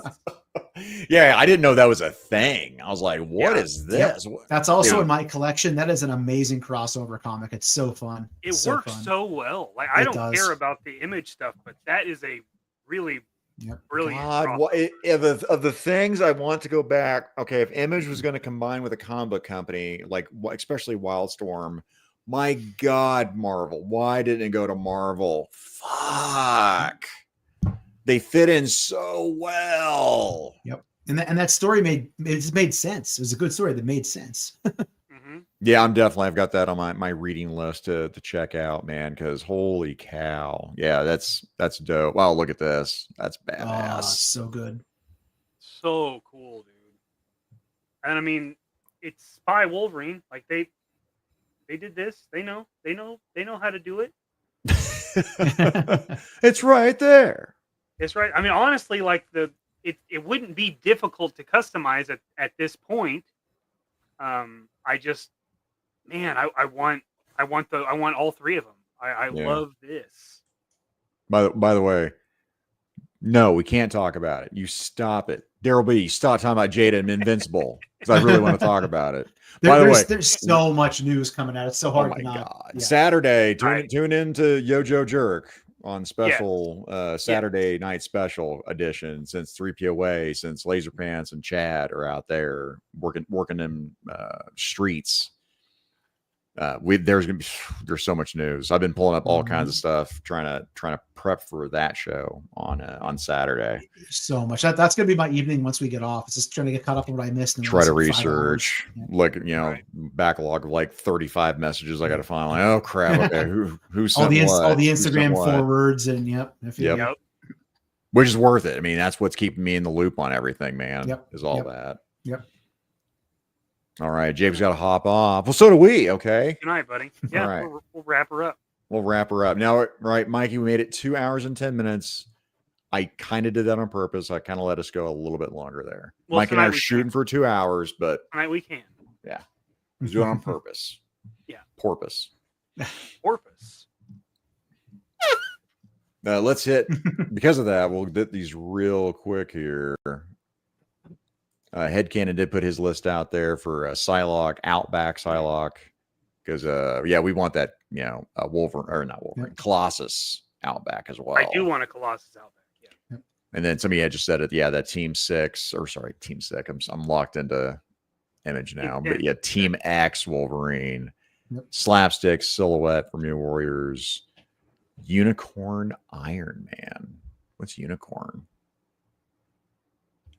yeah, I didn't know that was a thing. I was like, what Yeah. is this? What- That's also Yeah. in my collection. That is an amazing crossover comic. It's so fun. It It's so works fun. so well. Like I It don't does. care about the image stuff, but that is a really Yep. brilliant. God, what, of the things I want to go back, okay, if Image was going to combine with a comic book company, like especially Wildstorm, my God, Marvel, why didn't it go to Marvel? Fuck. They fit in so well. And that story made sense. It was a good story that made sense. Mhm. Yeah, I've got that on my reading list to check out, man, because holy cow. Yeah, that's dope. Wow, look at this. That's Oh, badass. so good. So cool, dude. And I mean, it's by Wolverine. Like they did this. They know how to do it. It's right there. It's right. I mean, honestly, like it wouldn't be difficult to customize at this point. I just, man, I want all three of them. I Yeah. love this. By the way, no, we can't talk about it. You stop it. Daryl B, stop talking about Jada and Invincible because I really want to talk about it. By the way, There's so much news coming out. It's so oh hard my to not. God. Yeah. Saturday, Right. tune into Yojo Jerk on special Saturday night special edition, since 3POA, since Laser Pants and Chad are out there working in streets. There's so much news. I've been pulling up all kinds of stuff, trying to prep for that show on Saturday. So much. That's gonna be my evening once we get off. It's just trying to get caught up on what I missed. And Try to last 5 hours. research, Yeah. look, Right. backlog of like 35 messages I got to find. Like, oh crap, okay, who sent all the what? Who sent Instagram what? forwards and yep. I feel Yep. you. Yep. Which is worth it. I mean, that's what's keeping me in the loop on everything, man. Yep. Is all Yep. that. Yep. All right, Jake's got to hop off. Well, so do we. Okay, Good night, buddy. Yeah, right. we'll wrap her up. we'll wrap her up now. Right, Mikey, we made it 2 hours and 10 minutes. I kind of did that on purpose. I kind of let us go a little bit longer there. Well, Mike and I tonight are we shooting can. for 2 hours, but Tonight we can. we do it on purpose. Yeah. Porpoise. Porpoise. Let's hit, because of that, we'll get these real quick here. Headcanon did put his list out there for Psylocke, Outback Psylocke, because we want that, Wolverine, or not Wolverine, Yep. Colossus Outback as well. I do want a Colossus Outback. Yeah. And then somebody had just said it. Yeah, that Team 6, or sorry, Team 6. I'm locked into Image now, but yeah, Team X Wolverine, Yep. Slapstick Silhouette from New Warriors, Unicorn Iron Man. What's Unicorn?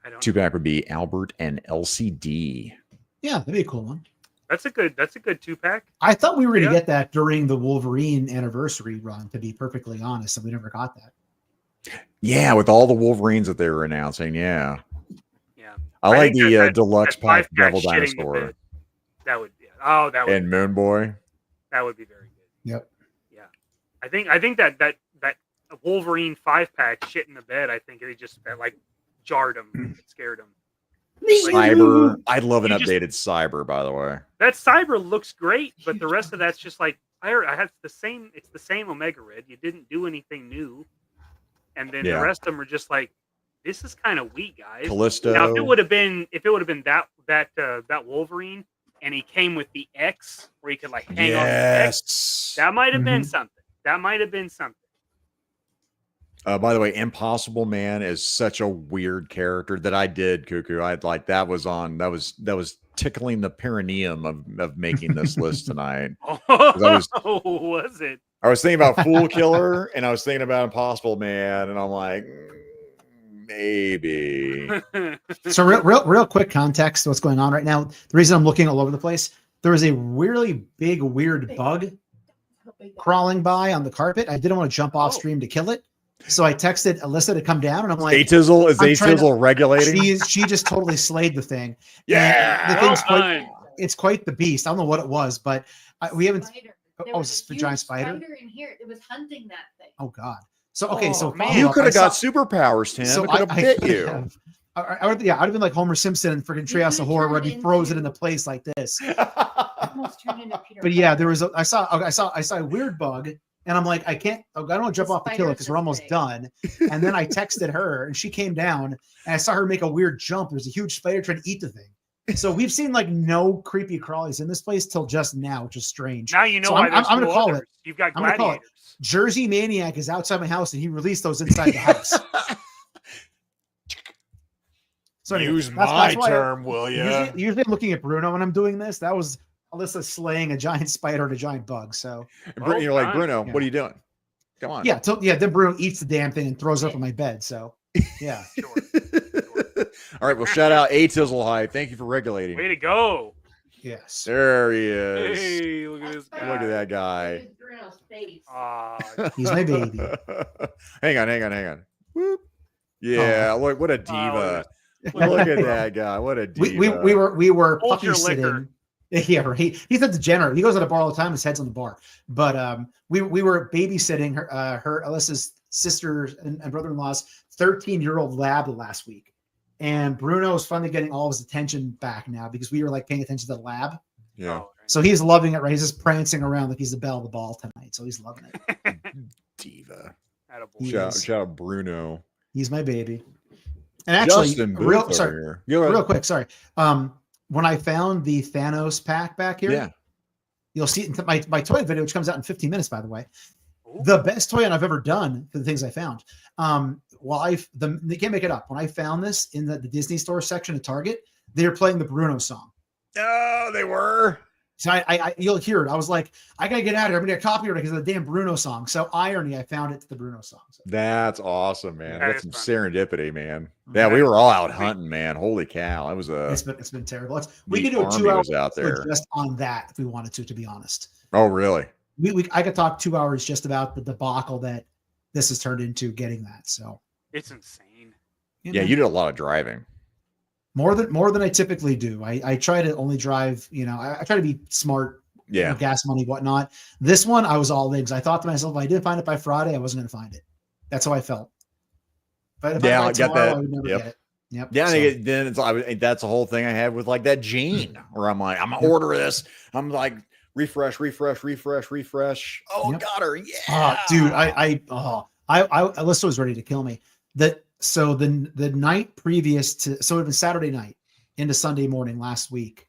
I don't. 2-pack would be Albert and LCD. Yeah, that'd be a cool one. That's a good 2-pack. I thought we were going to Yeah. get that during the Wolverine anniversary run, to be perfectly honest, and we never got that. Yeah, with all the Wolverines that they were announcing. Yeah. Yeah. I like think the that Deluxe that pack 5-pack Devil shitting the Dinosaur bed. That would and Moon Boy. that would be very good. Yep. Yeah. I think that Wolverine 5-pack shit in the bed, I think it just that like jarred him, scared him. Cyber. I'd love an You just- updated Cyber, by the way. That Cyber looks great, but the rest of that's just like I had the same. It's the same Omega Red. You didn't do anything new, and then Yeah. the rest of them are just like, this is kind of weak, guys. Callisto. Now, if it would have been that Wolverine, and he came with the X where he could like hang on the X, Yes. that might have been Mhm. something. That might have been something. By the way, Impossible Man is such a weird character that I did, Cuckoo. I'd like that was tickling the perineum of making this list tonight. Oh, was- was it? I was thinking about Fool Killer and I was thinking about Impossible Man, and I'm like, maybe. So real quick context to what's going on right now. The reason I'm looking all over the place, there was a really big, weird bug crawling by on the carpet. I didn't want to jump off stream to kill it. So I texted Alyssa to come down, and I'm like, Atizzle is I'm trying Atizzle regulating? she just totally slayed the thing. Yeah. And the Well thing's quite, done. it's quite the beast. I don't know what it was, but we haven't. Spider. Oh, There was it's a huge giant spider? in here. It was hunting that thing. Oh God. So okay, so Oh, man. follow You up. could I have got saw- superpowers, Tim. so it could have bit could you. have. I would, yeah, I'd have been like Homer Simpson and freaking Treehouse of could've Horror, where turned he throws it into- into place like this. Almost turned into Peter But yeah, Pan. there was I saw a weird bug, and I'm like, I don't want to jump off the killer because we're almost done. And then I texted her, and she came down, and I saw her make a weird jump. There's a huge spider trying to eat the thing. So we've seen like no creepy crawlies in this place till just now, which is strange. Now you know So why I'm there's gonna no call others. it. You've got I'm gonna call it. gladiators. Jersey Maniac is outside my house, and he released those inside the house. So anyway, Use that's my why term, will you? Usually I'm looking at Bruno when I'm doing this. That was Alyssa slaying a giant spider and a giant bug. So You're like, Bruno, Yeah. what are you doing? Come on. yeah, then Bruno eats the damn thing and throws it up on my bed. So yeah. Sure. All right. Well, shout out Atizzle High. Thank you for regulating. Way to go. Yes. There he is. Hey, look at this guy. Look at that guy. It was Bruno's face. Aw, He's my baby. hang on. Whoop. Yeah, look, what a diva. look Look at that guy. What a diva. We were Hold puppy your sitting. liquor. Yeah, right. He's a degenerate. He goes to the bar all the time. His head's on the bar. But we were babysitting her Alyssa's sister and brother-in-law's 13-year-old lab last week. And Bruno's finally getting all his attention back now because we were like paying attention to the lab. Yeah. Oh, right. So he's loving it, right? He's just prancing around like he's the belle of the ball tonight. So he's loving it. Diva. Attaboy. Shout out Bruno. He's my baby. And actually, Justin Booth real over sorry, here. Go ahead. real quick, sorry. When I found the Thanos pack back here, Yeah. you'll see it in my toy video, which comes out in 15 minutes, by the way. Ooh. The best toy I've ever done for the things I found. They can't make it up. When I found this in the Disney store section at Target, they were playing the Bruno song. Oh, they were. So I you'll hear it. I was like, I gotta get out of here. I'm gonna get a copy of it because of the damn Bruno song. So irony, I found it to the Bruno song. So, That's awesome, man. That That's some is serendipity, man. Mhm. Yeah, we were all out hunting, man. Holy cow. That was a it's been terrible. We the could do a army 2 hour was out there. just on that if we wanted to be honest. Oh, really? I could talk 2 hours just about the debacle that this has turned into getting that. So It's insane. Yeah, you did a lot of driving. more than I typically do. I try to only drive, I try to be smart, Yeah. gas money, whatnot. This one I was all in because I thought to myself, if I didn't find it by Friday, I wasn't going to find it. That's how I felt. But if Yeah, I I got tomorrow, that. I would never Yep. get it. Yep. Yeah, So- and then that's the whole thing I had with like that gene where I'm like, I'm gonna order this. I'm like, refresh. Oh, Yep. got her. Yeah. Oh, dude, Alyssa was ready to kill me. So the night previous to, so it was Saturday night into Sunday morning last week.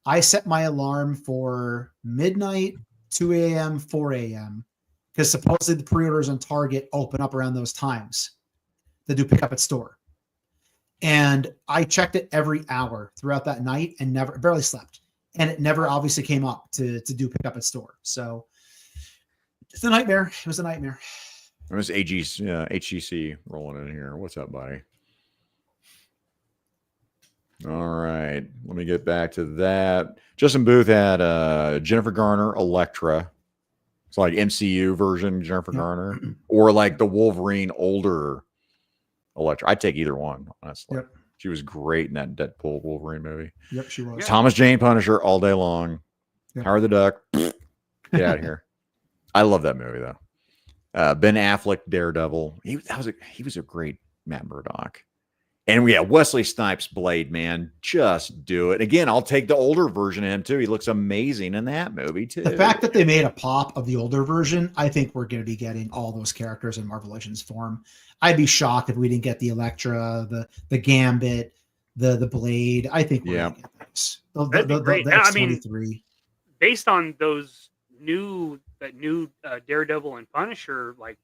I set my alarm for midnight, 2 a.m., 4 a.m. because supposedly the pre-orders on Target open up around those times. They do pick up at store. And I checked it every hour throughout that night and barely slept. And it never obviously came up to do pick up at store. So it's a nightmare. It was a nightmare. There's HGC rolling in here. What's up, buddy? All right. Let me get back to that. Justin Booth had Jennifer Garner, Elektra. It's like MCU version Jennifer Garner, or like the Wolverine older Elektra. I'd take either one, honestly. Yep. She was great in that Deadpool Wolverine movie. Yep, she was. Thomas Jane Punisher all day long. Yep. Howard the Duck. Get out of here. I love that movie though. Ben Affleck, Daredevil. He was a great Matt Murdock. And Wesley Snipes, Blade, man, just do it. Again, I'll take the older version of him too. He looks amazing in that movie too. The fact that they made a pop of the older version, I think we're going to be getting all those characters in Marvel Legends form. I'd be shocked if we didn't get the Elektra, the Gambit, the Blade. I think we're going to get those. That'd be great. The I mean, X-23. based on those new Daredevil and Punisher, like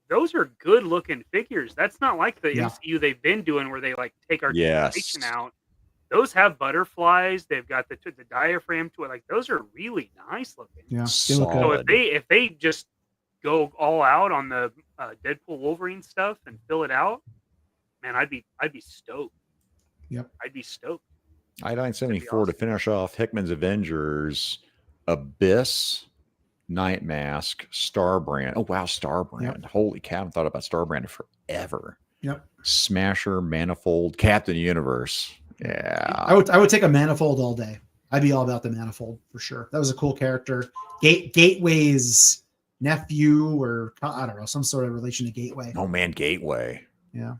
those are good looking figures. That's not like the MCU they've been doing where they like take articulation out. Those have butterflies. They've got the diaphragm to it. Like those are really nice looking. Yeah. So if they just go all out on the Deadpool Wolverine stuff and fill it out, man, I'd be stoked. Yep. I'd be stoked. I-974 to finish off Hickman's Avengers, Abyss, Night Mask, Starbrand. Oh wow, Starbrand! Yep. Holy cow! I haven't thought about Starbrand forever. Yep. Smasher, Manifold, Captain Universe. Yeah, I would take a Manifold all day. I'd be all about the Manifold for sure. That was a cool character. Gateway's nephew, or I don't know, some sort of relation to Gateway. Oh man, Gateway. Yeah.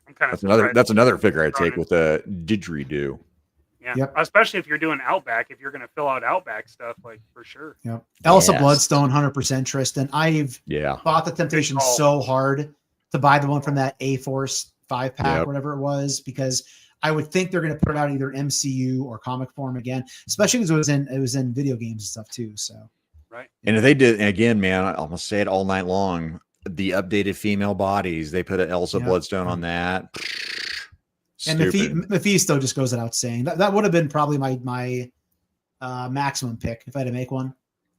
I'm kind of That's another figure I'd take with a didgeridoo. Yeah, Yep. Especially if you're doing Outback, if you're going to fill out Outback stuff, like for sure. Yep. Elsa Yes. Bloodstone, 100% Tristan. I've fought the temptation Good call. so hard to buy the one from that A-Force 5-pack, Yep. whatever it was, because I would think they're going to put it out either MCU or comic form again, especially because it was in video games and stuff too. So Right. And if they did, and again, man, I'm gonna say it all night long. The updated female bodies, they put an Elsa Bloodstone on that. And Stupid. Mephisto just goes without saying. That would have been probably my maximum pick if I had to make one.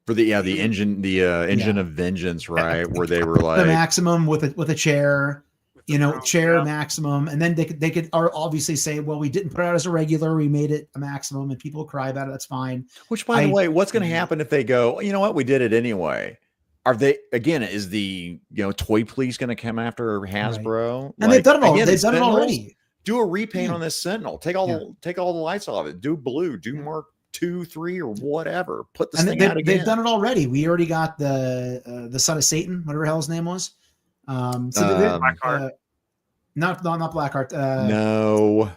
For the engine of vengeance, right? Where they were like The maximum with a chair, With the throne, chair yeah. maximum, and then they could obviously say, well, we didn't put it out as a regular, we made it a maximum, and people cry about it. That's fine. Which, by the way, what's going to happen if they go, you know what, we did it anyway? Are they again? Is the Toy Police going to come after Hasbro? And they've done it all. Again, They've done it Sentinels, already. Do a repaint on this Sentinel. Take all the lights off it. Do blue. Do Mark 2, 3, or whatever. Put this thing out again. They've done it already. We already got the Son of Satan, whatever the hell his name was. Blackheart. Not Blackheart. No,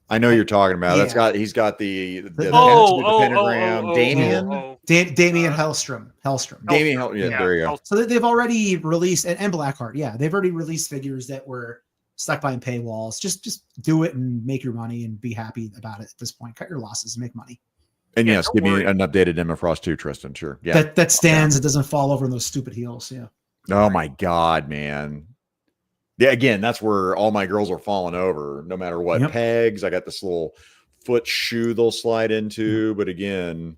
I know you're talking about. He's got the pentagram. Damien Hellstrom. There you go. So they've already released and Blackheart. Yeah, they've already released figures that were stuck behind paywalls. Just do it and make your money and be happy about it at this point. Cut your losses and make money. And yes, give me an updated Emma Frost 2, Tristan. Sure. Yeah. That stands. It doesn't fall over in those stupid heels. Yeah. Oh my God, man. Yeah, again, that's where all my girls are falling over, no matter what. Yep. Pegs. I got this little foot shoe they'll slide into, but again,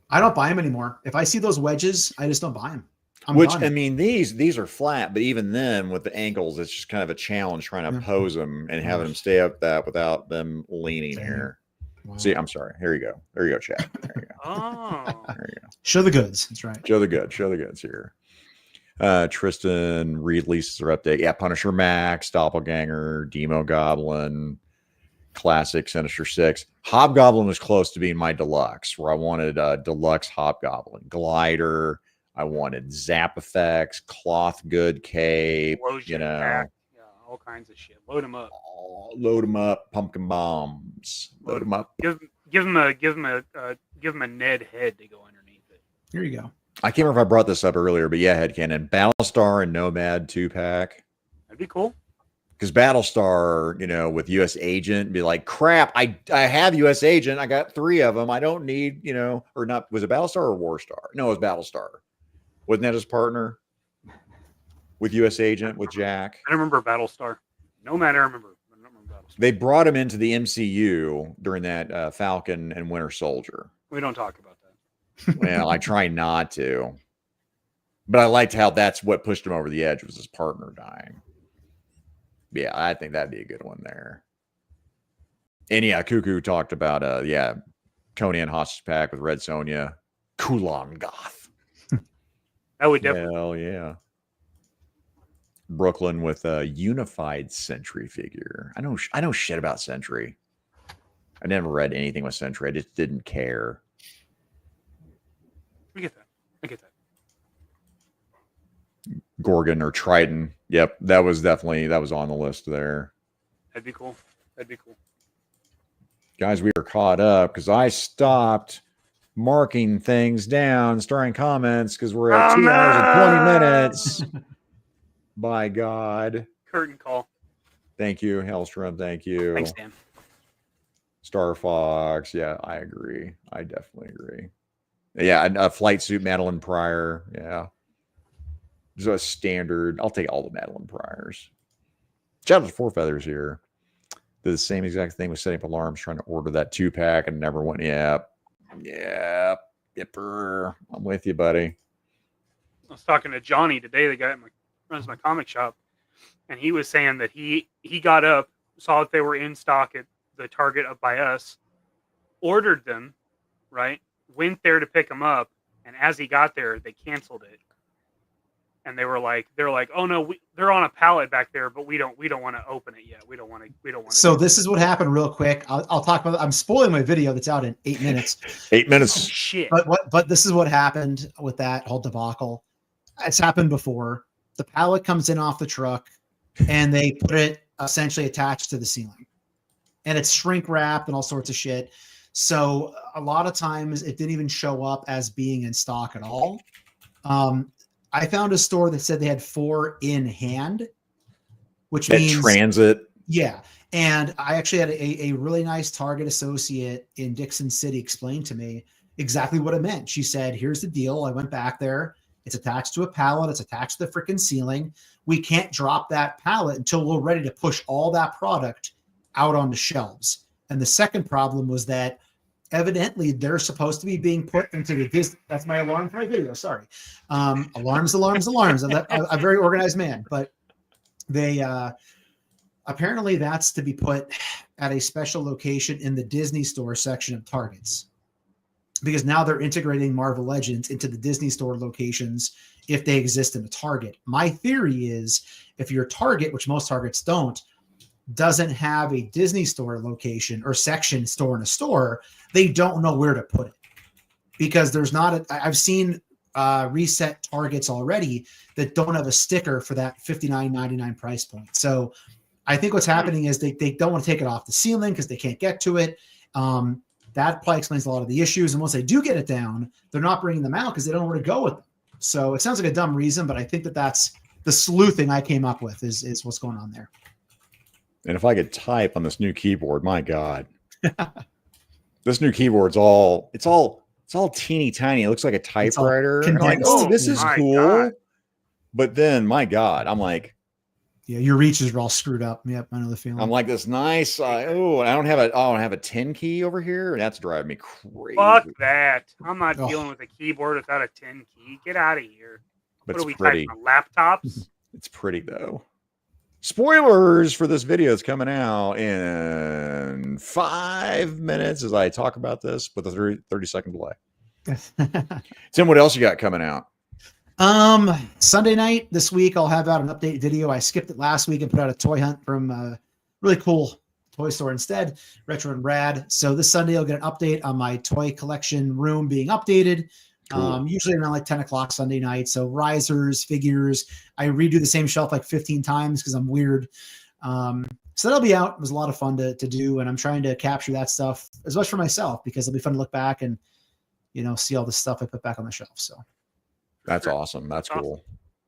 I don't buy them anymore. If I see those wedges, I just don't buy them. I mean, these are flat, but even then with the ankles, it's just kind of a challenge trying to pose them and having them stay up that without them leaning here. Wow. See, I'm sorry. Here you go. There you go, chat. There you go. Oh. There you go. Show the goods. That's right. Show the goods here. Tristan releases their update. Yeah, Punisher Max, Doppelganger, Demo Goblin, Classic, Sinister Six. Hobgoblin was close to being my deluxe, where I wanted deluxe Hobgoblin. Glider. I wanted Zap Effects, Cloth Good Cape, Pack. Yeah, all kinds of shit. Load them up. Load them up, pumpkin bombs. Load them up. Give them a Ned head to go underneath it. Here you go. I can't remember if I brought this up earlier, but yeah, Headcanon, Battlestar and Nomad 2-pack. That'd be cool. Because Battlestar, with U.S. Agent, be like, crap, I have U.S. Agent. I got 3 of them. I don't need, or not. Was it Battlestar or Warstar? No, it was Battlestar. Wasn't that his partner with U.S. Agent, with Jack? I remember Battlestar. Nomad, I remember. I don't remember Battlestar. They brought him into the MCU during that Falcon and Winter Soldier. We don't talk about that. Well, I try not to. But I liked how that's what pushed him over the edge, was his partner dying. Yeah, I think that'd be a good one there. And yeah, Cuckoo talked about Conan Hostage Pack with Red Sonja, Kulan Goth. That would definitely. Hell yeah. Brooklyn with a unified Sentry figure. I know shit about Sentry. I never read anything with Sentry. I just didn't care. I get that. Gorgon or Triton. Yep, that was on the list there. That'd be cool. Guys, we are caught up because I stopped marking things down, starting comments because we're at 2 hours and 20 minutes. By God. Curtain call. Thank you, Hellstrom. Thank you. Thanks, Dan. Star Fox. Yeah, I agree. I definitely agree. Yeah, a flight suit, Madeline Pryor. Yeah. Just a standard. I'll take all the Madeline Pryors. Shout out to Four Feathers here. Did the same exact thing with setting up alarms, trying to order that 2-pack and never went. Yipper. I'm with you, buddy. I was talking to Johnny today, the guy that runs my comic shop, and he was saying that he got up, saw that they were in stock at the Target up by us, ordered them, right? Went there to pick them up, and as he got there, they canceled it. And they were like, oh no, they're on a pallet back there, but we don't want to open it yet. We don't want to. So this is what happened real quick. I'll talk about. I'm spoiling my video that's out in 8 minutes. 8 minutes. Oh, shit. But this is what happened with that whole debacle. It's happened before. The pallet comes in off the truck, and they put it essentially attached to the ceiling, and it's shrink wrapped and all sorts of shit. So a lot of times it didn't even show up as being in stock at all. I found a store that said they had 4 in hand, which means transit. Yeah. And I actually had a really nice Target associate in Dixon City explain to me exactly what it meant. She said, here's the deal. I went back there. It's attached to a pallet. It's attached to the freaking ceiling. We can't drop that pallet until we're ready to push all that product out on the shelves. And the second problem was that evidently they're supposed to be being put into the Disney. That's my alarm for my video. Sorry. Alarms. I'm a very organized man, but they apparently that's to be put at a special location in the Disney store section of Targets, because now they're integrating Marvel Legends into the Disney store locations if they exist in a Target. My theory is if your Target, which most Targets doesn't have a Disney store location or section store in a store, they don't know where to put it, because there's not I've seen reset Targets already that don't have a sticker for that $59.99 price point. So I think what's happening is they don't want to take it off the ceiling because they can't get to it. That probably explains a lot of the issues. And once they do get it down, they're not bringing them out because they don't know where to go with them. So it sounds like a dumb reason, but I think that's the sleuthing I came up with is what's going on there. And if I could type on this new keyboard, my God, this new keyboard's all teeny tiny. It looks like a typewriter. I'm like, oh, this is cool. God. But then, my God, I'm like, yeah, your reaches are all screwed up. Yep, I know the feeling. I'm like this nice. I don't have a 10 key over here. That's driving me crazy. Fuck that! I'm not dealing with a keyboard without a 10 key. Get out of here. But what are we pretty. typing on laptops? It's pretty though. Spoilers for this video is coming out in 5 minutes as I talk about this with a 30-second delay. Tim, what else you got coming out? Sunday night this week, I'll have out an update video. I skipped it last week and put out a toy hunt from a really cool toy store instead, Retro and Rad. So this Sunday, I'll get an update on my toy collection room being updated. Cool. Usually around like 10 o'clock Sunday night. So risers, figures. I redo the same shelf like 15 times because I'm weird. So that'll be out. It was a lot of fun to do. And I'm trying to capture that stuff as much for myself because it'll be fun to look back and, see all the stuff I put back on the shelf. So that's awesome. That's cool.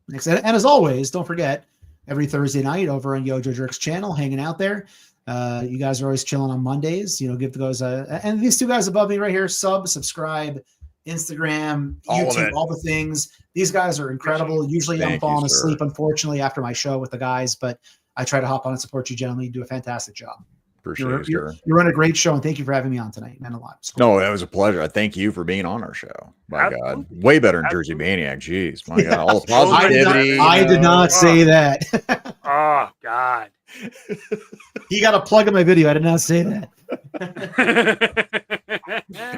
Thanks. And as always, don't forget every Thursday night over on Yojo Jerk's channel, hanging out there. You guys are always chilling on Mondays. Give those and these two guys above me right here, subscribe, Instagram, YouTube, all the things. These guys are incredible. Usually I'm falling asleep, unfortunately, after my show with the guys, but I try to hop on and support you gentlemen. You do a fantastic job. Appreciate you run a great show, and thank you for having me on tonight. Man, a lot. No, that was a pleasure. I thank you for being on our show. My God, way better than Jersey Maniac. Jeez, my God, all the positivity. I did not say that. Oh God, He got a plug in my video. I did not say that.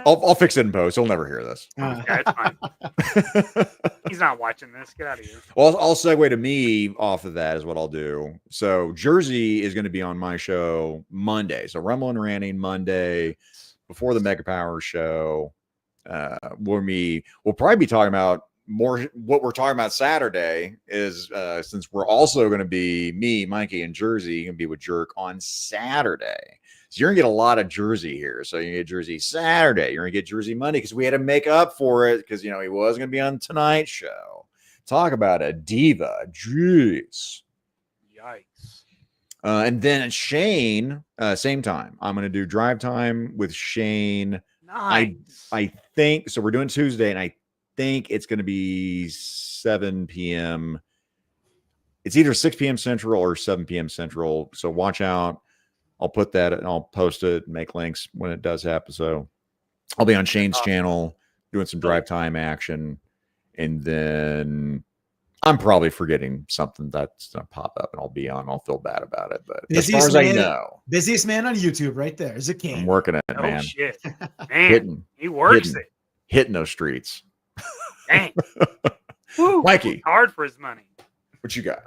I'll fix it in post. He'll never hear this. Yeah, it's fine. He's not watching this. Get out of here. Well, I'll segue to me off of that is what I'll do. So Jersey is going to be on my show Monday. So Rumble and Ranting Monday before the Mega Power show. We'll probably be talking about more. What we're talking about Saturday is since we're also going to be me, Mikey, and Jersey going to be with Jerk on Saturday. So you're gonna get a lot of Jersey here. So you get Jersey Saturday. You're gonna get Jersey Monday because we had to make up for it because he was gonna be on tonight's show. Talk about a diva. Jeez. Yikes. And then Shane, same time. I'm gonna do drive time with Shane. Nice. I think so. We're doing Tuesday, and I think it's gonna be 7 p.m. It's either 6 p.m. Central or 7 p.m. Central. So watch out. I'll put that and I'll post it and make links when it does happen. So I'll be on Shane's channel doing some drive time action. And then I'm probably forgetting something that's going to pop up and I'll be on. I'll feel bad about it. But as far as I know, busiest man on YouTube right there is a king. I'm working it, man. Oh, shit. Man, he works it. Hitting those streets. Dang. Woo, Mikey. Hard for his money. What you got?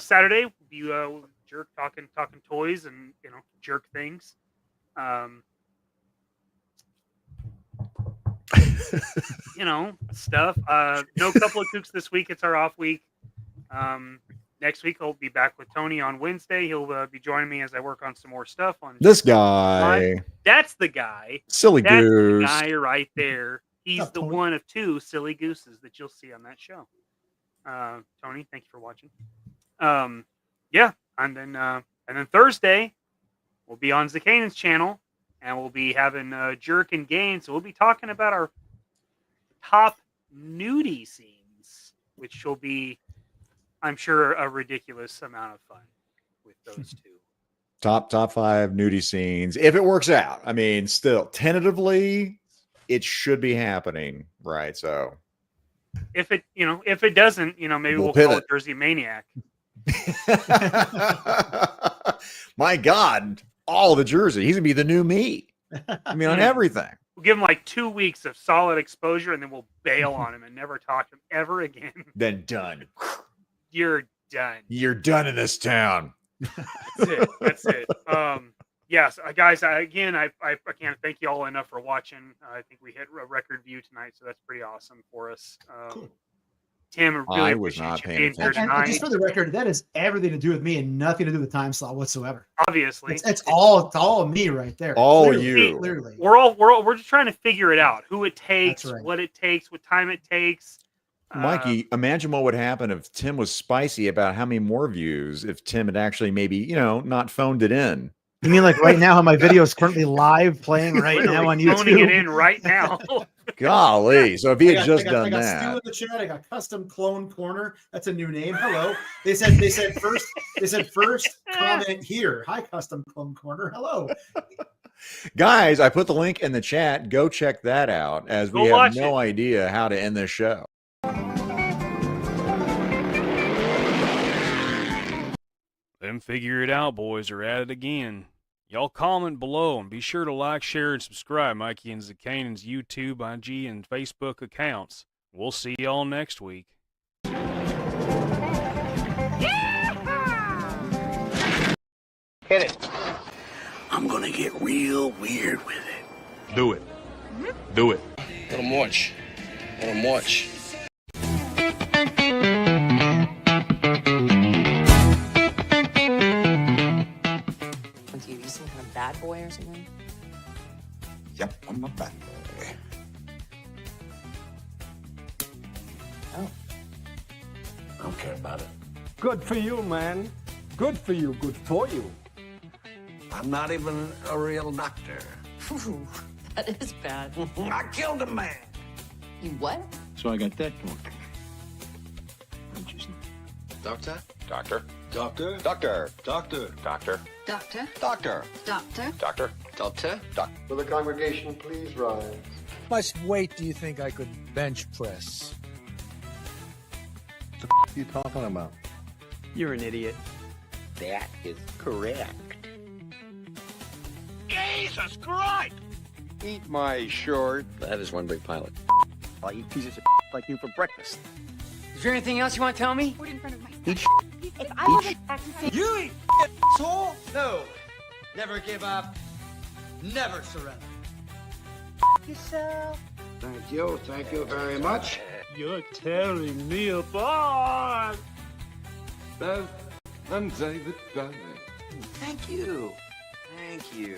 Saturday, you Jerk talking toys and Jerk things. Stuff. No couple of kooks this week. It's our off week. Next week I'll be back with Tony on Wednesday. He'll be joining me as I work on some more stuff on this guy. That's the guy. Silly That's goose. the guy right there. He's the Tony? one of two silly gooses that you'll see on that show. Tony, thank you for watching. And then Thursday we'll be on Zakanan's channel and we'll be having Jerk and Gain. So we'll be talking about our top nudie scenes, which will be, I'm sure, a ridiculous amount of fun with those two. Top 5 nudie scenes. If it works out. I mean, still tentatively it should be happening, right? So if it doesn't, maybe we'll call it Jersey Maniac. My God, all the Jersey. He's gonna be the new me. I mean, on everything. We'll give him like 2 weeks of solid exposure, and then we'll bail on him and never talk to him ever again. Then done. You're done. You're done in this town. That's it. Yes, guys. I can't thank you all enough for watching. I think we hit a record view tonight, so that's pretty awesome for us. Cool. Tim, I really was not appreciate you paying being here attention. tonight. And just for the record, that is everything to do with me and nothing to do with time slot whatsoever. Obviously, It's all me right there. All Clearly, you. Clearly. We're just trying to figure it out. Who it takes, That's right. what it takes, what time it takes. Mikey, imagine what would happen if Tim was spicy about how many more views if Tim had actually maybe, not phoned it in. You mean like right now how my video is currently live playing right now on YouTube? Phoning it in right now. Golly. So if he had just done I got that. Stu in the chat. I got Custom Clone Corner. That's a new name. Hello. They said first comment here. Hi, Custom Clone Corner. Hello. Guys, I put the link in the chat. Go check that out as we Go have watch no idea how to end this show. Them figure it out boys are at it again. Y'all comment below and be sure to like, share, and subscribe Mikey and Zakanan's YouTube, IG, and Facebook accounts. We'll see y'all next week. Hit it. I'm gonna get real weird with it. Do it. Do it. Let them watch. Let them watch. You some kind of bad boy or something? Yep, I'm a bad boy. Oh. I don't care about it. Good for you, man. Good for you. Good for you. I'm not even a real doctor. Ooh, that is bad. I killed a man. You what? So I got that going. Doctor? Doctor. Doctor? Doctor. Doctor? Doctor. Doctor, Doctor. doctor, Doctor. Doctor? Will the congregation please rise? How much weight do you think I could bench press? What are you talking about? You're an idiot. That is correct. Jesus Christ! Eat my short. That is one big pilot. I eat pieces of like you for breakfast. Is there anything else you want to tell me? Put in front of my Eat If I wasn't practicing, You eat asshole? No, never give up, never surrender. yourself. Thank you very much. You're tearing me apart. I'm David Bowie. Thank you. Thank you.